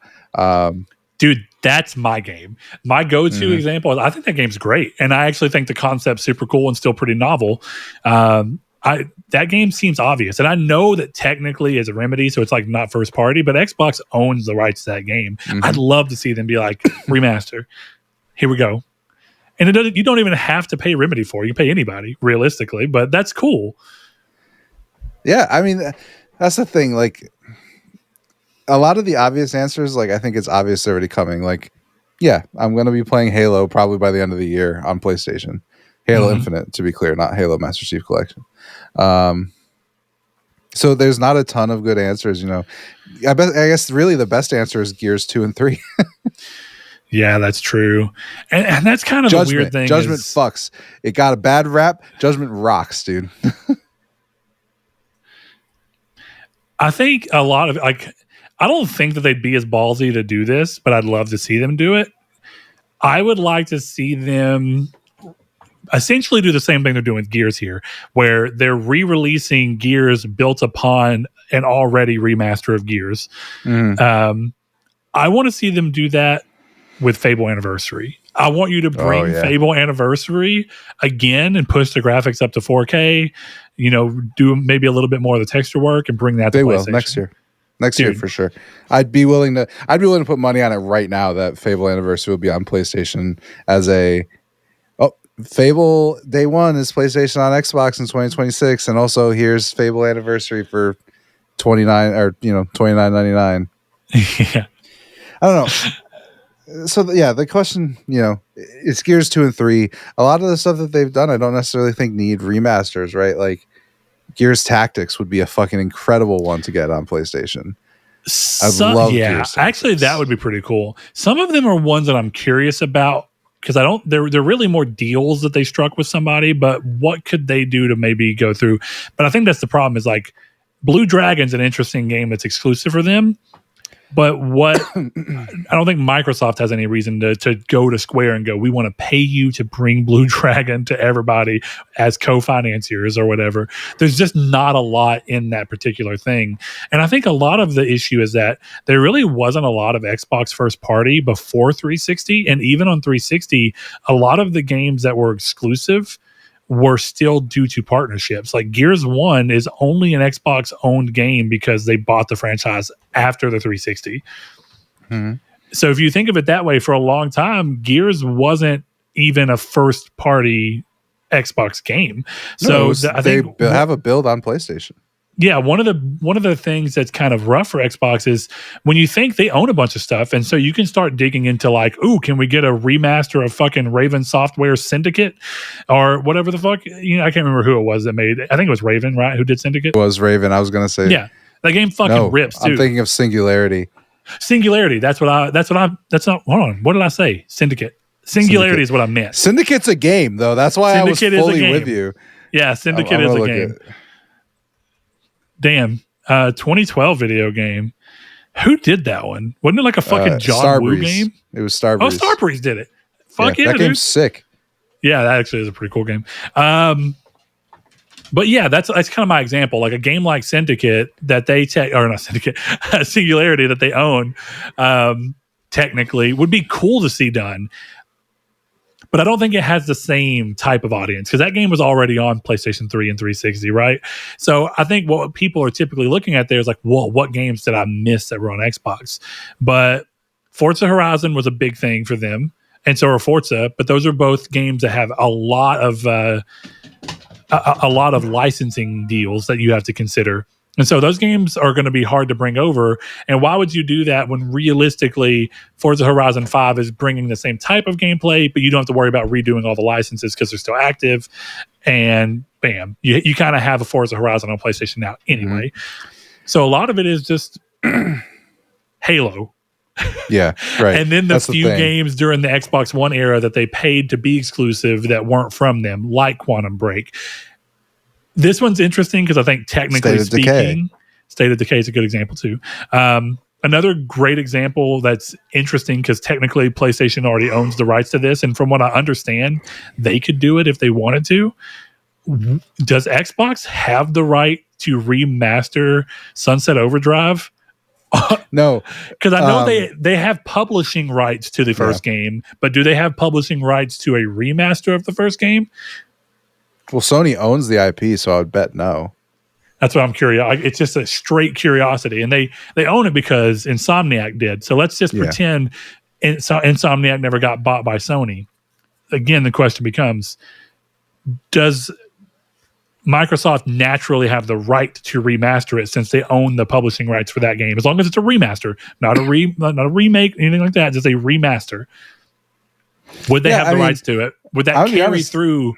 Dude, that's my game. My go-to example is I think that game's great. And I actually think the concept's super cool and still pretty novel. That game seems obvious. And I know that technically is a Remedy, so it's like not first party, but Xbox owns the rights to that game. I'd love to see them be like, remaster. Here we go. And you don't even have to pay Remedy for it. You can pay anybody, realistically, but that's cool. Yeah, I mean, that's the thing. Like, a lot of the obvious answers, like, I think it's obvious they're already coming. Like, yeah, I'm going to be playing Halo probably by the end of the year on PlayStation. Halo Infinite, to be clear, not Halo Master Chief Collection. So there's not a ton of good answers, I guess really the best answer is Gears 2 and 3. Yeah, that's true. And that's kind of the weird thing. Judgment fucks. It got a bad rap. Judgment rocks, dude. I think a lot of I don't think that they'd be as ballsy to do this, but I'd love to see them do it. I would like to see them essentially do the same thing they're doing with Gears here, where they're re-releasing Gears built upon an already remaster of Gears. I want to see them do that with Fable Anniversary. I want you to bring Fable Anniversary again and push the graphics up to 4K. Do maybe a little bit more of the texture work and bring that to PlayStation. Will next year for sure. I'd be willing to put money on it right now that Fable Anniversary will be on PlayStation as Fable Day 1 is PlayStation on Xbox in 2026, and also here's Fable Anniversary for $29.99. Yeah. I don't know. So the question, it's Gears 2 and 3. A lot of the stuff that they've done, I don't necessarily think need remasters, right? Like Gears Tactics would be a fucking incredible one to get on PlayStation. I love Gears Tactics. Actually, that would be pretty cool. Some of them are ones that I'm curious about because they're really more deals that they struck with somebody, but what could they do to maybe go through? But I think that's the problem is like Blue Dragon's an interesting game that's exclusive for them. But what I don't think Microsoft has any reason to go to Square and go, we want to pay you to bring Blue Dragon to everybody as co-financiers or whatever. There's just not a lot in that particular thing. And I think a lot of the issue is that there really wasn't a lot of Xbox first party before 360. And even on 360, a lot of the games that were exclusive were still due to partnerships. Like Gears 1 is only an Xbox owned game because they bought the franchise after the 360. So if you think of it that way, for a long time, Gears wasn't even a first party Xbox game. I think they have a build on PlayStation. Yeah, one of the things that's kind of rough for Xbox is when you think they own a bunch of stuff, and so you can start digging into like, ooh, can we get a remaster of fucking Raven Software Syndicate or whatever the fuck? I can't remember who it was that made. I think it was Raven, right? Who did Syndicate? It was Raven. I was gonna say, yeah. That game fucking rips too. I'm thinking of Singularity. Singularity. That's not. Hold on. What did I say? Syndicate. Singularity is what I meant. Syndicate's a game, though. That's why Syndicate I was fully with you. Yeah, Syndicate is a game. Damn. 2012 video game. Who did that one? Wasn't it like a fucking John Woo game? It was Starbreeze. Oh, Starbreeze did it. Fuck yeah, that game's sick. Yeah, that actually is a pretty cool game. But yeah, that's kind of my example. Like a game like Syndicate that they Singularity that they own, technically would be cool to see done. But I don't think it has the same type of audience because that game was already on PlayStation 3 and 360, right? So I think what people are typically looking at there is like, well, what games did I miss that were on Xbox? But Forza Horizon was a big thing for them, and so are Forza. But those are both games that have a lot of licensing deals that you have to consider. And so those games are going to be hard to bring over. And why would you do that when realistically Forza Horizon 5 is bringing the same type of gameplay, but you don't have to worry about redoing all the licenses because they're still active. And bam, you kind of have a Forza Horizon on PlayStation now anyway. Mm-hmm. So a lot of it is just Halo. Yeah, right. And then the few games during the Xbox One era that they paid to be exclusive that weren't from them, like Quantum Break. This one's interesting because I think technically speaking, State of Decay is a good example too. Another great example that's interesting because technically PlayStation already owns the rights to this. And from what I understand, they could do it if they wanted to. Does Xbox have the right to remaster Sunset Overdrive? No. Because I know they have publishing rights to the first game, but do they have publishing rights to a remaster of the first game? Well, Sony owns the IP, so I would bet no. That's what I'm curious. It's just a straight curiosity, and they own it because Insomniac did. So let's just pretend Insomniac never got bought by Sony. Again, the question becomes: does Microsoft naturally have the right to remaster it since they own the publishing rights for that game? As long as it's a remaster, not a remake, anything like that, just a remaster. Would they have the rights to it? Would that carry through?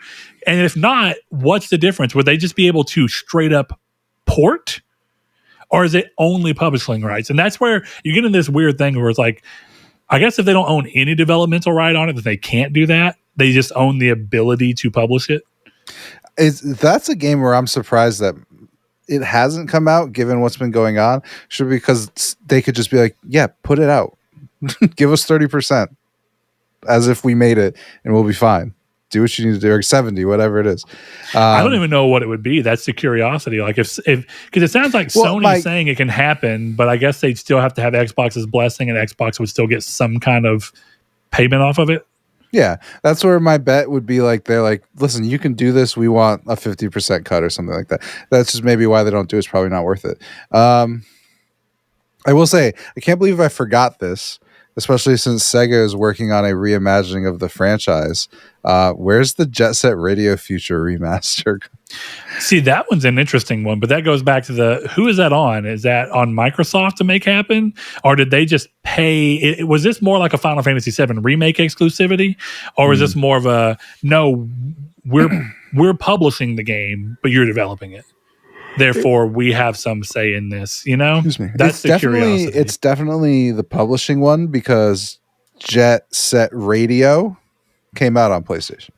And if not, what's the difference? Would they just be able to straight up port? Or is it only publishing rights? And that's where you get in this weird thing where it's like, I guess if they don't own any developmental right on it, that they can't do that. They just own the ability to publish it. That's a game where I'm surprised that it hasn't come out, given what's been going on. Should because they could just be like, yeah, put it out. Give us 30%. As if we made it and we'll be fine. Do what you need to do, or 70, whatever it is. I don't even know what it would be. That's the curiosity. Like if because it sounds like Sony's saying it can happen, but I guess they'd still have to have Xbox's blessing, and Xbox would still get some kind of payment off of it. Yeah, that's where my bet would be. Like they're like, listen, you can do this. We want a 50% cut or something like that. That's just maybe why they don't do it. It's probably not worth it. I will say, I can't believe I forgot this. Especially since Sega is working on a reimagining of the franchise. Where's the Jet Set Radio Future remaster? See, that one's an interesting one, but that goes back to who is that on? Is that on Microsoft to make happen? Or did they just pay? Was this more like a Final Fantasy VII remake exclusivity? Or is this more of a, no, we're publishing the game, but you're developing it? Therefore, we have some say in this, Excuse me. That's the curiosity. It's definitely the publishing one because Jet Set Radio came out on PlayStation.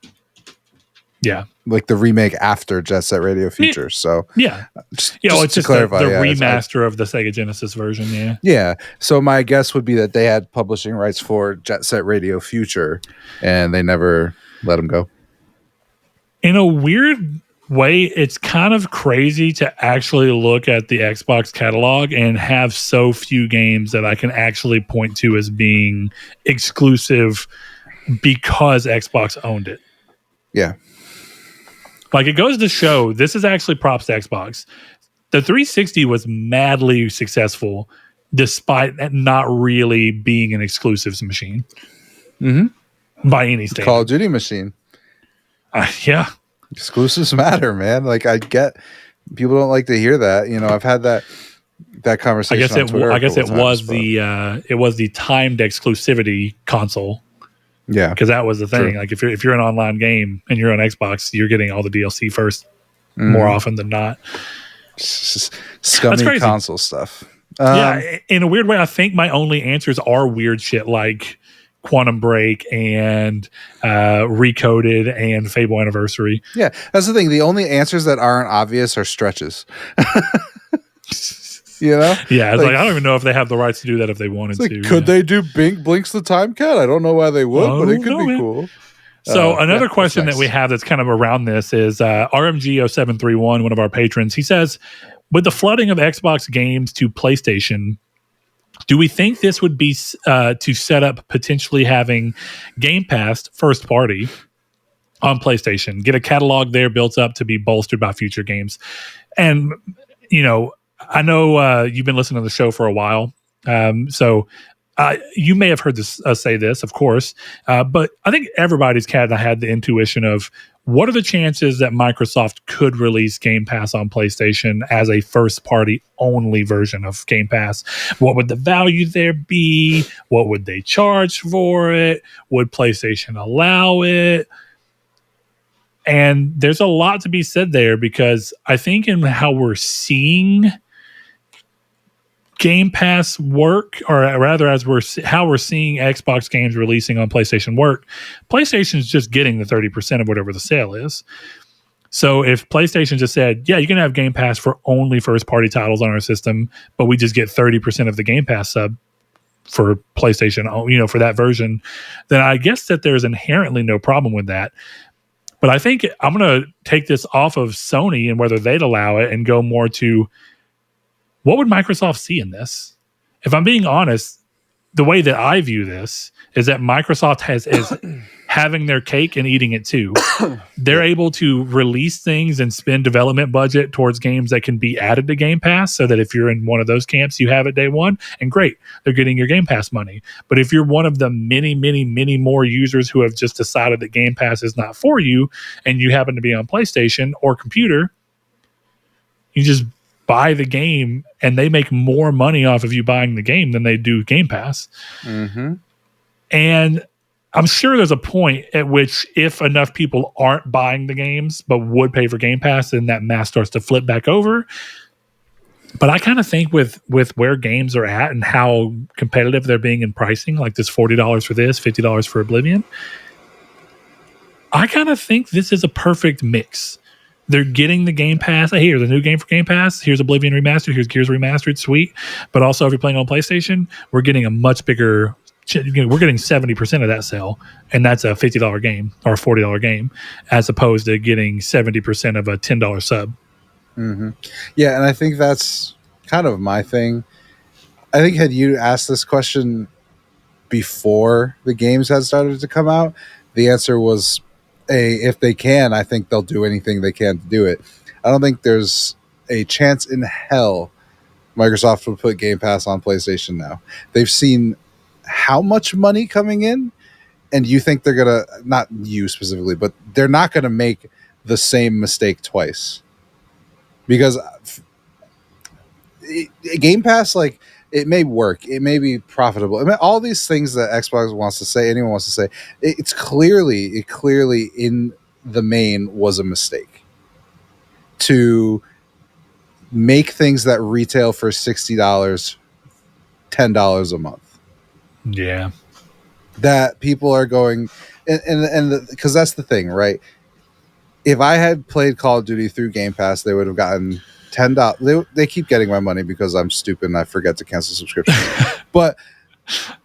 Yeah. Like the remake after Jet Set Radio Future. So, yeah. It's just the remaster of the Sega Genesis version. Yeah. Yeah. So, my guess would be that they had publishing rights for Jet Set Radio Future and they never let them go. In a weird way, it's kind of crazy to actually look at the Xbox catalog and have so few games that I can actually point to as being exclusive because Xbox owned it. Yeah. Like it goes to show, this is actually props to Xbox. The 360 was madly successful despite not really being an exclusives machine. Mm-hmm. By any standard. Call of Duty machine. Yeah. Exclusives matter, man. Like I get people don't like to hear that. I've had that conversation. I guess it was the timed exclusivity console. Yeah, because that was the thing. True. Like if you're an online game and you're on Xbox, you're getting all the DLC first more often than not. Scummy crazy. console stuff. Yeah, in a weird way, I think my only answers are weird shit like Quantum Break and Recoded and Fable Anniversary. Yeah, that's the thing. The only answers that aren't obvious are stretches. You know? Yeah, it's like I don't even know if they have the rights to do that if they wanted to. Could they do Blinks the Time Cat? I don't know why they would, but it could be cool. So another question that we have that's kind of around this is RMG0731, one of our patrons. He says, with the flooding of Xbox games to PlayStation, do we think this would be to set up potentially having Game Pass first party on PlayStation, get a catalog there built up to be bolstered by future games? And, I know you've been listening to the show for a while. So you may have heard this say this, of course, but I think everybody's kind of had the intuition of what are the chances that Microsoft could release Game Pass on PlayStation as a first-party only version of Game Pass? What would the value there be? What would they charge for it? Would PlayStation allow it? And there's a lot to be said there because I think in how we're seeing Game Pass work, or rather how we're seeing Xbox games releasing on PlayStation work, PlayStation's just getting the 30% of whatever the sale is. So if PlayStation just said, yeah, you can have Game Pass for only first party titles on our system, but we just get 30% of the Game Pass sub for PlayStation, for that version, then I guess that there's inherently no problem with that. But I think I'm going to take this off of Sony and whether they'd allow it and go more to what would Microsoft see in this? If I'm being honest, the way that I view this is that Microsoft is having their cake and eating it too. They're able to release things and spend development budget towards games that can be added to Game Pass so that if you're in one of those camps, you have it day one, and great, they're getting your Game Pass money. But if you're one of the many, many, many more users who have just decided that Game Pass is not for you and you happen to be on PlayStation or computer, you just buy the game and they make more money off of you buying the game than they do Game Pass. Mm-hmm. And I'm sure there's a point at which if enough people aren't buying the games but would pay for Game Pass, then that math starts to flip back over. But I kind of think with where games are at and how competitive they're being in pricing, like this $40 for this, $50 for Oblivion, I kind of think this is a perfect mix. They're getting the Game Pass. Hey, here's a new game for Game Pass. Here's Oblivion Remastered. Here's Gears Remastered. Sweet. But also, if you're playing on PlayStation, we're getting a much bigger... We're getting 70% of that sale, and that's a $50 game or a $40 game, as opposed to getting 70% of a $10 sub. Mm-hmm. Yeah, and I think that's kind of my thing. I think had you asked this question before the games had started to come out, the answer was, if they can, I think they'll do anything they can to do it. I don't think there's a chance in hell Microsoft would put Game Pass on PlayStation now. They've seen how much money coming in, and you think they're gonna, not you specifically, but they're not gonna make the same mistake twice, because Game Pass, like, it may work, it may be profitable, I mean, all these things that Xbox wants to say, anyone wants to say, it clearly in the main was a mistake to make things that retail for $60 $10 a month. Yeah, that people are going, and because that's the thing, right? If I had played Call of Duty through Game Pass, they would have gotten $10. They keep getting my money because I'm stupid and I forget to cancel subscriptions. But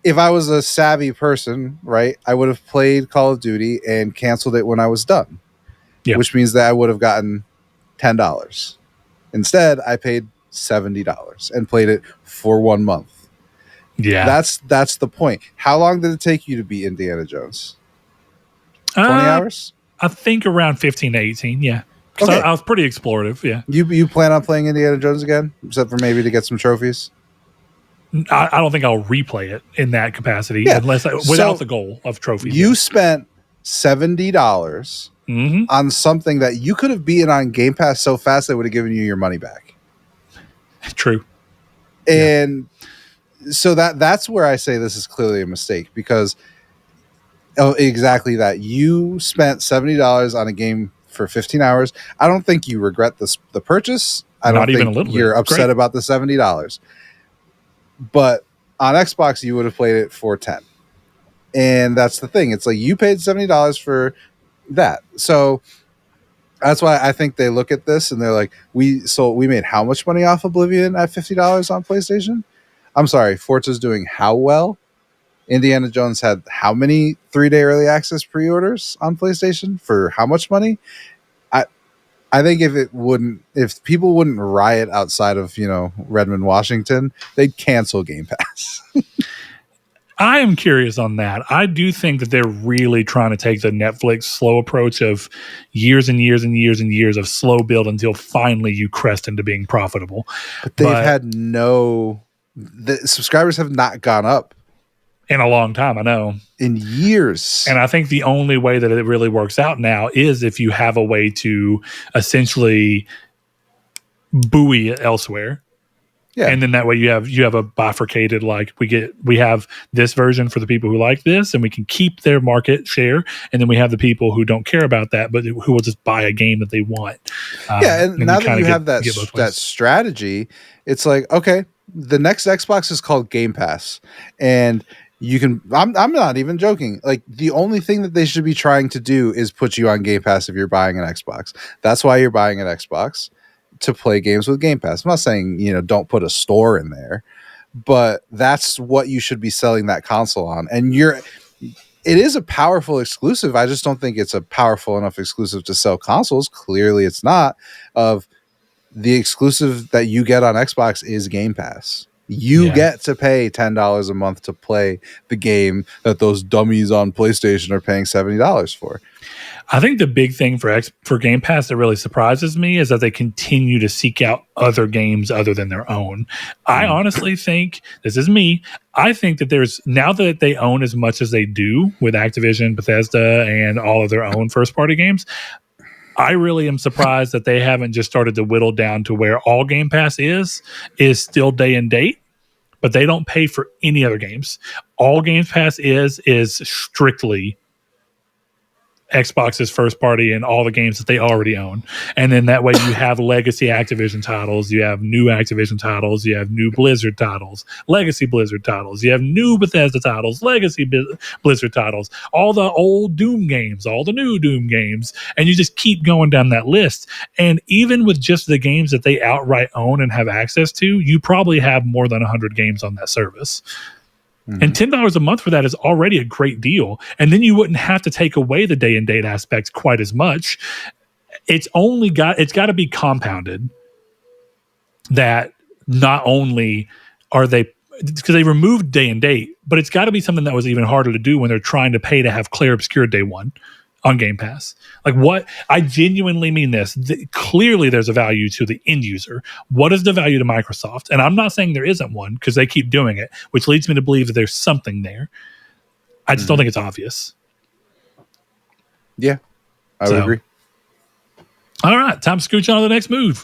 if I was a savvy person, right, I would have played Call of Duty and canceled it when I was done, which means that I would have gotten $10. Instead, I paid $70 and played it for 1 month. Yeah, that's the point. How long did it take you to beat Indiana Jones? 20 hours? I think around 15 to 18. Yeah, because I was pretty explorative. Yeah. You plan on playing Indiana Jones again, except for maybe to get some trophies? I don't think I'll replay it in that capacity unless without the goal of trophies. You spent $70 on something that you could have beaten on Game Pass so fast they would have given you your money back. True. And so that's where I say this is clearly a mistake, because exactly that. You spent $70 on a game for 15 hours. I don't think you regret the purchase. I Not don't even a think little you're bit. upset Great. about the $70. But on Xbox, you would have played it for 10. And that's the thing. It's like you paid $70 for that. So that's why I think they look at this and they're like, we made how much money off Oblivion at $50 on PlayStation? I'm sorry, Forza's doing how well? Indiana Jones had how many 3-day early access pre-orders on PlayStation for how much money? I think if people wouldn't riot outside of, Redmond, Washington, they'd cancel Game Pass. I am curious on that. I do think that they're really trying to take the Netflix slow approach of years and years and years and years of slow build until finally you crest into being profitable. But they've had the subscribers have not gone up in a long time, I know. In years. And I think the only way that it really works out now is if you have a way to essentially buoy it elsewhere. Yeah. And then that way you have a bifurcated, like we have this version for the people who like this, and we can keep their market share, and then we have the people who don't care about that, but who will just buy a game that they want. And now that you have that strategy, it's like, okay, the next Xbox is called Game Pass, and you can. I'm not even joking. Like, the only thing that they should be trying to do is put you on Game Pass if you're buying an Xbox. That's why you're buying an Xbox, to play games with Game Pass. I'm not saying, don't put a store in there, but that's what you should be selling that console on. And it is a powerful exclusive. I just don't think it's a powerful enough exclusive to sell consoles. Clearly it's not. Of the exclusive that you get on Xbox is Game Pass. You get to pay $10 a month to play the game that those dummies on PlayStation are paying $70 for. I think the big thing for Game Pass that really surprises me is that they continue to seek out other games other than their own. I honestly think, this is me, I think that now that they own as much as they do with Activision, Bethesda, and all of their own first-party games, I really am surprised that they haven't just started to whittle down to where all Game Pass is still day and date, but they don't pay for any other games. All Game Pass is strictly Xbox's first party and all the games that they already own. And then that way you have legacy Activision titles, you have new Activision titles, you have new Blizzard titles, legacy Blizzard titles, you have new Bethesda titles, legacy Blizzard titles, all the old Doom games, all the new Doom games, and you just keep going down that list. And even with just the games that they outright own and have access to, you probably have more than 100 games on that service. And $10 a month for that is already a great deal. And then you wouldn't have to take away the day and date aspect quite as much. It's got to be compounded that not only are they, because they removed day and date, but it's got to be something that was even harder to do when they're trying to pay to have Claire Obscure day one on Game Pass. Like, what? I genuinely mean this. Clearly there's a value to the end user. What is the value to Microsoft? And I'm not saying there isn't one, because they keep doing it, which leads me to believe that there's something there. I just don't think it's obvious. Yeah, I would agree. All right, time to scooch on to the next news.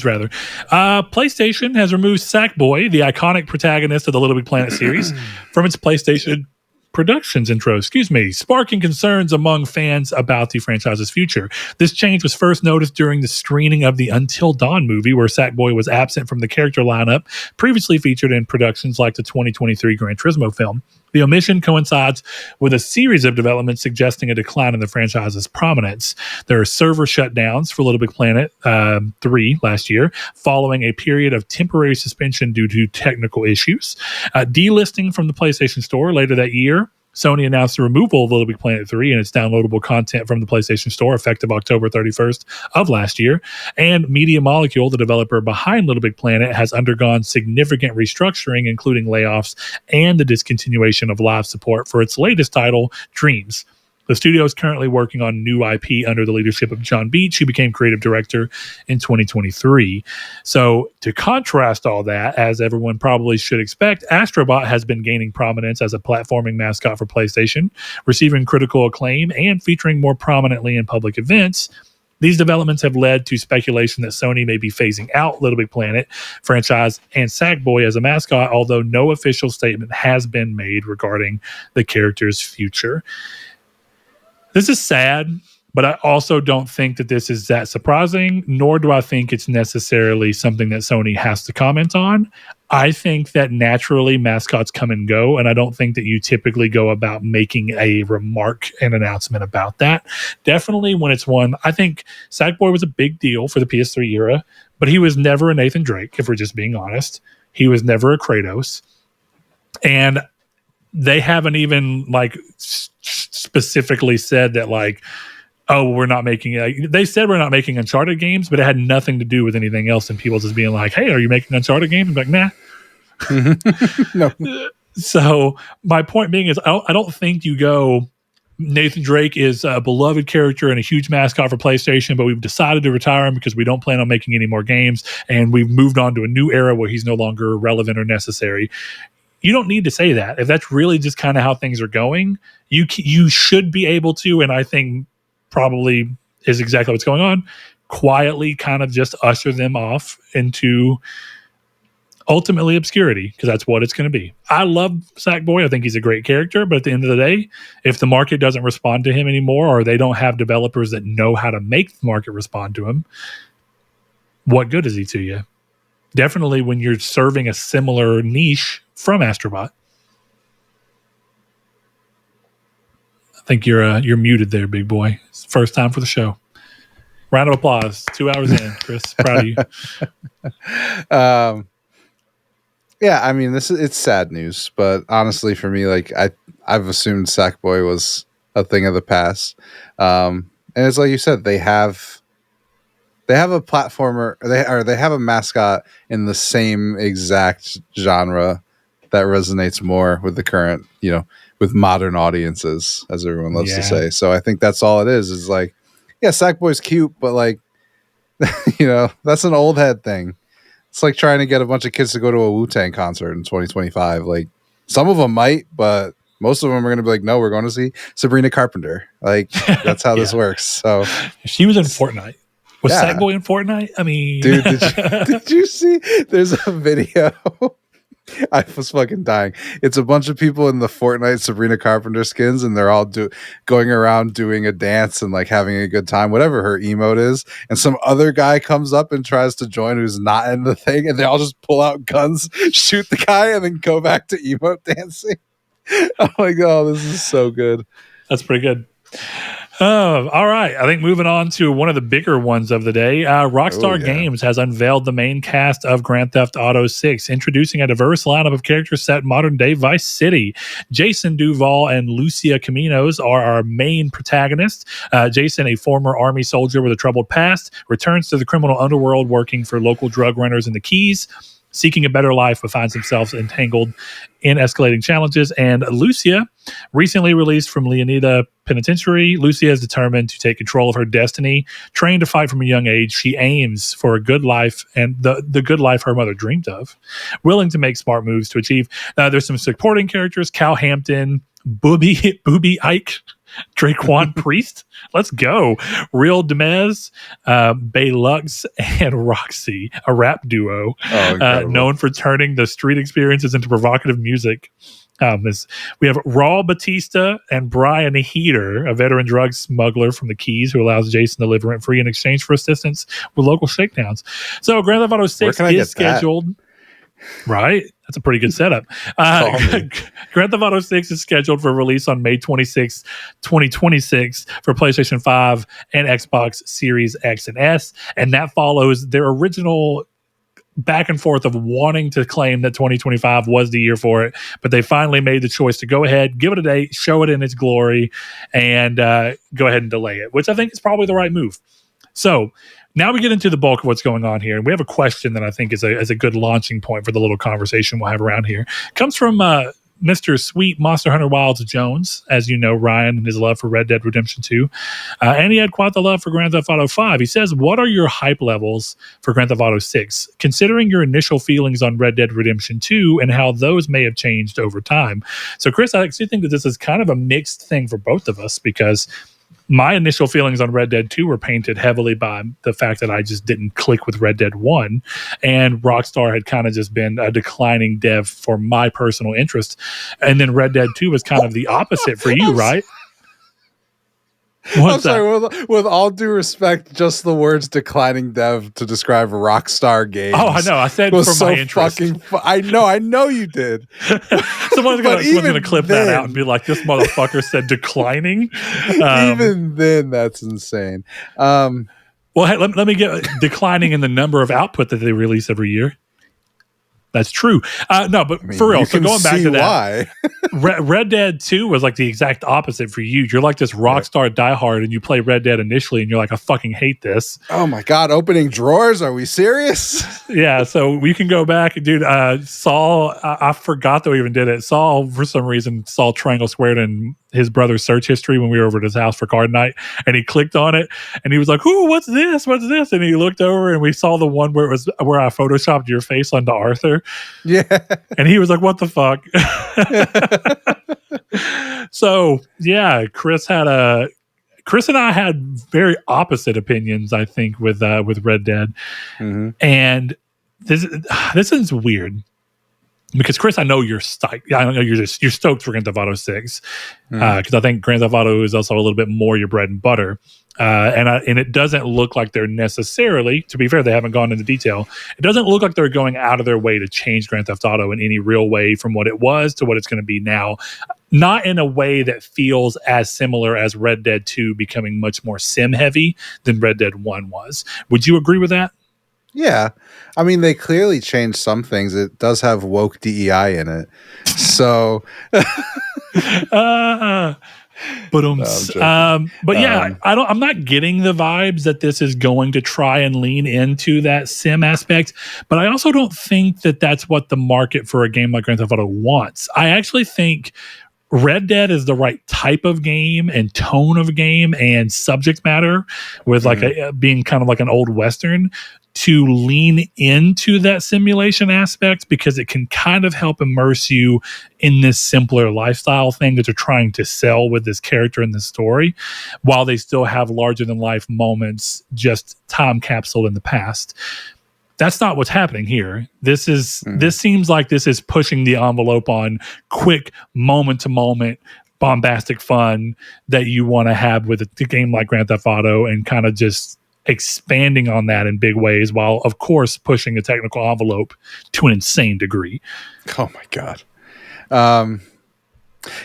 PlayStation has removed Sackboy, the iconic protagonist of the Little Big Planet series, from its PlayStation Productions intro, sparking concerns among fans about the franchise's future. This change was first noticed during the screening of the Until Dawn movie, where Sackboy was absent from the character lineup previously featured in productions like the 2023 Gran Turismo film. The omission coincides with a series of developments suggesting a decline in the franchise's prominence. There are server shutdowns for Little Big Planet 3 last year, following a period of temporary suspension due to technical issues. Delisting from the PlayStation Store later that year, Sony announced the removal of Little Big Planet 3 and its downloadable content from the PlayStation Store effective October 31st of last year. And Media Molecule, the developer behind Little Big Planet, has undergone significant restructuring, including layoffs and the discontinuation of live support for its latest title, Dreams. The studio is currently working on new IP under the leadership of John Beach, who became creative director in 2023. So to contrast all that, as everyone probably should expect, Astrobot has been gaining prominence as a platforming mascot for PlayStation, receiving critical acclaim and featuring more prominently in public events. These developments have led to speculation that Sony may be phasing out Little Big Planet franchise and Sackboy as a mascot, although no official statement has been made regarding the character's future. This is sad But I also don't think that this is that surprising, nor do I think it's necessarily something that Sony has to comment on. I think that naturally mascots come and go, and I don't think that you typically go about making a remark and announcement about that. Definitely when it's one, I think Sackboy was a big deal for the PS3 era, but he was never a Nathan Drake, if we're just being honest. He was never a Kratos. And they haven't even like specifically said that like, oh, we're not making they said we're not making Uncharted games, but it had nothing to do with anything else, and people just being like, hey, are you making Uncharted games? I'm like, nah. No. So my point being is I don't think you go, Nathan Drake is a beloved character and a huge mascot for PlayStation, but we've decided to retire him because we don't plan on making any more games, and we've moved on to a new era where he's no longer relevant or necessary. You don't need to say that. If that's really just kind of how things are going, you should be able to, and I think probably is exactly what's going on, quietly kind of just usher them off into ultimately obscurity, because that's what it's going to be. I love Sackboy. I think he's a great character, but at the end of the day, if the market doesn't respond to him anymore, or they don't have developers that know how to make the market respond to him, what good is he to you? Definitely when you're serving a similar niche from Astrobot. I think you're muted there, big boy. It's the first time for the show. Round of applause. 2 hours in, Chris. Proud of you. Yeah, I mean, it's sad news, but honestly, for me, like I've assumed Sackboy was a thing of the past, and it's like you said, they have a platformer, they have a mascot in the same exact genre that resonates more with the current, with modern audiences, as everyone loves to say. So I think that's all it is. Is like, yeah, Sackboy's cute, but like, that's an old head thing. It's like trying to get a bunch of kids to go to a Wu-Tang concert in 2025. Like, some of them might, but most of them are going to be like, no, we're going to see Sabrina Carpenter. Like, that's how this works. So she was in Fortnite. Was Sackboy in Fortnite? I mean, dude, did you see? There's a video. I was fucking dying. It's a bunch of people in the Fortnite Sabrina Carpenter skins, and they're all going around doing a dance and like having a good time, whatever her emote is. And some other guy comes up and tries to join who's not in the thing, and they all just pull out guns, shoot the guy, and then go back to emote dancing. I'm like, oh, this is so good. That's pretty good. All right. I think moving on to one of the bigger ones of the day, Rockstar Games has unveiled the main cast of Grand Theft Auto 6, introducing a diverse lineup of characters set in modern-day Vice City. Jason Duval and Lucia Caminos are our main protagonists. Jason, a former Army soldier with a troubled past, returns to the criminal underworld working for local drug runners in the Keys, seeking a better life, but finds himself entangled in escalating challenges. And Lucia, recently released from Leonida Penitentiary, Lucia is determined to take control of her destiny. Trained to fight from a young age, she aims for a good life, and the good life her mother dreamed of, willing to make smart moves to achieve. There's some supporting characters: Cal Hampton, Booby Ike, Draquan Priest. Let's go. Real Demez, Baylux, and Roxy, a rap duo known for turning the street experiences into provocative music. We have Raul Batista and Brian Heater, a veteran drug smuggler from the Keys who allows Jason to live rent-free in exchange for assistance with local shakedowns. So Grand Theft Auto 6 is scheduled... Right? That's a pretty good setup. Grand Theft Auto 6 is scheduled for release on May 26, 2026 for PlayStation 5 and Xbox Series X and S. And that follows their original back and forth of wanting to claim that 2025 was the year for it. But they finally made the choice to go ahead, give it a date, show it in its glory, and go ahead and delay it, which I think is probably the right move. So now we get into the bulk of what's going on here. And we have a question that I think is a good launching point for the little conversation we'll have around here. It comes from Mr. Sweet Monster Hunter Wilds Jones, as you know, Ryan, and his love for Red Dead Redemption 2. And he had quite the love for Grand Theft Auto 5. He says, what are your hype levels for Grand Theft Auto 6, considering your initial feelings on Red Dead Redemption 2 and how those may have changed over time? So, Chris, I actually think that this is kind of a mixed thing for both of us, because my initial feelings on Red Dead 2 were painted heavily by the fact that I just didn't click with Red Dead 1, and Rockstar had kind of just been a declining dev for my personal interest. And then Red Dead 2 was kind of the opposite for you, right? I'm What's that? sorry. With all due respect, just the words "declining dev" to describe Rockstar Games. Oh, I know. I said was for so my interest. fucking. I know you did. Someone's gonna clip that out and then- be like, "This motherfucker said declining." Even then, that's insane. Well, hey, let me get declining in the number of output that they release every year. That's true. No, but for real. You So can going back see to that, why. Red Dead 2 was like the exact opposite for you. You're like this Rockstar diehard, and you play Red Dead initially, and you're like, I fucking hate this. Oh my god! Opening drawers? Are we serious? Yeah, so we can go back, dude. Saul, I forgot that we even did it. Saul, for some reason, saw Triangle Squared in his brother's search history when we were over at his house for card night, and he clicked on it, and he was like, "Ooh, what's this? What's this?" And he looked over, and we saw the one where I photoshopped your face onto Arthur. Yeah. And he was like, "What the fuck?" So yeah, Chris and I had very opposite opinions, I think, with Red Dead. Mm-hmm. And this is weird because Chris, I know you're stoked. I know you're stoked for Grand Theft Auto 6 because I think Grand Theft Auto is also a little bit more your bread and butter. And it doesn't look like they're necessarily, to be fair, they haven't gone into detail. It doesn't look like they're going out of their way to change Grand Theft Auto in any real way from what it was to what it's going to be now. Not in a way that feels as similar as Red Dead 2 becoming much more sim heavy than Red Dead 1 was. Would you agree with that? Yeah. I mean, they clearly changed some things. It does have woke DEI in it. So But yeah, I'm not getting the vibes that this is going to try and lean into that sim aspect. But I also don't think that that's what the market for a game like Grand Theft Auto wants. I actually think Red Dead is the right type of game and tone of game and subject matter, with like being kind of like an old Western, to lean into that simulation aspect, because it can kind of help immerse you in this simpler lifestyle thing that they're trying to sell with this character in the story, while they still have larger than life moments, just time capsule in the past. That's not what's happening here. This seems like this is pushing the envelope on quick moment to moment bombastic fun that you want to have with a game like Grand Theft Auto, and kind of just expanding on that in big ways, while of course pushing the technical envelope to an insane degree. Oh my god.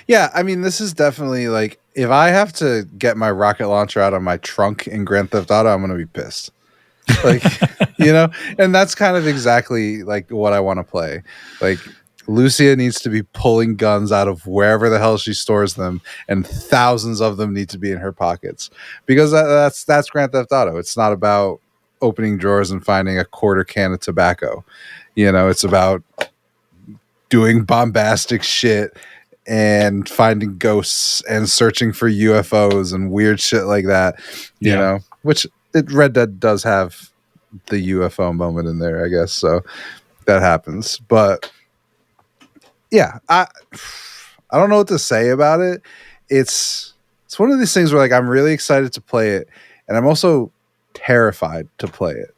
Yeah, I mean, this is definitely like, if I have to get my rocket launcher out of my trunk in Grand Theft Auto, I'm gonna be pissed. Like, you know, and that's kind of exactly like what I want to play. Like, Lucia needs to be pulling guns out of wherever the hell she stores them, and thousands of them need to be in her pockets, because that's Grand Theft Auto. It's not about opening drawers and finding a quarter can of tobacco. You know, it's about doing bombastic shit and finding ghosts and searching for UFOs and weird shit like that. You know, which Red Dead does have the UFO moment in there, I guess. So that happens, but yeah, I don't know what to say about it. It's one of these things where, like, I'm really excited to play it, and I'm also terrified to play it.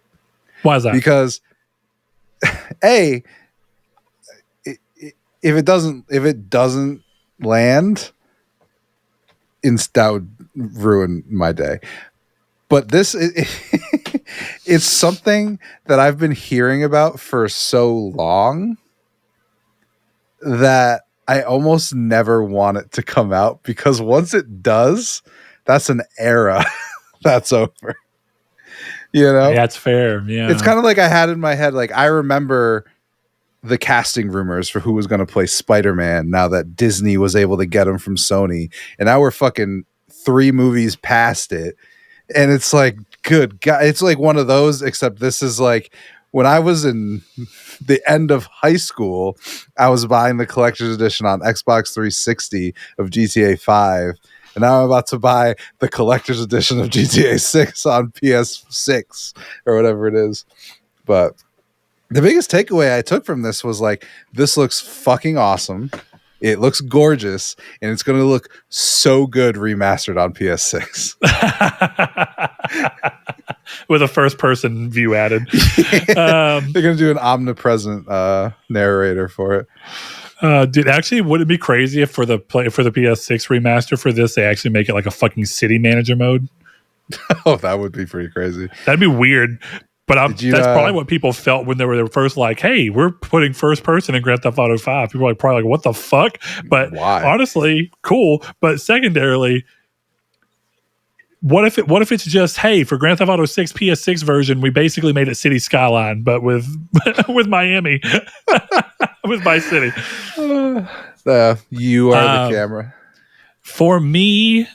Why is that? Because if it doesn't land, that would ruin my day. But this it's something that I've been hearing about for so long that I almost never want it to come out, because once it does, that's an era that's over. You know? Yeah, it's fair. Yeah. It's kind of like I had in my head, like, I remember the casting rumors for who was going to play Spider-Man now that Disney was able to get him from Sony. And now we're fucking 3 movies past it. And it's like, good God, it's like one of those, except this is like, when I was in the end of high school, I was buying the collector's edition on Xbox 360 of GTA 5. And now I'm about to buy the collector's edition of GTA 6 on PS6 or whatever it is. But the biggest takeaway I took from this was, like, this looks fucking awesome. It looks gorgeous, and it's going to look so good remastered on PS6. With a first-person view added. They're going to do an omnipresent narrator for it. Dude, actually, would it be crazy if for the PS6 remaster for this, they actually make it like a fucking city manager mode? Oh, that would be pretty crazy. That'd be weird. But that's probably what people felt when they were first like, hey, we're putting first person in Grand Theft Auto 5. People are probably like, what the fuck? But why? Honestly, cool. But secondarily, what if it's just, hey, for Grand Theft Auto 6 PS6 version, we basically made it City Skyline, but with with Miami, with Vice City. You are the camera. For me,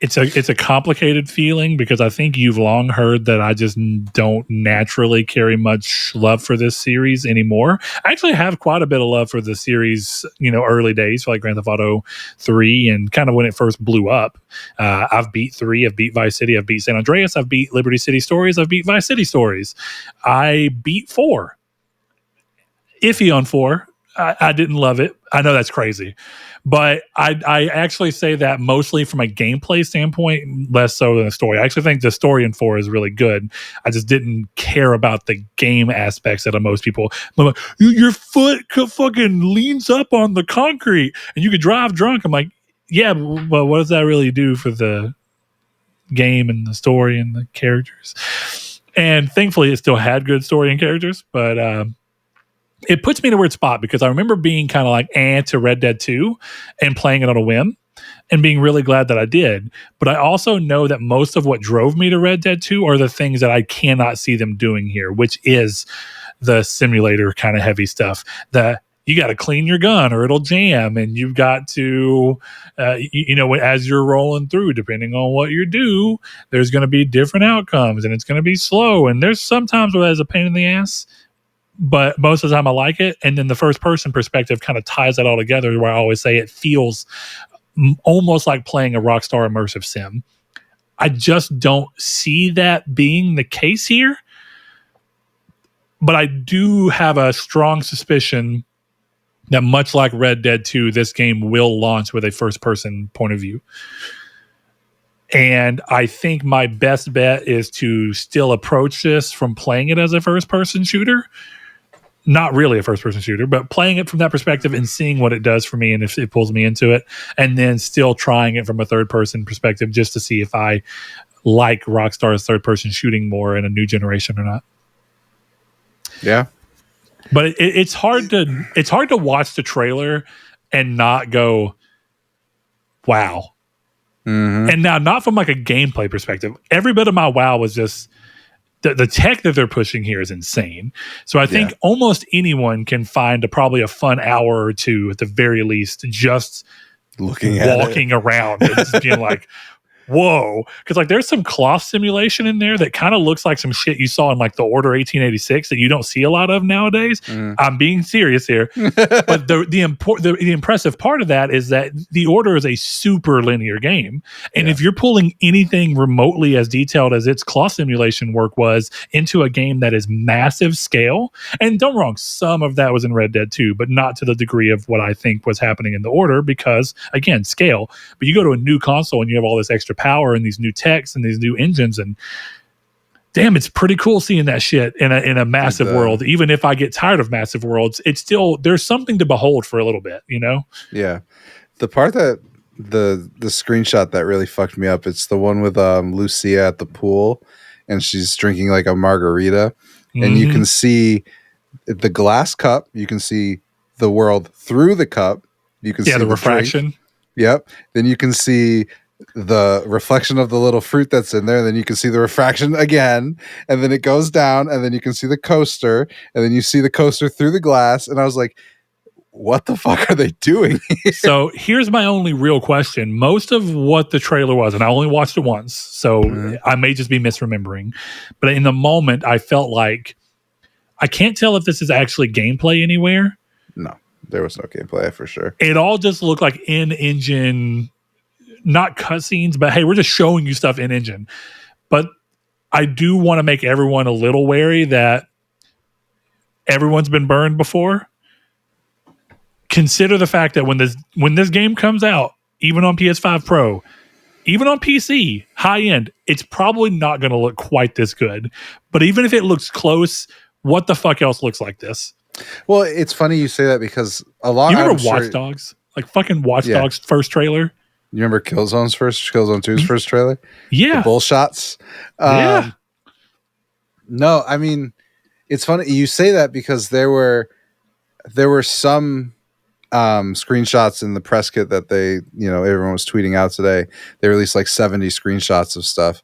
it's a complicated feeling because I think you've long heard that I just don't naturally carry much love for this series anymore. I actually have quite a bit of love for the series, early days, like Grand Theft Auto 3 and kind of when it first blew up. I've beat 3, I've beat Vice City, I've beat San Andreas, I've beat Liberty City Stories, I've beat Vice City Stories. I beat 4. Iffy on 4. I didn't love it. I know that's crazy. But I actually say that mostly from a gameplay standpoint, less so than a story. I actually think the story in 4 is really good. I just didn't care about the game aspects that most people. Like, your foot fucking leans up on the concrete and you could drive drunk. I'm like, yeah, but what does that really do for the game and the story and the characters? And thankfully, it still had good story and characters, but it puts me in a weird spot because I remember being kind of like to Red Dead 2 and playing it on a whim and being really glad that I did. But I also know that most of what drove me to Red Dead 2 are the things that I cannot see them doing here, which is the simulator kind of heavy stuff. You got to clean your gun or it'll jam, and you've got to, as you're rolling through, depending on what you do, there's going to be different outcomes and it's going to be slow. And there's sometimes where it's a pain in the ass. But most of the time I like it. And then the first person perspective kind of ties that all together where I always say it feels almost like playing a Rockstar immersive sim. I just don't see that being the case here. But I do have a strong suspicion that much like Red Dead 2, this game will launch with a first person point of view. And I think my best bet is to still approach this from playing it as a first person shooter. Not really a first-person shooter, but playing it from that perspective and seeing what it does for me and if it pulls me into it, and then still trying it from a third-person perspective just to see if I like Rockstar's third-person shooting more in a new generation or not. Yeah. But it's hard to watch the trailer and not go, wow. Mm-hmm. And now, not from like a gameplay perspective. Every bit of my wow was just... The tech that they're pushing here is insane. So I think almost anyone can find probably a fun hour or two at the very least, just walking around and just being like, whoa. Because like there's some cloth simulation in there that kind of looks like some shit you saw in like the Order 1886 that you don't see a lot of nowadays. I'm being serious here. But the impressive part of that is that the Order is a super linear game. And if you're pulling anything remotely as detailed as its cloth simulation work was into a game that is massive scale, and don't get me wrong, some of that was in Red Dead 2, but not to the degree of what I think was happening in the Order because, again, scale. But you go to a new console and you have all this extra power and these new techs and these new engines, and damn, it's pretty cool seeing that shit in a massive world. Even if I get tired of massive worlds, it's still, there's something to behold for a little bit, Yeah. The part that the screenshot that really fucked me up, it's the one with Lucia at the pool and she's drinking like a margarita, and you can see the glass cup, you can see the world through the cup, you can see the refraction drink. Yep. Then you can see the reflection of the little fruit that's in there, and then you can see the refraction again, and then it goes down, and then you can see the coaster, and then you see the coaster through the glass, and I was like, what the fuck are they doing here? So here's my only real question. Most of what the trailer was, and I only watched it once, so I may just be misremembering, but in the moment I felt like I can't tell if this is actually gameplay anywhere. No, there was no gameplay for sure. It all just looked like in-engine, not cutscenes, but hey, we're just showing you stuff in engine. But I do want to make everyone a little wary that everyone's been burned before. Consider the fact that when this game comes out, even on PS5 Pro, even on PC, high end, it's probably not going to look quite this good. But even if it looks close, what the fuck else looks like this? Well, it's funny you say that because You remember Watch Dogs? Like fucking Watch Dogs first trailer? You remember Killzone 2's first trailer? Yeah. The bull shots? Yeah. No, I mean, it's funny you say that because there were some screenshots in the press kit that everyone was tweeting out today. They released like 70 screenshots of stuff.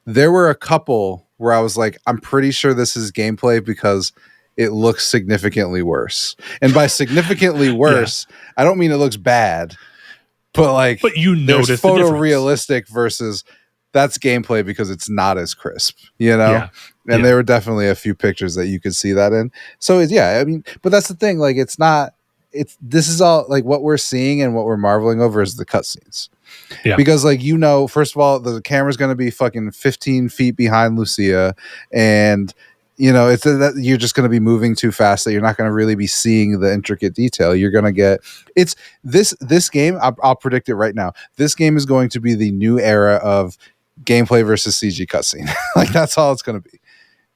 There were a couple where I was like, I'm pretty sure this is gameplay because it looks significantly worse. And by significantly worse, I don't mean it looks bad, but you notice there's photorealistic versus that's gameplay because it's not as crisp, Yeah. And there were definitely a few pictures that you could see that in. So I mean, but that's the thing. Like, this is all like what we're seeing and what we're marveling over is the cutscenes. Yeah. Because first of all, the camera's going to be fucking 15 feet behind Lucia, and it's that you're just going to be moving too fast that you're not going to really be seeing the intricate detail. You're going to get this game. I'll predict it right now. This game is going to be the new era of gameplay versus CG cutscene. Like that's all it's going to be.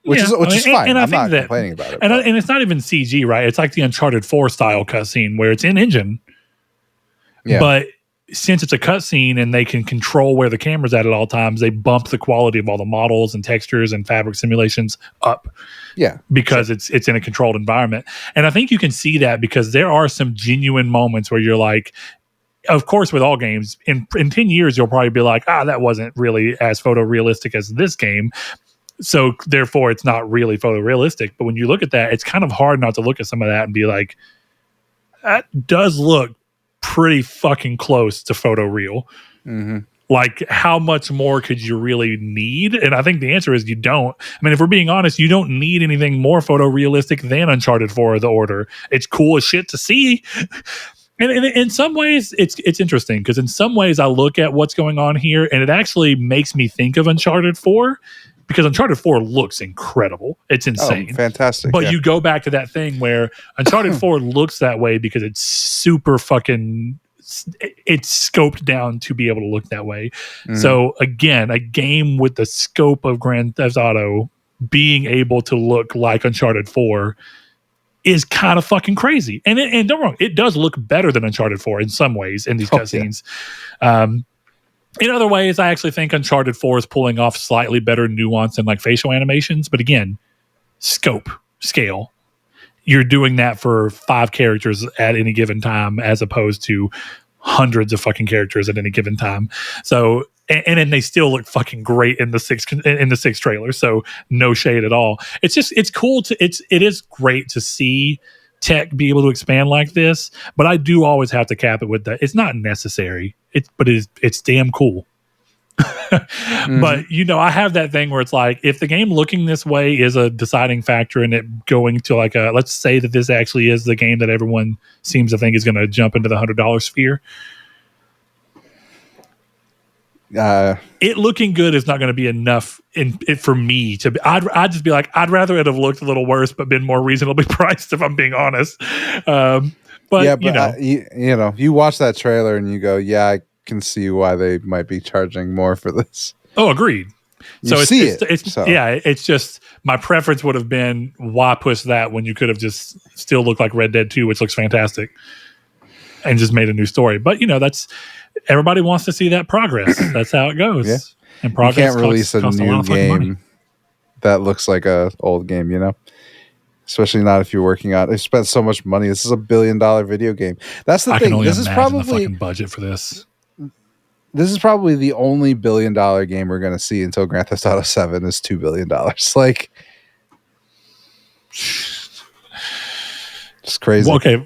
Which is fine. And I'm not complaining about it. And it's not even CG, right? It's like the Uncharted 4 style cutscene where it's in engine. Yeah. But since it's a cutscene and they can control where the camera's at all times, they bump the quality of all the models and textures and fabric simulations up. Yeah. Because it's in a controlled environment. And I think you can see that because there are some genuine moments where you're like, of course, with all games, in 10 years, you'll probably be like, that wasn't really as photorealistic as this game. So therefore, it's not really photorealistic. But when you look at that, it's kind of hard not to look at some of that and be like, that does look pretty fucking close to photoreal. Mm-hmm. Like, how much more could you really need? And I think the answer is you don't. I mean, if we're being honest, you don't need anything more photorealistic than Uncharted 4 or The Order. It's cool as shit to see. And in some ways, it's interesting because in some ways I look at what's going on here and it actually makes me think of Uncharted 4 because Uncharted 4 looks incredible. It's insane. Oh, fantastic. But you go back to that thing where Uncharted 4 looks that way because it's super fucking... It's scoped down to be able to look that way. Mm-hmm. So again, a game with the scope of Grand Theft Auto being able to look like Uncharted 4 is kind of fucking crazy. And don't get me wrong, it does look better than Uncharted 4 in some ways in these cutscenes. Yeah. In other ways, I actually think Uncharted 4 is pulling off slightly better nuance and like facial animations. But again, scale. You're doing that for 5 characters at any given time as opposed to hundreds of fucking characters at any given time. So, and then they still look fucking great in the sixth trailer. So no shade at all. It's cool it is great to see tech be able to expand like this, but I do always have to cap it with that. It's not necessary. It's damn cool. Mm-hmm. But I have that thing where it's like, if the game looking this way is a deciding factor in it going to like let's say that this actually is the game that everyone seems to think is going to jump into the $100 sphere. It looking good is not going to be enough for me to be. I'd just be like, I'd rather it have looked a little worse but been more reasonably priced, if I'm being honest. But you watch that trailer and you go, I can see why they might be charging more for this. Oh, agreed. It's just my preference would have been, why push that when you could have just still looked like Red Dead 2, which looks fantastic, and just made a new story. But that's, everybody wants to see that progress. That's how it goes. Yeah. And progress you can't release a new game that looks like a old game, especially not if you're working on it. They spent so much money. This is $1 billion video game. That's the thing. Can only this is probably the fucking budget for this. This is probably the only $1 billion game we're going to see until Grand Theft Auto 7 is $2 billion. Like, it's crazy. Well, okay,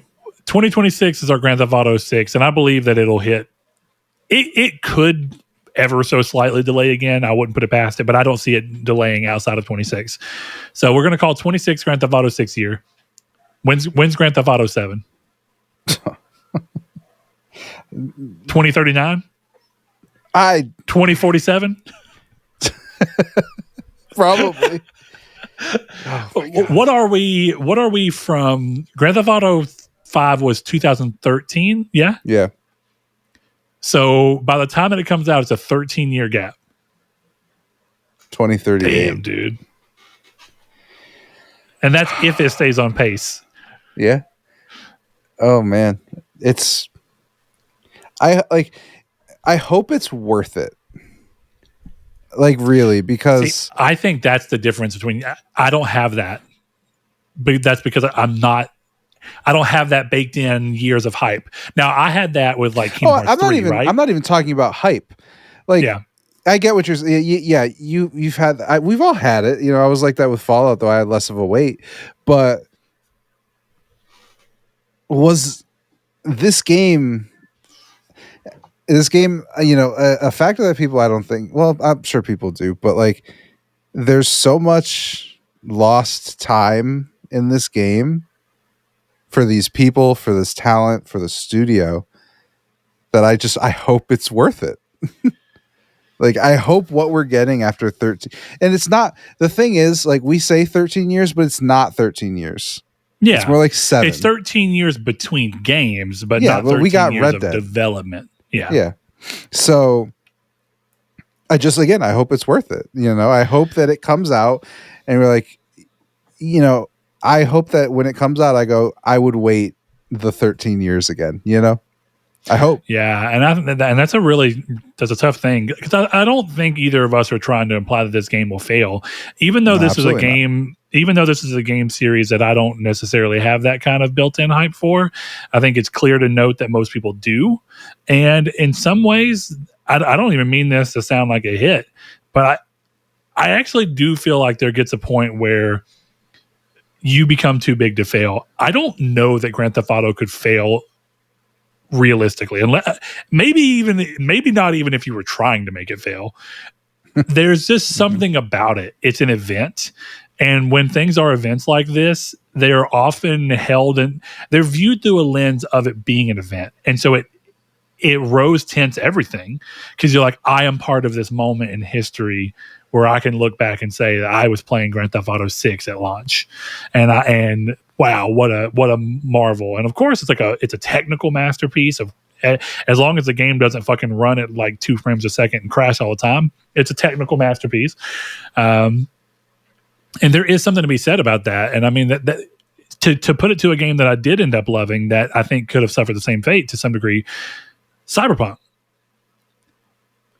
2026 is our Grand Theft Auto 6, and I believe that it'll hit. It could ever so slightly delay again. I wouldn't put it past it, but I don't see it delaying outside of 26. So we're going to call 26 Grand Theft Auto 6 year. When's Grand Theft Auto 7? 2039? 2047? Probably. What are we from? Grand Theft Auto 5 was 2013, yeah? Yeah. So by the time that it comes out, it's a 13-year gap. 2038. Damn, dude. And that's if it stays on pace. Yeah. Oh man, it's I like. I hope it's worth it. Like really, See, because I think that's the difference between I don't have that, but that's because I don't have that baked in years of hype. Now I had that with like Kingdom Hearts 3, I'm right? not even talking about hype. Like Yeah. I get what you're saying. Yeah, you've had. We've all had it. You know, I was like that with Fallout, though I had less of a wait. But was this game? This game, you know, a factor that people I don't think. Well, I'm sure people do, but like, there's so much lost time in this game for these people, for this talent, for the studio that I hope it's worth it. Like I hope what we're getting after 13, and it's not, the thing is, like we say 13 years, but it's not 13 years. It's Yeah. more like 7. It's 13 years between games, but Yeah, not but we 13 got years Red of Dead. development. Yeah. Yeah. So I just, again, I hope it's worth it. You know, I hope that it comes out and we're like, you know, I hope that when it comes out, I go, I would wait the 13 years again, you know? I hope. Yeah, and that's a tough thing because I don't think either of us are trying to imply that this game will fail, even though No, this is a absolutely not. game. Even though this is a game series that I don't necessarily have that kind of built-in hype for, I think it's clear to note that most people do, and in some ways, I don't even mean this to sound like a hit, but I actually do feel like there gets a point where you become too big to fail. I don't know that Grand Theft Auto could fail realistically, and maybe not even if you were trying to make it fail. There's just something about it. It's an event, and when things are events like this, they're often they're viewed through a lens of it being an event, and so it rose tints everything because you're like, I am part of this moment in history where I can look back and say that I was playing Grand Theft Auto 6 at launch, and wow, what a marvel! And of course, it's a technical masterpiece of. As long as the game doesn't fucking run at like 2 frames a second and crash all the time, it's a technical masterpiece. And there is something to be said about that. And I mean that to put it to a game that I did end up loving that I think could have suffered the same fate to some degree. Cyberpunk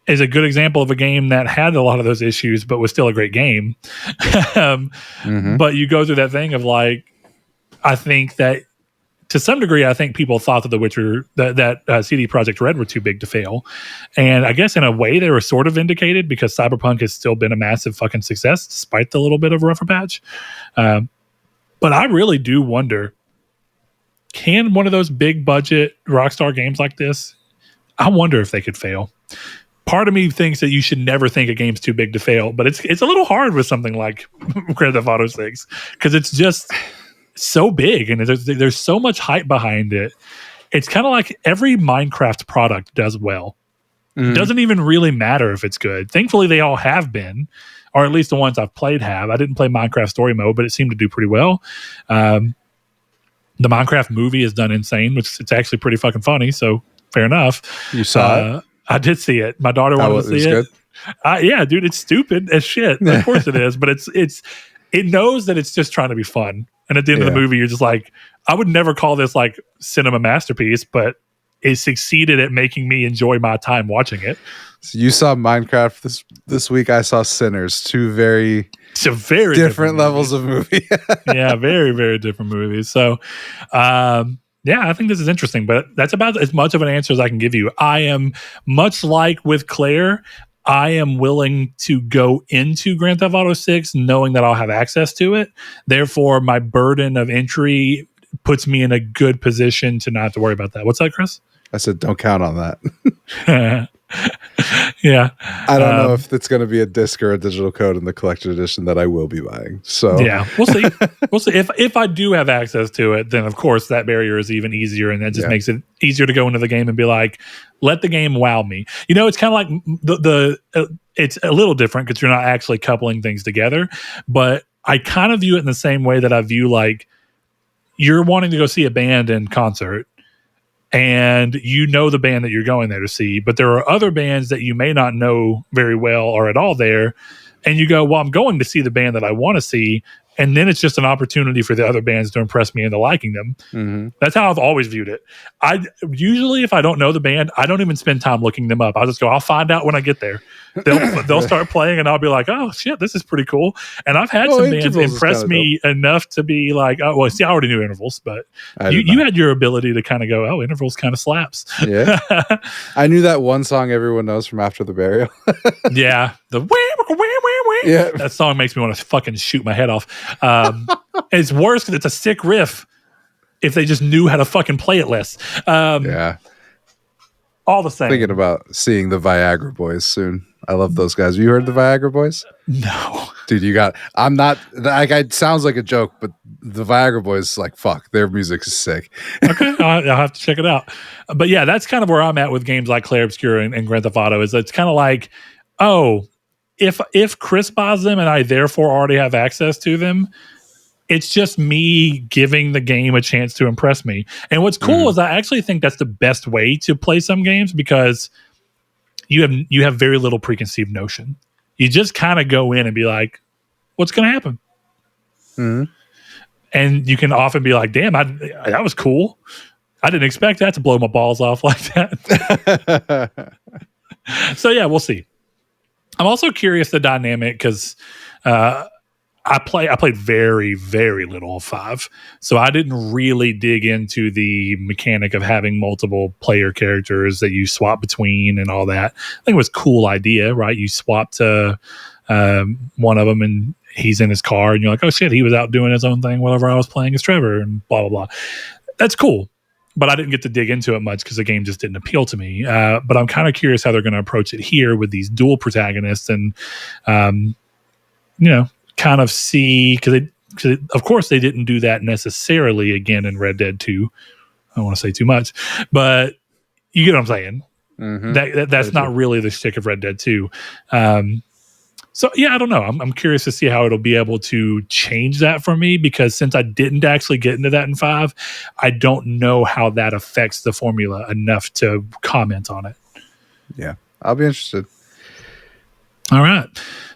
is a good example of a game that had a lot of those issues, but was still a great game. But you go through that thing of like, I think that to some degree, I think people thought that The Witcher, that CD Projekt Red were too big to fail. And I guess in a way they were sort of vindicated because Cyberpunk has still been a massive fucking success despite the little bit of a rougher patch. But I really do wonder, can one of those big budget Rockstar games like this, I wonder if they could fail. Part of me thinks that you should never think a game's too big to fail, but it's a little hard with something like Grand Theft Auto 6 because it's just so big and there's so much hype behind it. It's kind of like every Minecraft product does well. It doesn't even really matter if it's good. Thankfully, they all have been, or at least the ones I've played have. I didn't play Minecraft Story Mode, but it seemed to do pretty well. The Minecraft movie is done insane, which it's actually pretty fucking funny. So fair enough. You saw it? I did see it. My daughter wanted to see it. Yeah, dude, it's stupid as shit. Of course it is, but it knows that it's just trying to be fun. And at the end of the movie, you're just like, I would never call this like cinema masterpiece, but it succeeded at making me enjoy my time watching it. So you saw Minecraft this week. I saw Sinners, two very different levels of movie. Yeah, very, very different movies. So, yeah, I think this is interesting, but that's about as much of an answer as I can give you. I am much like with Claire. I am willing to go into Grand Theft Auto 6 knowing that I'll have access to it. Therefore, my burden of entry puts me in a good position to not have to worry about that. What's that, Chris? I said, don't count on that. Yeah. I don't know if it's going to be a disc or a digital code in the collector's edition that I will be buying. So yeah, we'll see. We'll see. If I do have access to it, then of course that barrier is even easier, and that just makes it easier to go into the game and be like, let the game wow me. You know, it's kind of like it's a little different because you're not actually coupling things together, but I kind of view it in the same way that I view like you're wanting to go see a band in concert. And you know the band that you're going there to see, but there are other bands that you may not know very well or at all there. And you go, well, I'm going to see the band that I want to see, And then it's just an opportunity for the other bands to impress me into liking them. Mm-hmm. That's how I've always viewed it. I usually, if I don't know the band, I don't even spend time looking them up. I'll just go, I'll find out when I get there. They'll start playing and I'll be like, oh shit, this is pretty cool. And I've had some bands impress me enough to be like, oh, well, see, I already knew Intervals, but you had your ability to kind of go, oh, Intervals kind of slaps. Yeah. I knew that one song everyone knows from After the Burial. Yeah. Yeah. That song makes me want to fucking shoot my head off. It's worse because it's a sick riff if they just knew how to fucking play it less. Yeah. All the same. Thinking about seeing the Viagra Boys soon. I love those guys. Have you heard the Viagra Boys? No. Dude, I'm not, like, it sounds like a joke, but the Viagra Boys, like, fuck, their music is sick. Okay, I'll have to check it out. But yeah, that's kind of where I'm at with games like Clair Obscur and Grand Theft Auto, is it's kind of like, oh, if Chris buys them and I therefore already have access to them, it's just me giving the game a chance to impress me. And what's cool is I actually think that's the best way to play some games, because you have very little preconceived notion. You just kind of go in and be like, what's going to happen? Mm-hmm. And you can often be like, damn, that was cool. I didn't expect that to blow my balls off like that. So yeah, we'll see. I'm also curious the dynamic, because I played very, very little of 5. So I didn't really dig into the mechanic of having multiple player characters that you swap between and all that. I think it was a cool idea, right? You swap to one of them and he's in his car and you're like, oh shit, he was out doing his own thing whenever I was playing as Trevor, and blah, blah, blah. That's cool. But I didn't get to dig into it much because the game just didn't appeal to me. But I'm kind of curious how they're going to approach it here with these dual protagonists, and, kind of see, because of course they didn't do that necessarily again in Red Dead 2. I don't want to say too much, but you get what I'm saying. Mm-hmm. That's not really the shtick of Red Dead 2. So yeah, I don't know. I'm curious to see how it'll be able to change that for me, because since I didn't actually get into that in 5, I don't know how that affects the formula enough to comment on it. Yeah, I'll be interested. All right.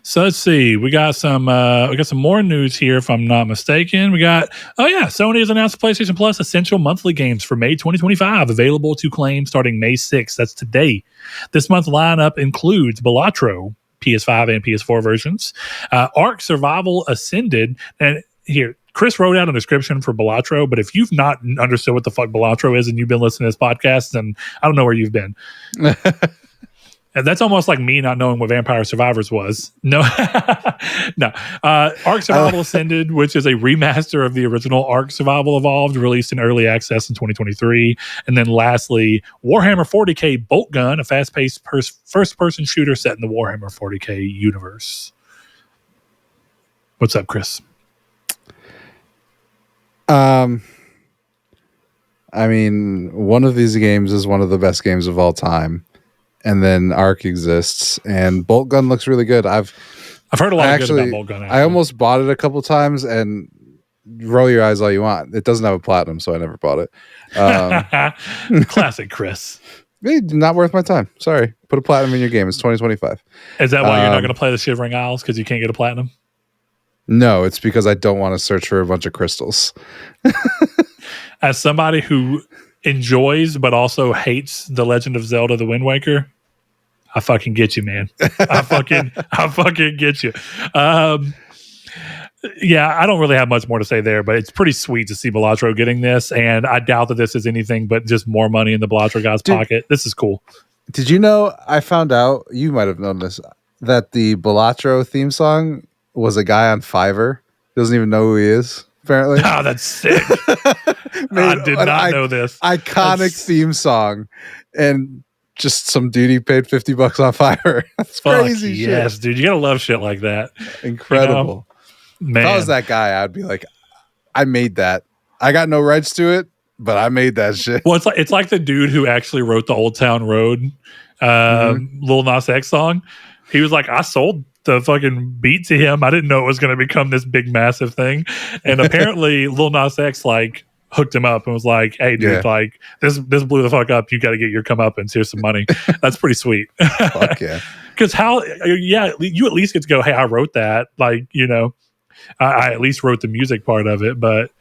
So let's see. We got some more news here, if I'm not mistaken. Sony has announced PlayStation Plus Essential monthly games for May 2025, available to claim starting May 6th. That's today. This month's lineup includes Balatro, PS5 and PS4 versions, Ark Survival Ascended, and here, Chris wrote out a description for Balatro, but if you've not understood what the fuck Balatro is and you've been listening to this podcast, then I don't know where you've been. And that's almost like me not knowing what Vampire Survivors was. No. No. Ark Survival Ascended, which is a remaster of the original Ark Survival Evolved, released in early access in 2023. And then lastly, Warhammer 40k Bolt Gun, a fast-paced first-person shooter set in the Warhammer 40k universe. What's up, Chris? I mean, one of these games is one of the best games of all time. And then Ark exists, and Bolt Gun looks really good. I've heard a lot of good about Bolt Gun. I almost bought it a couple times, and roll your eyes all you want. It doesn't have a platinum, so I never bought it. Classic Chris. Not worth my time. Sorry. Put a platinum in your game. It's 2025. Is that why you're not going to play the Shivering Isles, because you can't get a platinum? No, it's because I don't want to search for a bunch of crystals. As somebody who enjoys but also hates The Legend of Zelda: The Wind Waker, I fucking get you, man. I fucking get you. Yeah, I don't really have much more to say there, but it's pretty sweet to see Balatro getting this, and I doubt that this is anything but just more money in the Balatro guy's pocket. This is cool. Did you know, I found out, you might have known this, that the Balatro theme song was a guy on Fiverr. Doesn't even know who he is, apparently. Oh, that's sick. I did not know this. Iconic theme song, and just some dude he paid $50 on Fiverr. That's crazy shit. Yes, dude. You gotta love shit like that. Incredible. You know? Man. If I was that guy, I'd be like, I made that. I got no rights to it, but I made that shit. Well, it's like the dude who actually wrote the Old Town Road Lil Nas X song. He was like, I sold the fucking beat to him. I didn't know it was going to become this big, massive thing. And apparently Lil Nas X hooked him up and was like, hey, dude, this blew the fuck up. You got to get your comeuppance. Here's some money. That's pretty sweet. Fuck yeah. Because you at least get to go, hey, I wrote that. I at least wrote the music part of it, but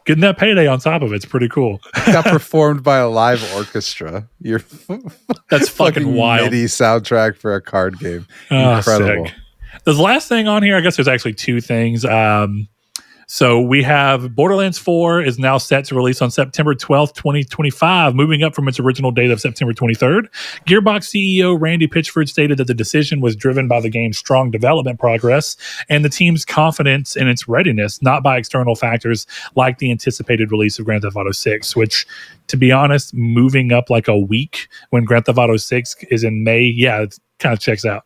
getting that payday on top of it's pretty cool. Got performed by a live orchestra. That's fucking wild. MIDI soundtrack for a card game. Incredible. Sick. The last thing on here, I guess there's actually two things. So we have Borderlands 4 is now set to release on September 12th, 2025, moving up from its original date of September 23rd. Gearbox CEO Randy Pitchford stated that the decision was driven by the game's strong development progress and the team's confidence in its readiness, not by external factors like the anticipated release of Grand Theft Auto 6, which, to be honest, moving up like a week when Grand Theft Auto 6 is in May, it kind of checks out.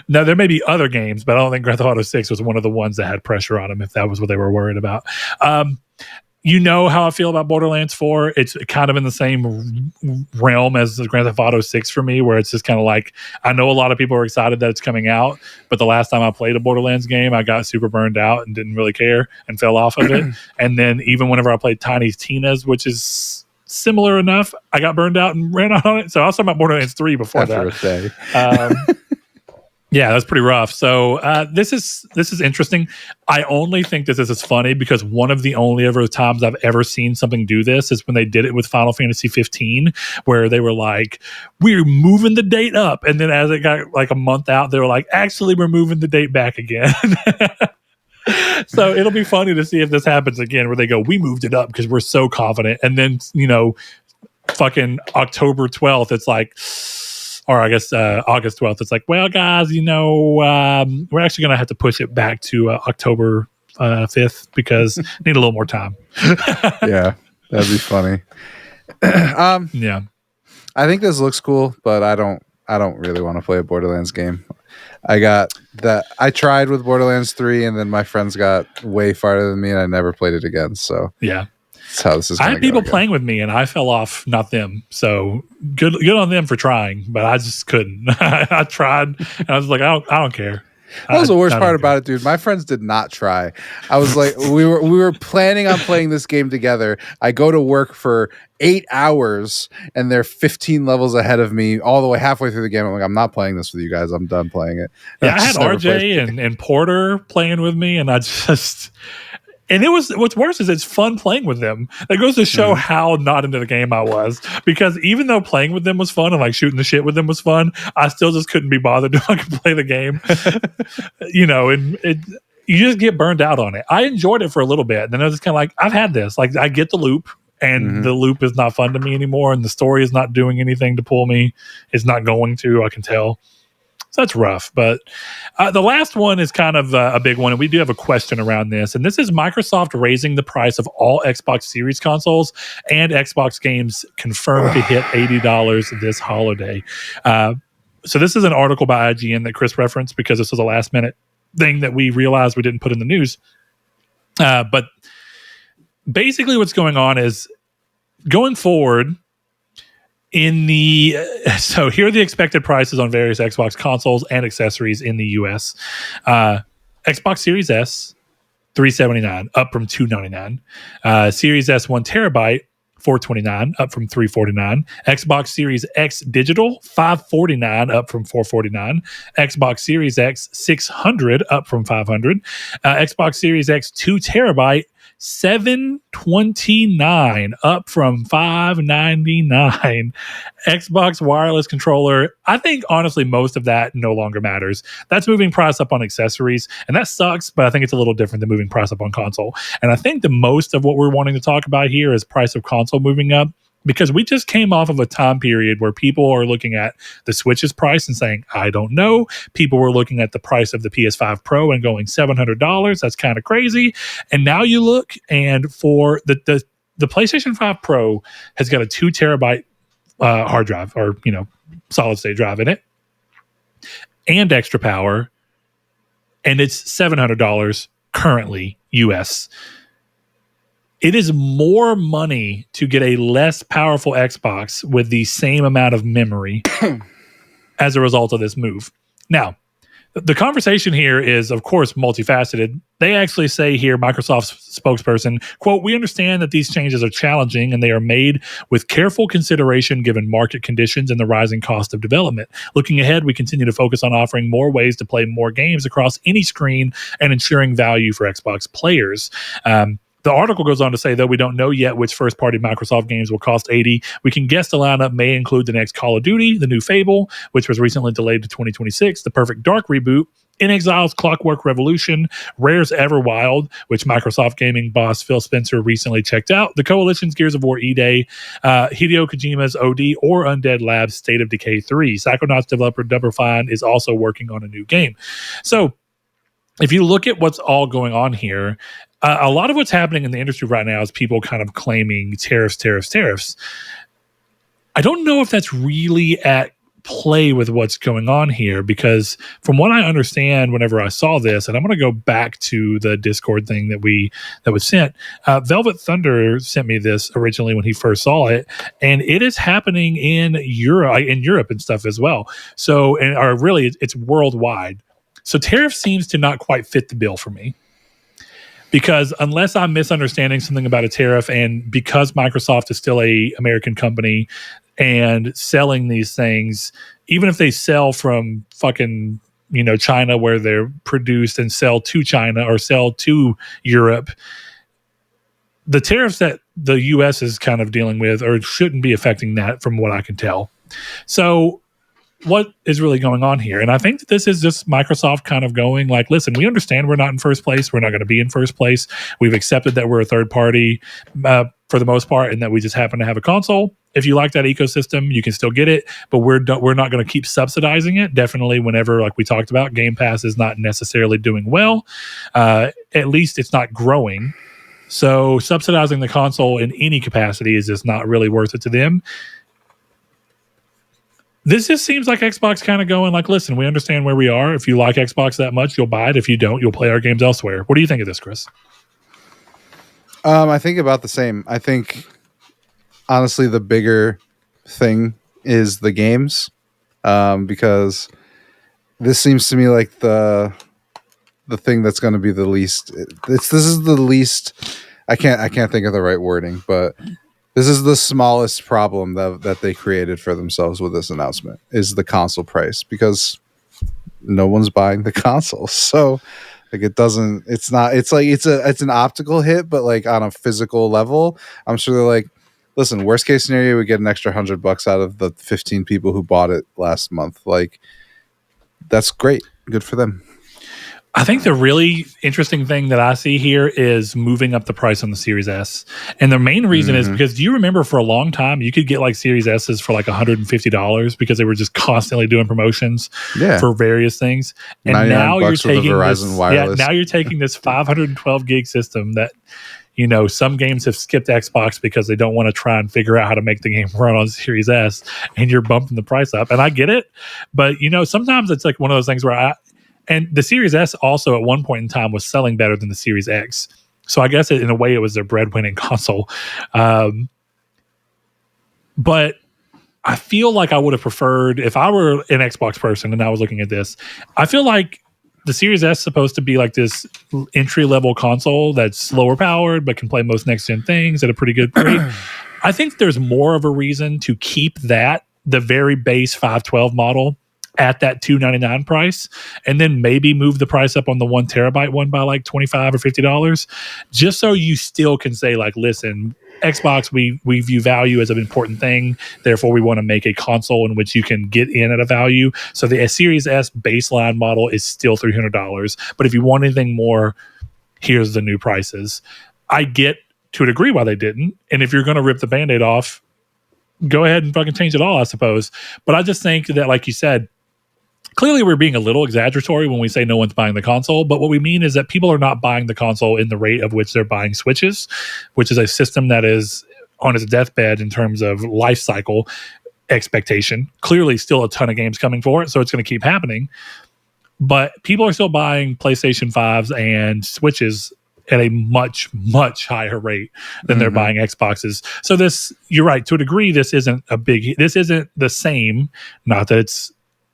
Now, there may be other games, but I don't think Grand Theft Auto 6 was one of the ones that had pressure on them, if that was what they were worried about. You know how I feel about Borderlands 4. It's kind of in the same realm as the Grand Theft Auto 6 for me, where it's just kind of like, I know a lot of people are excited that it's coming out, but the last time I played a Borderlands game, I got super burned out and didn't really care and fell off of it. And then even whenever I played Tiny Tina's, which is similar enough, I got burned out and ran out on it. So I was talking about Borderlands 3 before that. Yeah, that's pretty rough. So this is interesting. I only think this is funny because one of the only ever times I've ever seen something do this is when they did it with Final Fantasy 15, where they were like, we're moving the date up. And then as it got like a month out, they were like, actually, we're moving the date back again. So it'll be funny to see if this happens again, where they go, we moved it up because we're so confident. And then, fucking October 12th, it's like, or I guess August 12th, it's like, well, guys, we're actually going to have to push it back to October 5th because need a little more time. Yeah, that'd be funny. Yeah. I think this looks cool, but I don't really want to play a Borderlands game. I tried with Borderlands 3, and then my friends got way farther than me, and I never played it again. So yeah, that's how this is. I had people playing with me, and I fell off, not them. So good on them for trying, but I just couldn't. I tried, and I was like, I don't care. That was the worst part about it, dude. My friends did not try. I was like, we were planning on playing this game together. I go to work for 8 hours, and they're 15 levels ahead of me all the way halfway through the game. I'm like, I'm not playing this with you guys. I'm done playing it. Yeah, I had RJ and Porter playing with me, and I just... And what's worse is it's fun playing with them. That goes to show how not into the game I was, because even though playing with them was fun and like shooting the shit with them was fun, I still just couldn't be bothered to like play the game. And you just get burned out on it. I enjoyed it for a little bit, and then I was just kind of like, I've had this. Like, I get the loop, and the loop is not fun to me anymore, and the story is not doing anything to pull me. It's not going to. I can tell. So that's rough. But the last one is kind of a big one, and we do have a question around this. And this is Microsoft raising the price of all Xbox Series consoles and Xbox games confirmed to hit $80 this holiday. So this is an article by IGN that Chris referenced because this was a last-minute thing that we realized we didn't put in the news. But basically what's going on is, going forward, so here are the expected prices on various Xbox consoles and accessories in the US. Xbox Series S, $379, up from $299. Series S 1 terabyte, $429, up from $349. Xbox Series X digital, $549, up from $449. Xbox Series X 600, up from $500. Xbox Series X 2 terabyte, $729, up from $599. Xbox wireless controller, I think honestly most of that no longer matters. That's moving price up on accessories, and that sucks, but I think it's a little different than moving price up on console. And I think the most of what we're wanting to talk about here is price of console moving up, because we just came off of a time period where people are looking at the Switch's price and saying, I don't know. People were looking at the price of the PS5 Pro and going $700. That's kind of crazy. And now you look, and for the PlayStation 5 Pro has got a 2 terabyte hard drive, or solid state drive in it, and extra power, and it's $700 currently US. It is more money to get a less powerful Xbox with the same amount of memory as a result of this move. Now, The conversation here is, of course, multifaceted. They actually say here, Microsoft's spokesperson, quote, "We understand that these changes are challenging and they are made with careful consideration given market conditions and the rising cost of development. Looking ahead, we continue to focus on offering more ways to play more games across any screen and ensuring value for Xbox players." The article goes on to say, though we don't know yet which first-party Microsoft games will cost $80, we can guess the lineup may include the next Call of Duty, the new Fable, which was recently delayed to 2026, the Perfect Dark reboot, In Exile's Clockwork Revolution, Rare's Everwild, which Microsoft gaming boss Phil Spencer recently checked out, the Coalition's Gears of War E-Day, Hideo Kojima's OD, or Undead Labs' State of Decay 3. Psychonauts developer Double Fine is also working on a new game. So, if you look at what's all going on here, a lot of what's happening in the industry right now is people kind of claiming tariffs. I don't know if that's really at play with what's going on here, because from what I understand, whenever I saw this, and I'm going to go back to the Discord thing that was sent, Velvet Thunder sent me this originally when he first saw it, and it is happening in Europe and stuff as well. So, it's worldwide. So tariff seems to not quite fit the bill for me, because unless I'm misunderstanding something about a tariff, and because Microsoft is still a American company and selling these things, even if they sell from fucking, China where they're produced and sell to China or sell to Europe, the tariffs that the US is kind of dealing with or shouldn't be affecting that from what I can tell. So what is really going on here? And I think that this is just Microsoft kind of going like, listen, we understand we're not in first place. We're not going to be in first place. We've accepted that we're a third party for the most part, and that we just happen to have a console. If you like that ecosystem, you can still get it, but we're not going to keep subsidizing it. Definitely whenever, like we talked about, Game Pass is not necessarily doing well. At least it's not growing. So subsidizing the console in any capacity is just not really worth it to them. This just seems like Xbox kind of going like, listen, we understand where we are. If you like Xbox that much, you'll buy it. If you don't, you'll play our games elsewhere. What do you think of this, Chris? I think about the same. I think, honestly, the bigger thing is the games, because this seems to me like the thing that's going to be the least. This is the least. I can't think of the right wording, but this is the smallest problem that they created for themselves with this announcement, is the console price, because no one's buying the console. So like it's an optical hit, but like on a physical level, I'm sure they're like, listen, worst case scenario, we get an extra $100 out of the 15 people who bought it last month. Like, that's great. Good for them. I think the really interesting thing that I see here is moving up the price on the Series S. And the main reason is because, do you remember for a long time, you could get like Series S's for like $150 because they were just constantly doing promotions for various things. And now you're taking now you're taking this 512 gig system that, some games have skipped Xbox because they don't want to try and figure out how to make the game run on Series S, and you're bumping the price up. And I get it, but sometimes it's like one of those things where and the Series S also at one point in time was selling better than the Series X. So I guess in a way it was their breadwinning console. But I feel like I would have preferred, if I were an Xbox person and I was looking at this, I feel like the Series S is supposed to be like this entry-level console that's slower powered but can play most next-gen things at a pretty good rate. I think there's more of a reason to keep the very base 512 model at that $299 price, and then maybe move the price up on the 1 terabyte one by like $25 or $50, just so you still can say like, listen, Xbox, we view value as an important thing. Therefore, we want to make a console in which you can get in at a value. So the Series S baseline model is still $300. But if you want anything more, here's the new prices. I get to a degree why they didn't. And if you're going to rip the Band-Aid off, go ahead and fucking change it all, I suppose. But I just think that, like you said, clearly we're being a little exaggeratory when we say no one's buying the console, but what we mean is that people are not buying the console in the rate of which they're buying Switches, which is a system that is on its deathbed in terms of life cycle expectation. Clearly still a ton of games coming for it, so it's going to keep happening. But people are still buying PlayStation 5s and Switches at a much, much higher rate than they're buying Xboxes. So this, you're right, to a degree, this isn't the same, not that it's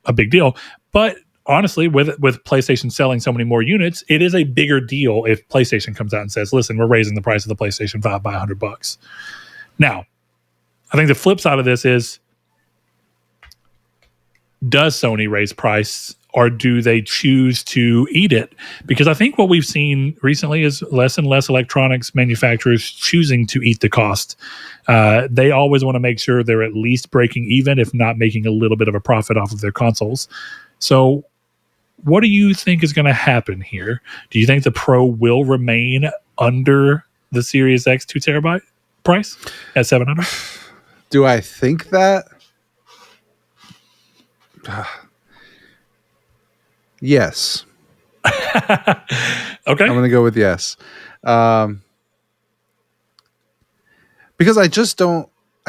a big deal, but honestly, with PlayStation selling so many more units, it is a bigger deal if PlayStation comes out and says, "Listen, we're raising the price of the PlayStation 5 by $100." Now, I think the flip side of this is, does Sony raise price, or do they choose to eat it? Because I think what we've seen recently is less and less electronics manufacturers choosing to eat the cost. They always want to make sure they're at least breaking even, if not making a little bit of a profit off of their consoles. So what do you think is going to happen here? Do you think the Pro will remain under the Series X 2 terabyte price at $700? Do I think that? Yes. Okay. I'm going to go with yes. Because I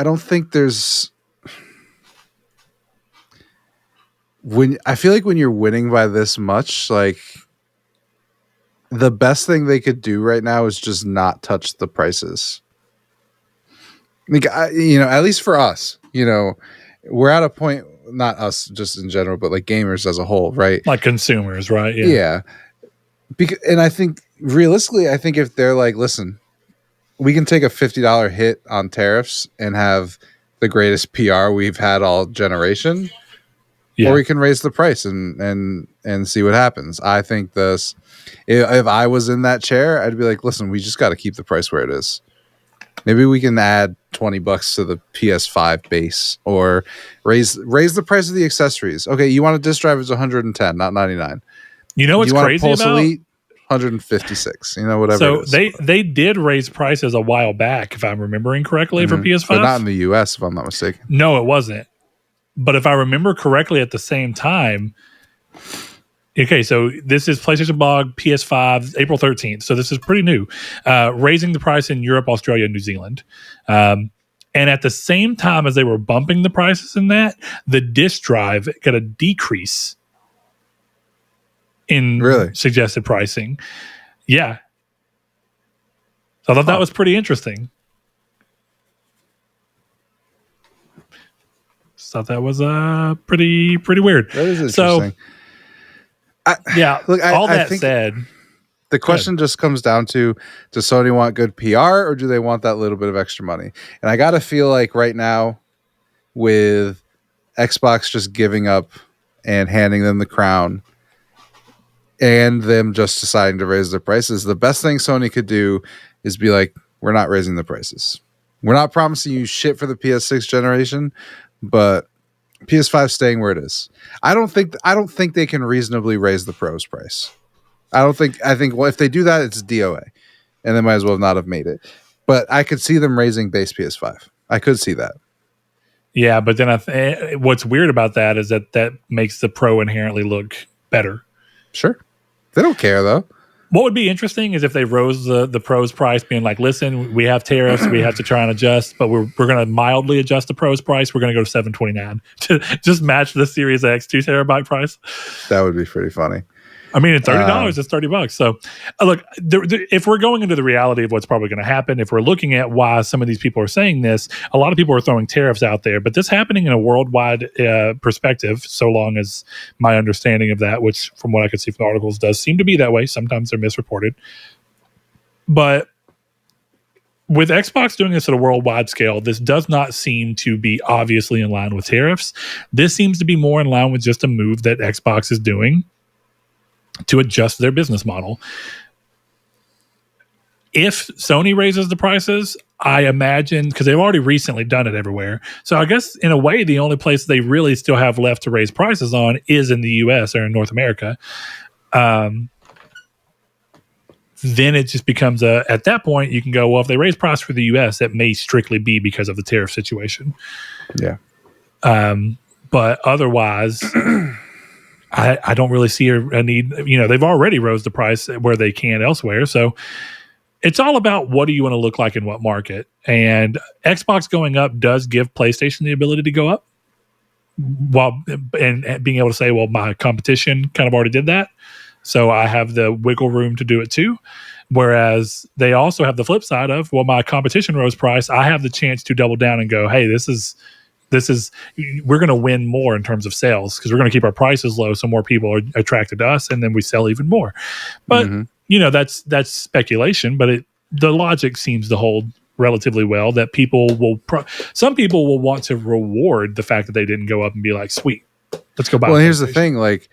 don't think there's, I feel like when you're winning by this much, like, the best thing they could do right now is just not touch the prices. Like, at least for us, we're at a point, not us just in general, but like gamers as a whole, right? Like consumers, right? Yeah. And I think realistically, if they're like, listen, we can take a $50 hit on tariffs and have the greatest PR we've had all generation, or we can raise the price and see what happens. I think if I was in that chair, I'd be like, listen, we just got to keep the price where it is. Maybe we can add $20 to the PS5 base, or raise the price of the accessories. Okay, you want a disc drive, it's $110, not $99. You know what's crazy Pulse about? Elite, $156. Whatever. So it is. they did raise prices a while back, if I'm remembering correctly, for PS5. But not in the US, if I'm not mistaken. No, it wasn't. But if I remember correctly, at the same time, okay, so this is PlayStation Blog PS5, April 13th. So this is pretty new. Raising the price in Europe, Australia, and New Zealand. And at the same time as they were bumping the prices in that, the disc drive got a decrease in suggested pricing. Yeah. So I thought that was pretty interesting. Thought that was pretty weird. That is interesting. So, look, all that said, the question just comes down to, does Sony want good PR, or do they want that little bit of extra money? And I got to feel like right now, with Xbox just giving up and handing them the crown, and them just deciding to raise their prices, the best thing Sony could do is be like, we're not raising the prices. We're not promising you shit for the PS6 generation, but PS5 staying where it is. I don't think they can reasonably raise the Pro's price. I think if they do that, it's DOA, and they might as well not have made it. But I could see them raising base PS5. I could see that. Yeah, but then what's weird about that is that makes the Pro inherently look better. Sure. They don't care, though. What would be interesting is if they rose the Pro's price, being like, listen, we have tariffs, we have to try and adjust, but we're going to mildly adjust the Pro's price. We're going to go to $729 to just match the Series X 2 terabyte price. That would be pretty funny. I mean, at $30, it's $30. So, look, if we're going into the reality of what's probably going to happen, if we're looking at why some of these people are saying this, a lot of people are throwing tariffs out there, but this happening in a worldwide perspective, so long as my understanding of that, which from what I could see from the articles does seem to be that way. Sometimes they're misreported. But with Xbox doing this at a worldwide scale, this does not seem to be obviously in line with tariffs. This seems to be more in line with just a move that Xbox is doing to adjust their business model. If Sony raises the prices, I imagine, because they've already recently done it everywhere. So I guess in a way, the only place they really still have left to raise prices on is in the US or in North America. Then it just becomes at that point, you can go, well, if they raise price for the US, it may strictly be because of the tariff situation. Yeah. But otherwise, I don't really see a need. They've already rose the price where they can elsewhere. So it's all about what do you want to look like in what market. And Xbox going up does give PlayStation the ability to go up, and being able to say, well, my competition kind of already did that, so I have the wiggle room to do it too. Whereas they also have the flip side of, well, my competition rose price, I have the chance to double down and go, hey, this is we're going to win more in terms of sales because we're going to keep our prices low, so more people are attracted to us, and then we sell even more. But that's speculation, but the logic seems to hold relatively well. That some people will want to reward the fact that they didn't go up and be like, sweet, let's go buy. Well, here's the thing, like,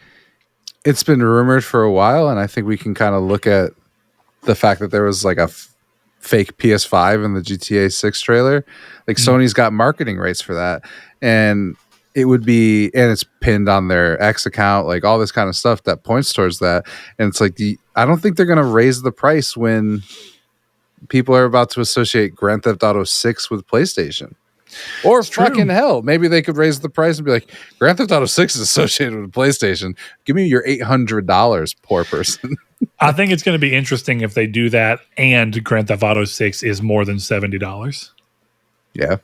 it's been rumored for a while, and I think we can kind of look at the fact that there was like a fake PS5 in the GTA 6 trailer. Like, Sony's got marketing rights for that, and it's pinned on their X account, like all this kind of stuff that points towards that. And it's like, I don't think they're going to raise the price when people are about to associate Grand Theft Auto 6 with PlayStation. Or fucking hell, maybe they could raise the price and be like, Grand Theft Auto 6 is associated with PlayStation. Give me your $800, poor person. I think it's going to be interesting if they do that and Grand Theft Auto 6 is more than $70. Yeah.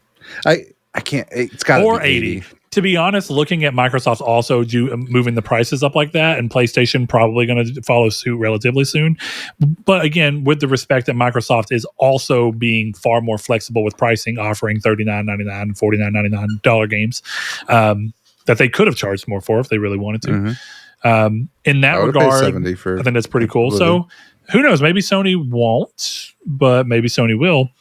I can't, it's got to be 80. To be honest, looking at Microsoft also moving the prices up like that, and PlayStation probably going to follow suit relatively soon. But again, with the respect that Microsoft is also being far more flexible with pricing, offering $39.99 and $49.99 games that they could have charged more for if they really wanted to. In that regard, I think that's pretty cool. So who knows? Maybe Sony won't, but maybe Sony will.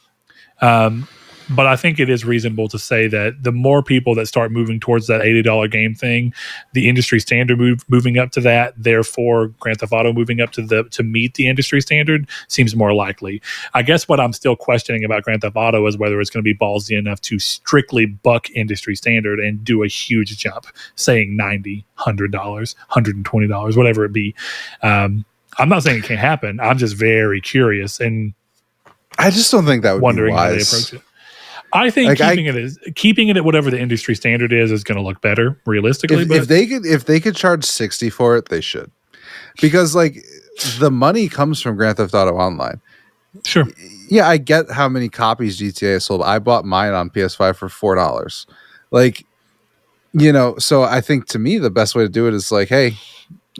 But I think it is reasonable to say that the more people that start moving towards that $80 game thing, the industry standard moving up to that, therefore Grand Theft Auto moving up to meet the industry standard seems more likely. I guess what I'm still questioning about Grand Theft Auto is whether it's going to be ballsy enough to strictly buck industry standard and do a huge jump, saying $90, $100, $120, whatever it be. I'm not saying it can't happen. I'm just very curious, and I just don't think that would be wise. How they approach it. I think keeping it at whatever the industry standard is going to look better realistically. If they could charge $60 for it, they should, because like the money comes from Grand Theft Auto Online. Sure. Yeah, I get how many copies GTA sold. I bought mine on PS5 for $4. Like, so I think to me the best way to do it is like, hey,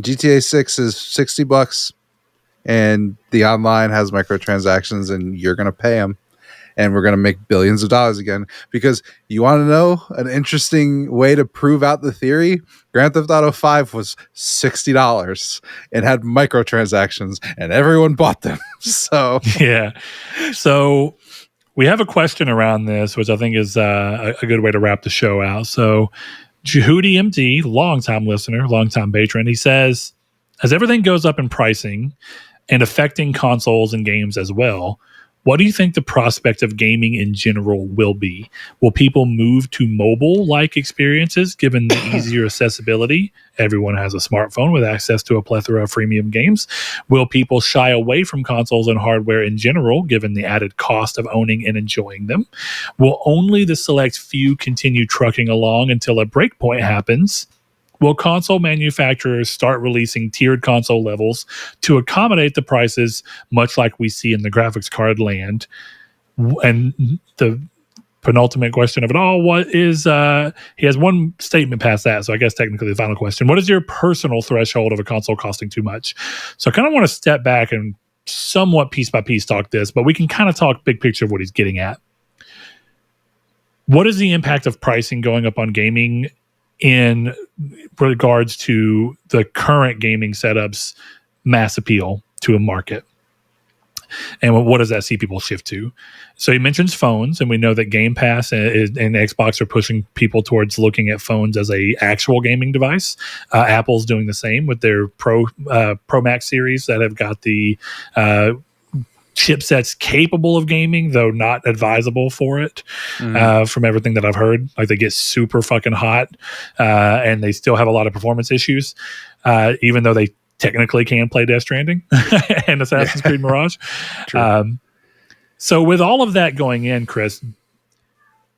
GTA 6 is $60, and the online has microtransactions, and you're gonna pay them. And we're going to make billions of dollars again. Because you want to know an interesting way to prove out the theory? Grand Theft Auto 5 was $60 and had microtransactions, and everyone bought them. So yeah. So we have a question around this, which I think is a good way to wrap the show out. So Jehudi MD, longtime listener, longtime patron, he says, as everything goes up in pricing and affecting consoles and games as well, what do you think the prospect of gaming in general will be? Will people move to mobile-like experiences given the easier accessibility? Everyone has a smartphone with access to a plethora of freemium games. Will people shy away from consoles and hardware in general given the added cost of owning and enjoying them? Will only the select few continue trucking along until a breakpoint happens? Will console manufacturers start releasing tiered console levels to accommodate the prices, much like we see in the graphics card land? And the penultimate question of it all, what is, he has one statement past that, so I guess technically the final question. What is your personal threshold of a console costing too much? So I kind of want to step back and somewhat piece by piece talk this, but we can kind of talk big picture of what he's getting at. What is the impact of pricing going up on gaming in regards to the current gaming setup's mass appeal to a market? And what does that see people shift to? So he mentions phones, and we know that Game Pass and Xbox are pushing people towards looking at phones as a actual gaming device. Apple's doing the same with their Pro Max series that have got the chipsets capable of gaming, though not advisable for it. From everything that I've heard, like they get super fucking hot, and they still have a lot of performance issues, even though they technically can play Death Stranding and Assassin's Creed Mirage. So with all of that going in, Chris,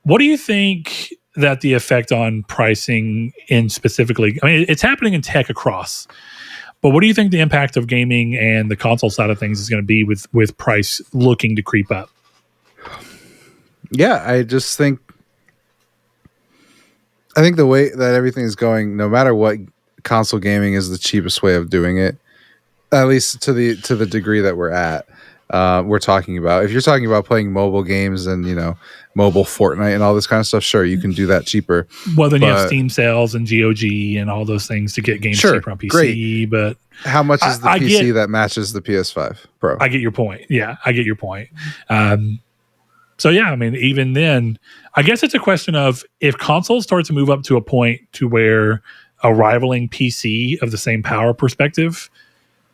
what do you think that the effect on pricing in specifically, I mean, it's happening in tech across, but what do you think the impact of gaming and the console side of things is going to be with price looking to creep up? Yeah, I think the way that everything is going, no matter what, console gaming is the cheapest way of doing it, at least to the degree that we're at. we're talking about. If you're talking about playing mobile games and mobile Fortnite and all this kind of stuff, sure, you can do that cheaper. Well, then you have Steam sales and GOG and all those things to get games cheaper on PC. Great. But how much is the PC that matches the PS5 Pro? I get your point. Yeah, I get your point. So yeah, I mean, even then, I guess it's a question of if consoles start to move up to a point to where a rivaling PC of the same power perspective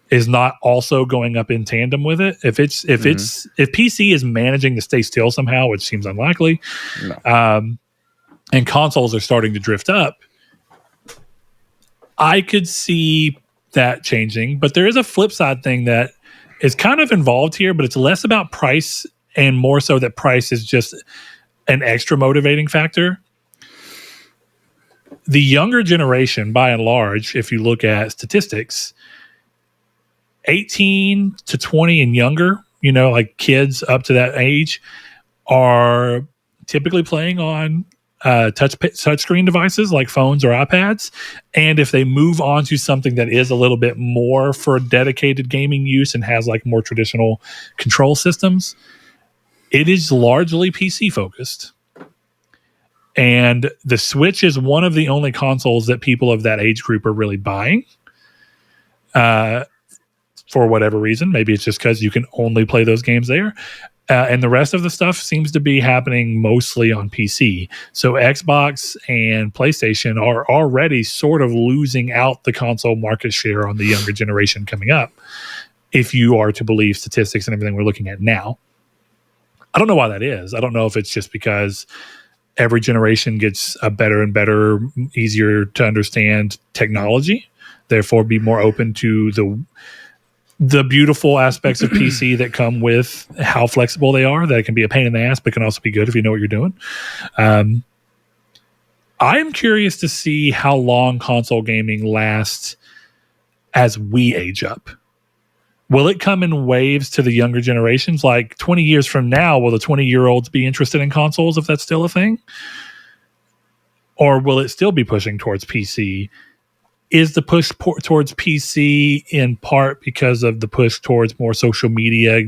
is not also going up in tandem with it. If PC is managing to stay still somehow, which seems unlikely, and consoles are starting to drift up, I could see that changing. But there is a flip side thing that is kind of involved here, but it's less about price and more so that price is just an extra motivating factor. The younger generation, by and large, if you look at statistics, 18 to 20 and younger, like kids up to that age, are typically playing on touchscreen devices like phones or iPads. And if they move on to something that is a little bit more for dedicated gaming use and has like more traditional control systems, it is largely PC focused. And the Switch is one of the only consoles that people of that age group are really buying. For whatever reason. Maybe it's just because you can only play those games there. And the rest of the stuff seems to be happening mostly on PC. So Xbox and PlayStation are already sort of losing out the console market share on the younger generation coming up, if you are to believe statistics and everything we're looking at now. I don't know why that is. I don't know if it's just because every generation gets a better and better, easier to understand technology, therefore be more open to the beautiful aspects of PC that come with how flexible they are, that it can be a pain in the ass, but can also be good if you know what you're doing. I am curious to see how long console gaming lasts as we age up. Will it come in waves to the younger generations? Like 20 years from now, will the 20-year-olds be interested in consoles if that's still a thing? Or will it still be pushing towards PC? Is the push towards PC in part because of the push towards more social media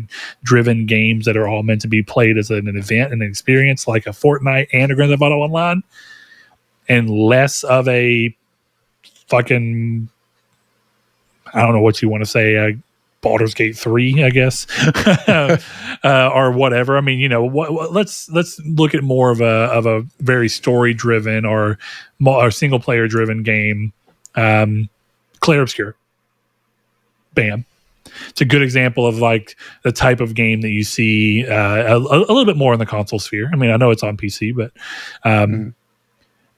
driven games that are all meant to be played as an event and an experience, like a Fortnite and a Grand Theft Auto Online, and less of a fucking, I don't know what you want to say, Baldur's Gate 3, I guess, or whatever. I mean, let's look at more of a very story driven or single player driven game. Claire Obscur. Bam. It's a good example of like the type of game that you see a little bit more in the console sphere. I mean, I know it's on PC, but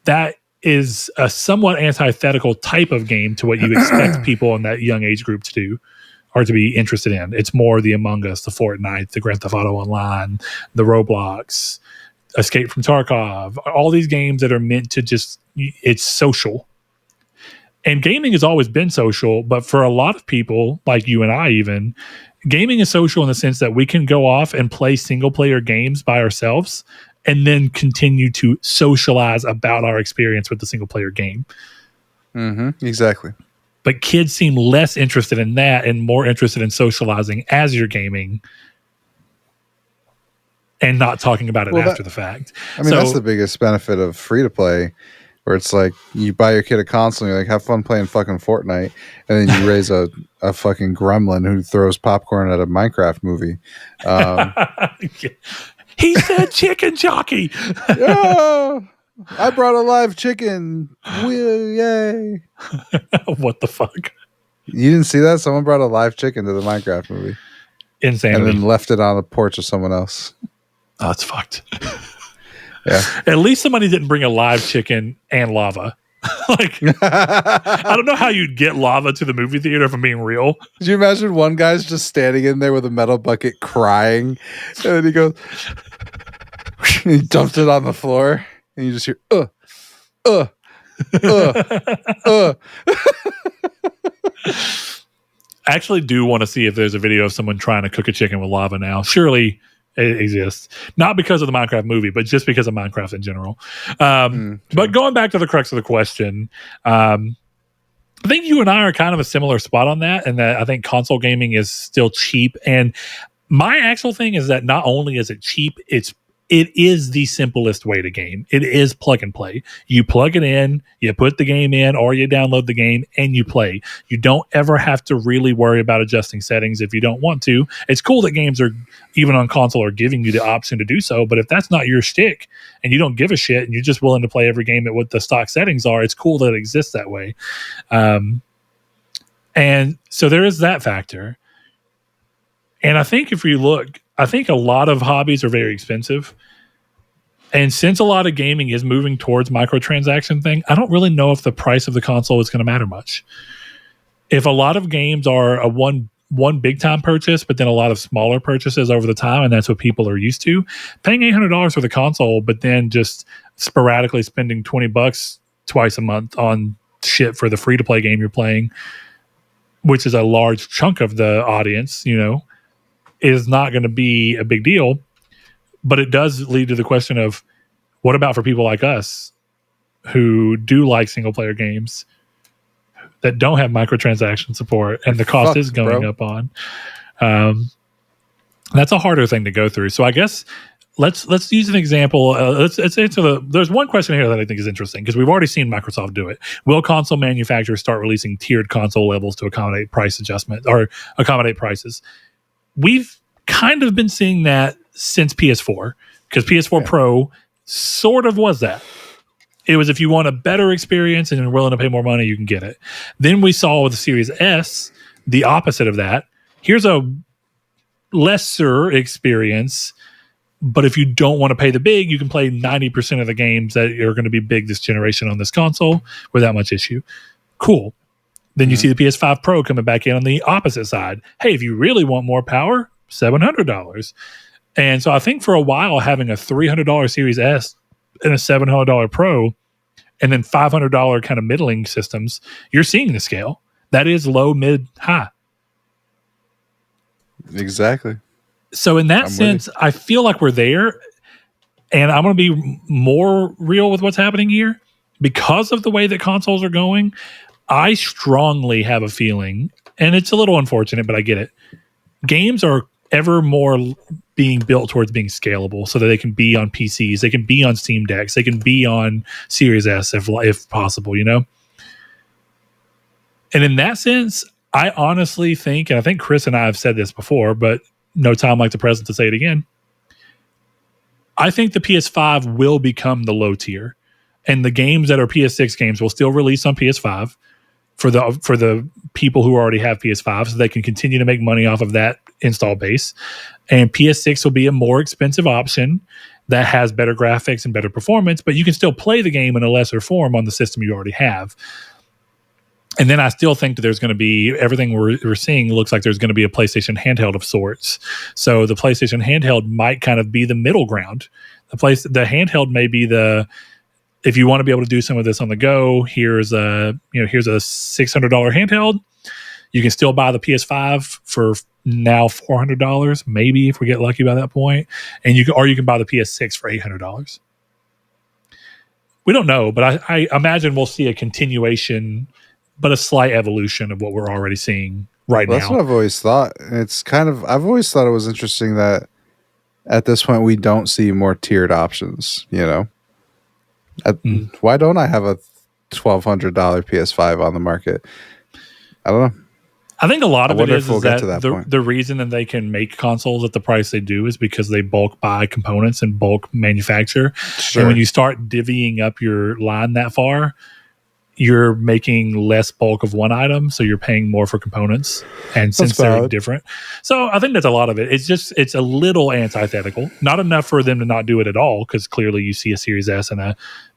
that is a somewhat antithetical type of game to what you expect people in that young age group to do or to be interested in. It's more the Among Us, the Fortnite, the Grand Theft Auto Online, the Roblox, Escape from Tarkov, all these games that are meant to just, it's social. And gaming has always been social, but for a lot of people, like you and I even, gaming is social in the sense that we can go off and play single-player games by ourselves and then continue to socialize about our experience with the single-player game. Mm-hmm, exactly. But kids seem less interested in that and more interested in socializing as you're gaming and not talking about it after the fact. I mean, that's the biggest benefit of free-to-play, where it's like you buy your kid a console and you're like, have fun playing fucking Fortnite, and then you raise a fucking gremlin who throws popcorn at a Minecraft movie. He said chicken jockey. Yeah, I brought a live chicken. Yay. What the fuck? You didn't see that? Someone brought a live chicken to the Minecraft movie. Insanity. And then left it on the porch of someone else. Oh, it's fucked. Yeah. At least somebody didn't bring a live chicken and lava. Like, I don't know how you'd get lava to the movie theater if I'm being real. Could you imagine one guy's just standing in there with a metal bucket crying, and then he goes, he dumped it on the floor, and you just hear, I actually do want to see if there's a video of someone trying to cook a chicken with lava now. Surely it exists. Not because of the Minecraft movie, but just because of Minecraft in general. But going back to the crux of the question, I think you and I are kind of a similar spot on that, and that I think console gaming is still cheap. And My actual thing is that not only is it cheap, it is the simplest way to game. It is plug and play. You plug it in, you put the game in, or you download the game and you play. You don't ever have to really worry about adjusting settings if you don't want to. It's cool that games are, even on console, are giving you the option to do so. But if that's not your shtick and you don't give a shit and you're just willing to play every game at what the stock settings are, it's cool that it exists that way. And so there is that factor. And I think if you look, I think a lot of hobbies are very expensive. And since a lot of gaming is moving towards microtransaction thing, I don't really know if the price of the console is going to matter much. If a lot of games are a one big time purchase, but then a lot of smaller purchases over the time, and that's what people are used to, paying $800 for the console, but then just sporadically spending $20 twice a month on shit for the free to play game you're playing, which is a large chunk of the audience, is not going to be a big deal. But it does lead to the question of, what about for people like us who do like single player games that don't have microtransaction support and the cost is going up on? That's a harder thing to go through. So I guess let's use an example. Let's answer there's one question here that I think is interesting, because we've already seen Microsoft do it. Will console manufacturers start releasing tiered console levels to accommodate price adjustment or accommodate prices? We've kind of been seeing that since PS4, because PS4 Pro sort of was that. It was, if you want a better experience and you're willing to pay more money, you can get it. Then we saw with the Series S, the opposite of that. Here's a lesser experience, but if you don't want to pay the big, you can play 90% of the games that are going to be big this generation on this console without much issue. Cool. Then you see the PS5 Pro coming back in on the opposite side. Hey, if you really want more power, $700. And so I think for a while, having a $300 Series S and a $700 Pro, and then $500 kind of middling systems, you're seeing the scale. That is low, mid, high. Exactly. So in that sense, I feel like we're there. And I'm going to be more real with what's happening here. Because of the way that consoles are going, I strongly have a feeling, and it's a little unfortunate, but I get it. Games are ever more being built towards being scalable so that they can be on PCs, they can be on Steam Decks, they can be on Series S if possible, And in that sense, I honestly think, and I think Chris and I have said this before, but no time like the present to say it again, I think the PS5 will become the low tier, and the games that are PS6 games will still release on PS5 for the people who already have PS5, so they can continue to make money off of that install base. And PS6 will be a more expensive option that has better graphics and better performance, but you can still play the game in a lesser form on the system you already have. And then I still think that there's going to be, everything we're seeing looks like there's going to be a PlayStation handheld of sorts. So the PlayStation handheld might kind of be the middle ground. The handheld may be if you want to be able to do some of this on the go, here's a $600 handheld. You can still buy the PS5 for now $400, maybe, if we get lucky by that point. And you can buy the PS6 for $800. We don't know, but I imagine we'll see a continuation, but a slight evolution of what we're already seeing now. That's what I've always thought. I've always thought it was interesting that at this point we don't see more tiered options, Why don't I have a $1,200 PS5 on the market? I don't know. I think a lot of it is that the reason that they can make consoles at the price they do is because they bulk buy components and bulk manufacture. Sure. And when you start divvying up your line that far, you're making less bulk of one item, so you're paying more for components. And since they're different. So I think that's a lot of it. It's a little antithetical. Not enough for them to not do it at all, because clearly you see a Series S and a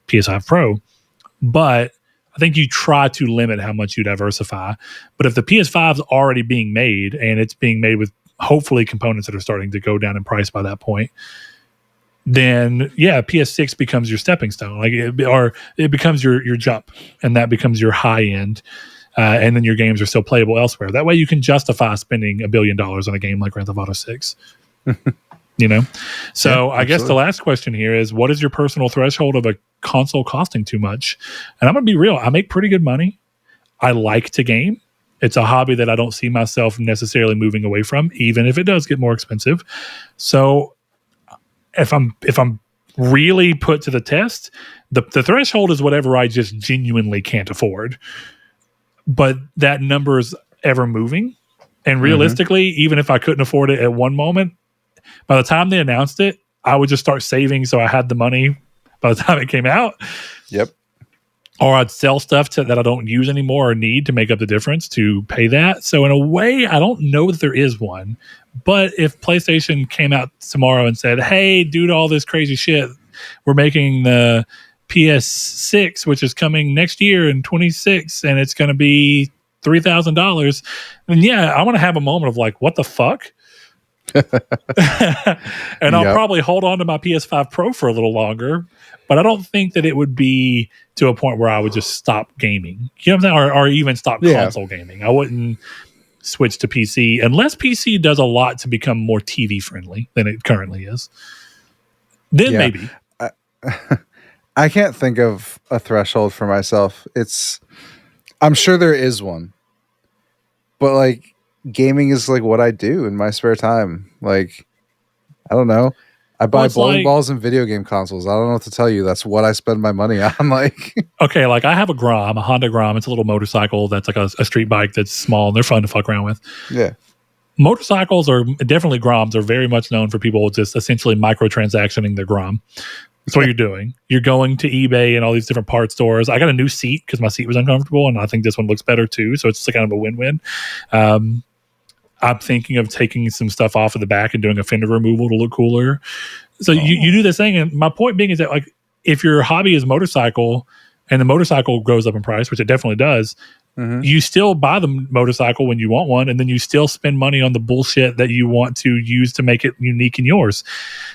PS5 Pro. But I think you try to limit how much you diversify. But if the PS5 is already being made, and it's being made with hopefully components that are starting to go down in price by that point, then PS6 becomes your stepping stone, it becomes your jump, and that becomes your high end. And then your games are still playable elsewhere. That way you can justify spending $1 billion on a game like Grand Theft Auto 6. So I guess the last question here is, what is your personal threshold of a console costing too much? And I'm going to be real. I make pretty good money. I like to game. It's a hobby that I don't see myself necessarily moving away from, even if it does get more expensive. So if I'm really put to the test, the threshold is whatever I just genuinely can't afford. But that number is ever moving. And realistically, even if I couldn't afford it at one moment, by the time they announced it, I would just start saving so I had the money by the time it came out. Yep. Or I'd sell stuff that I don't use anymore or need to make up the difference to pay that. So in a way, I don't know that there is one. But if PlayStation came out tomorrow and said, hey, due to all this crazy shit, we're making the PS6, which is coming next year in 26, and it's going to be $3,000, then yeah, I want to have a moment of like, what the fuck? And I'll probably hold on to my PS5 Pro for a little longer, but I don't think that it would be to a point where I would just stop gaming. You know what I'm saying? Or even stop console gaming. I wouldn't switch to PC unless PC does a lot to become more TV friendly than it currently is. Then maybe. I can't think of a threshold for myself. I'm sure there is one, but like gaming is like what I do in my spare time. Like, I don't know. I buy bowling balls and video game consoles. I don't know what to tell you. That's what I spend my money on. Like, okay, like I have a Grom, a Honda Grom. It's a little motorcycle that's like a street bike that's small and they're fun to fuck around with. Yeah. Motorcycles are definitely Groms are very much known for people just essentially microtransactioning their Grom. That's what you're doing. You're going to eBay and all these different part stores. I got a new seat because my seat was uncomfortable, and I think this one looks better too. So it's kind of a win-win. I'm thinking of taking some stuff off of the back and doing a fender removal to look cooler. So you do this thing, and my point being is that like if your hobby is motorcycle and the motorcycle goes up in price, which it definitely does, you still buy the motorcycle when you want one, and then you still spend money on the bullshit that you want to use to make it unique and yours.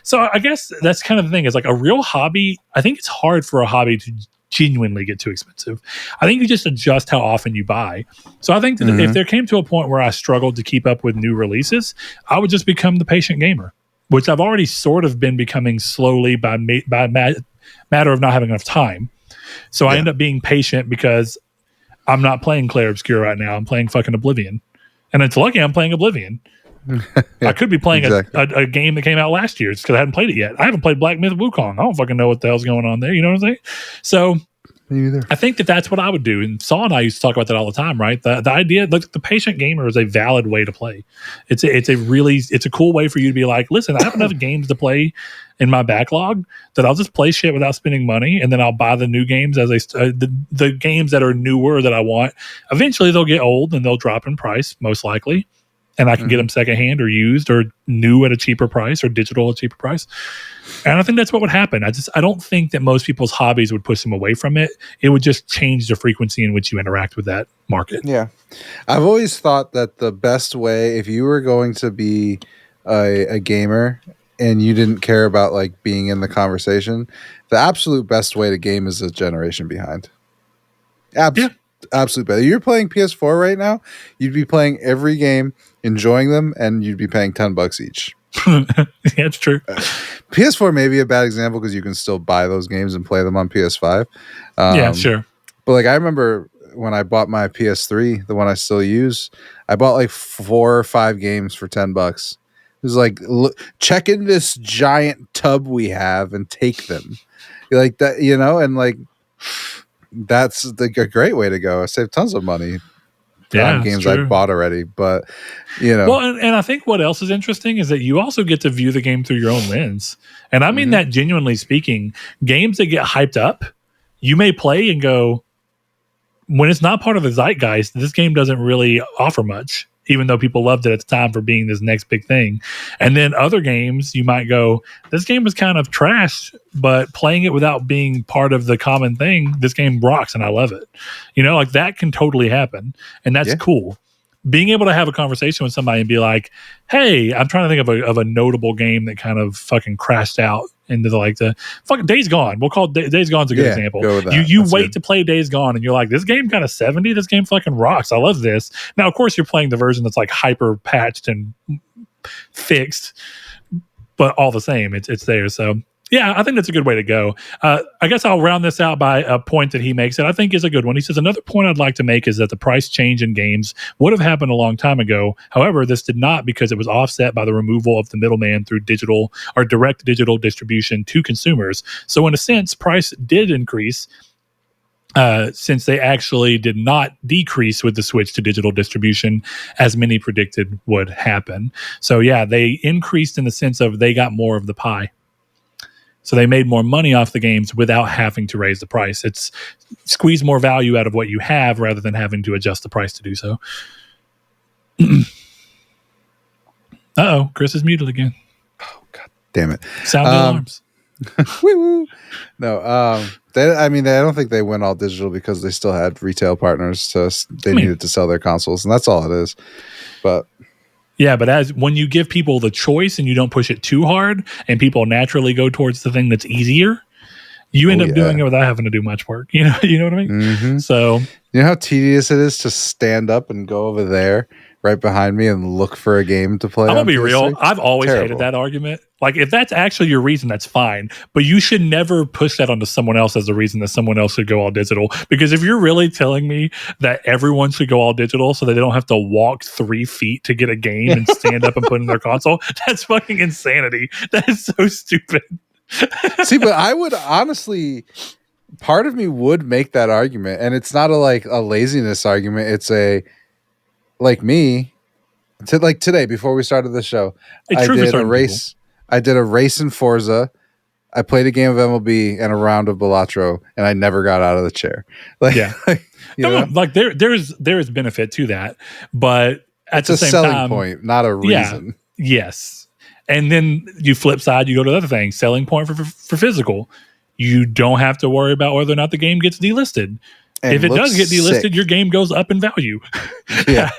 So I guess that's kind of the thing is like a real hobby. I think it's hard for a hobby to genuinely get too expensive. I think you just adjust how often you buy. So I think that if there came to a point where I struggled to keep up with new releases, I would just become the patient gamer, which I've already sort of been becoming slowly by matter of not having enough time. So I end up being patient because I'm not playing Claire Obscur right now. I'm playing fucking Oblivion. And it's lucky I'm playing Oblivion. I could be playing a game that came out last year. It's because I hadn't played it yet. I haven't played Black Myth Wukong. I don't fucking know what the hell's going on there. You know what I'm saying? So me either. I think that's what I would do. And Saul and I used to talk about that all the time, right? The idea, like the patient gamer is a valid way to play. It's a cool way for you to be like, listen, I have enough games to play in my backlog that I'll just play shit without spending money, and then I'll buy the new games as the games that are newer that I want. Eventually, they'll get old and they'll drop in price, most likely, and I can get them secondhand or used or new at a cheaper price or digital at a cheaper price. And I think that's what would happen. I don't think that most people's hobbies would push them away from it. It would just change the frequency in which you interact with that market. Yeah, I've always thought that the best way, if you were going to be a gamer and you didn't care about like being in the conversation, the absolute best way to game is a generation behind. Absolute best. If you're playing PS4 right now, you'd be playing every game, enjoying them, and you'd be paying $10 each. Yeah, it's true. PS4 may be a bad example because you can still buy those games and play them on PS5. Yeah, sure. But like I remember when I bought my PS3, the one I still use, I bought like 4 or 5 games for $10. It was like, look, check in this giant tub we have and take them. Like that, you know, and like that's a great way to go. I saved tons of money on games I bought already, but you know. Well, and I think what else is interesting is that you also get to view the game through your own lens. And I mean that genuinely speaking. Games that get hyped up, you may play and go, when it's not part of the zeitgeist, this game doesn't really offer much, even though people loved it at the time for being this next big thing. And then other games, you might go, this game was kind of trash, but playing it without being part of the common thing, this game rocks and I love it. You know, like that can totally happen. And that's cool. Being able to have a conversation with somebody and be like, hey, I'm trying to think of a notable game that kind of fucking crashed out into the fucking Days Gone. We'll call Days Gone's a good example. You wait to play Days Gone and you're like, this game kind of 70, this game fucking rocks. I love this. Now, of course, you're playing the version that's like hyper patched and fixed, but all the same, it's there. So Yeah, I think that's a good way to go. I guess I'll round this out by a point that he makes that I think is a good one. He says, another point I'd like to make is that the price change in games would have happened a long time ago. However, this did not because it was offset by the removal of the middleman through digital or direct digital distribution to consumers. So in a sense, price did increase since they actually did not decrease with the switch to digital distribution as many predicted would happen. So yeah, they increased in the sense of they got more of the pie. So they made more money off the games without having to raise the price. It's squeeze more value out of what you have rather than having to adjust the price to do so. Uh-oh, Chris is muted again. Oh, God damn it. Sound the alarms. Woo-woo. No, I don't think they went all digital because they still had retail partners. They needed to sell their consoles, and that's all it is. But yeah, but when you give people the choice and you don't push it too hard, and people naturally go towards the thing that's easier, you end up doing it without having to do much work. You know what I mean? Mm-hmm. So you know how tedious it is to stand up and go over there right behind me and look for a game to play. I'm gonna be PS3? real. I've always hated that argument. Like, if that's actually your reason, that's fine. But you should never push that onto someone else as a reason that someone else should go all digital. Because if you're really telling me that everyone should go all digital so that they don't have to walk 3 feet to get a game and stand up and put in their console, that's fucking insanity. That is so stupid. See, but I would honestly, part of me would make that argument, and it's not a laziness argument. It's a me. Like today, before we started the show, I did a race. I did a race in Forza. I played a game of MLB and a round of Balatro, and I never got out of the chair. There is benefit to that, but at the same time, it's a selling point, not a reason. Yeah, yes. And then you flip side, you go to the other thing, selling point for physical. You don't have to worry about whether or not the game gets delisted. And if it does get delisted, your game goes up in value. Yeah.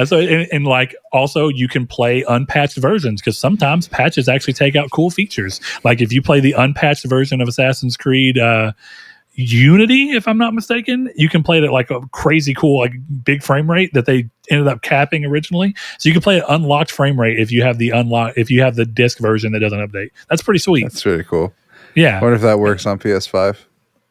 So and also you can play unpatched versions because sometimes patches actually take out cool features. Like if you play the unpatched version of Assassin's Creed Unity, if I'm not mistaken, you can play it at like a crazy cool big frame rate that they ended up capping originally. So you can play at unlocked frame rate if you have the disc version that doesn't update. That's pretty sweet. That's really cool. Yeah. I wonder if that works on PS5.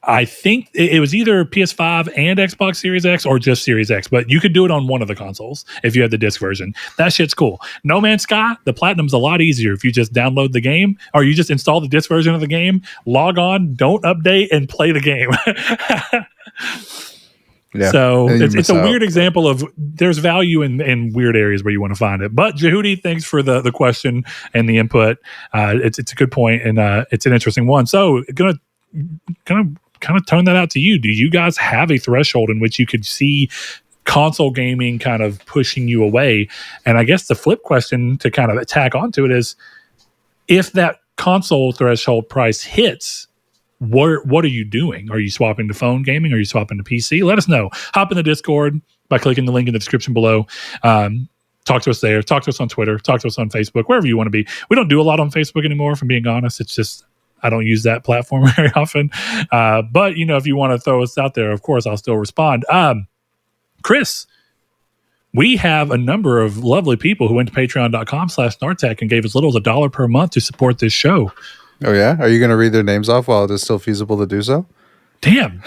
I think it was either PS5 and Xbox Series X or just Series X, but you could do it on one of the consoles if you had the disc version. That shit's cool. No Man's Sky, the Platinum's a lot easier if you just download the game or you just install the disc version of the game, log on, don't update, and play the game. Yeah, so it's a weird example of there's value in weird areas where you want to find it. But Jehudi, thanks for the question and the input. It's a good point and it's an interesting one. So gonna kind of turn that out to you. Do you guys have a threshold in which you could see console gaming kind of pushing you away? And I guess the flip question to kind of attack onto it is, if that console threshold price hits, what are you doing? Are you swapping to phone gaming? Are you swapping to PC? Let us know. Hop in the Discord by clicking the link in the description below. Talk to us there. Talk to us on Twitter. Talk to us on Facebook, wherever you want to be. We don't do a lot on Facebook anymore, if I'm being honest. It's just I don't use that platform very often. But, if you want to throw us out there, of course, I'll still respond. Chris, we have a number of lovely people who went to patreon.com/Nartech and gave as little as $1 per month to support this show. Oh, yeah? Are you going to read their names off while it is still feasible to do so? Damn.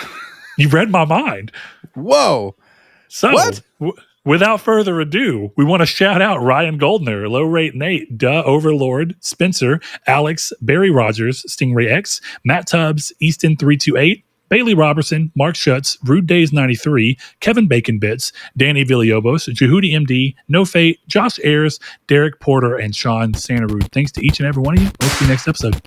You read my mind. Whoa. So, what? Without further ado, we want to shout out Ryan Goldner, Low Rate Nate, Duh Overlord, Spencer, Alex, Barry Rogers, Stingray X, Matt Tubbs, Easton328, Bailey Robertson, Mark Schutz, Rude Days 93, Kevin Bacon Bits, Danny Villalobos, Jehudi MD, No Fate, Josh Ayers, Derek Porter, and Sean Santarud. Thanks to each and every one of you. We'll see you next episode.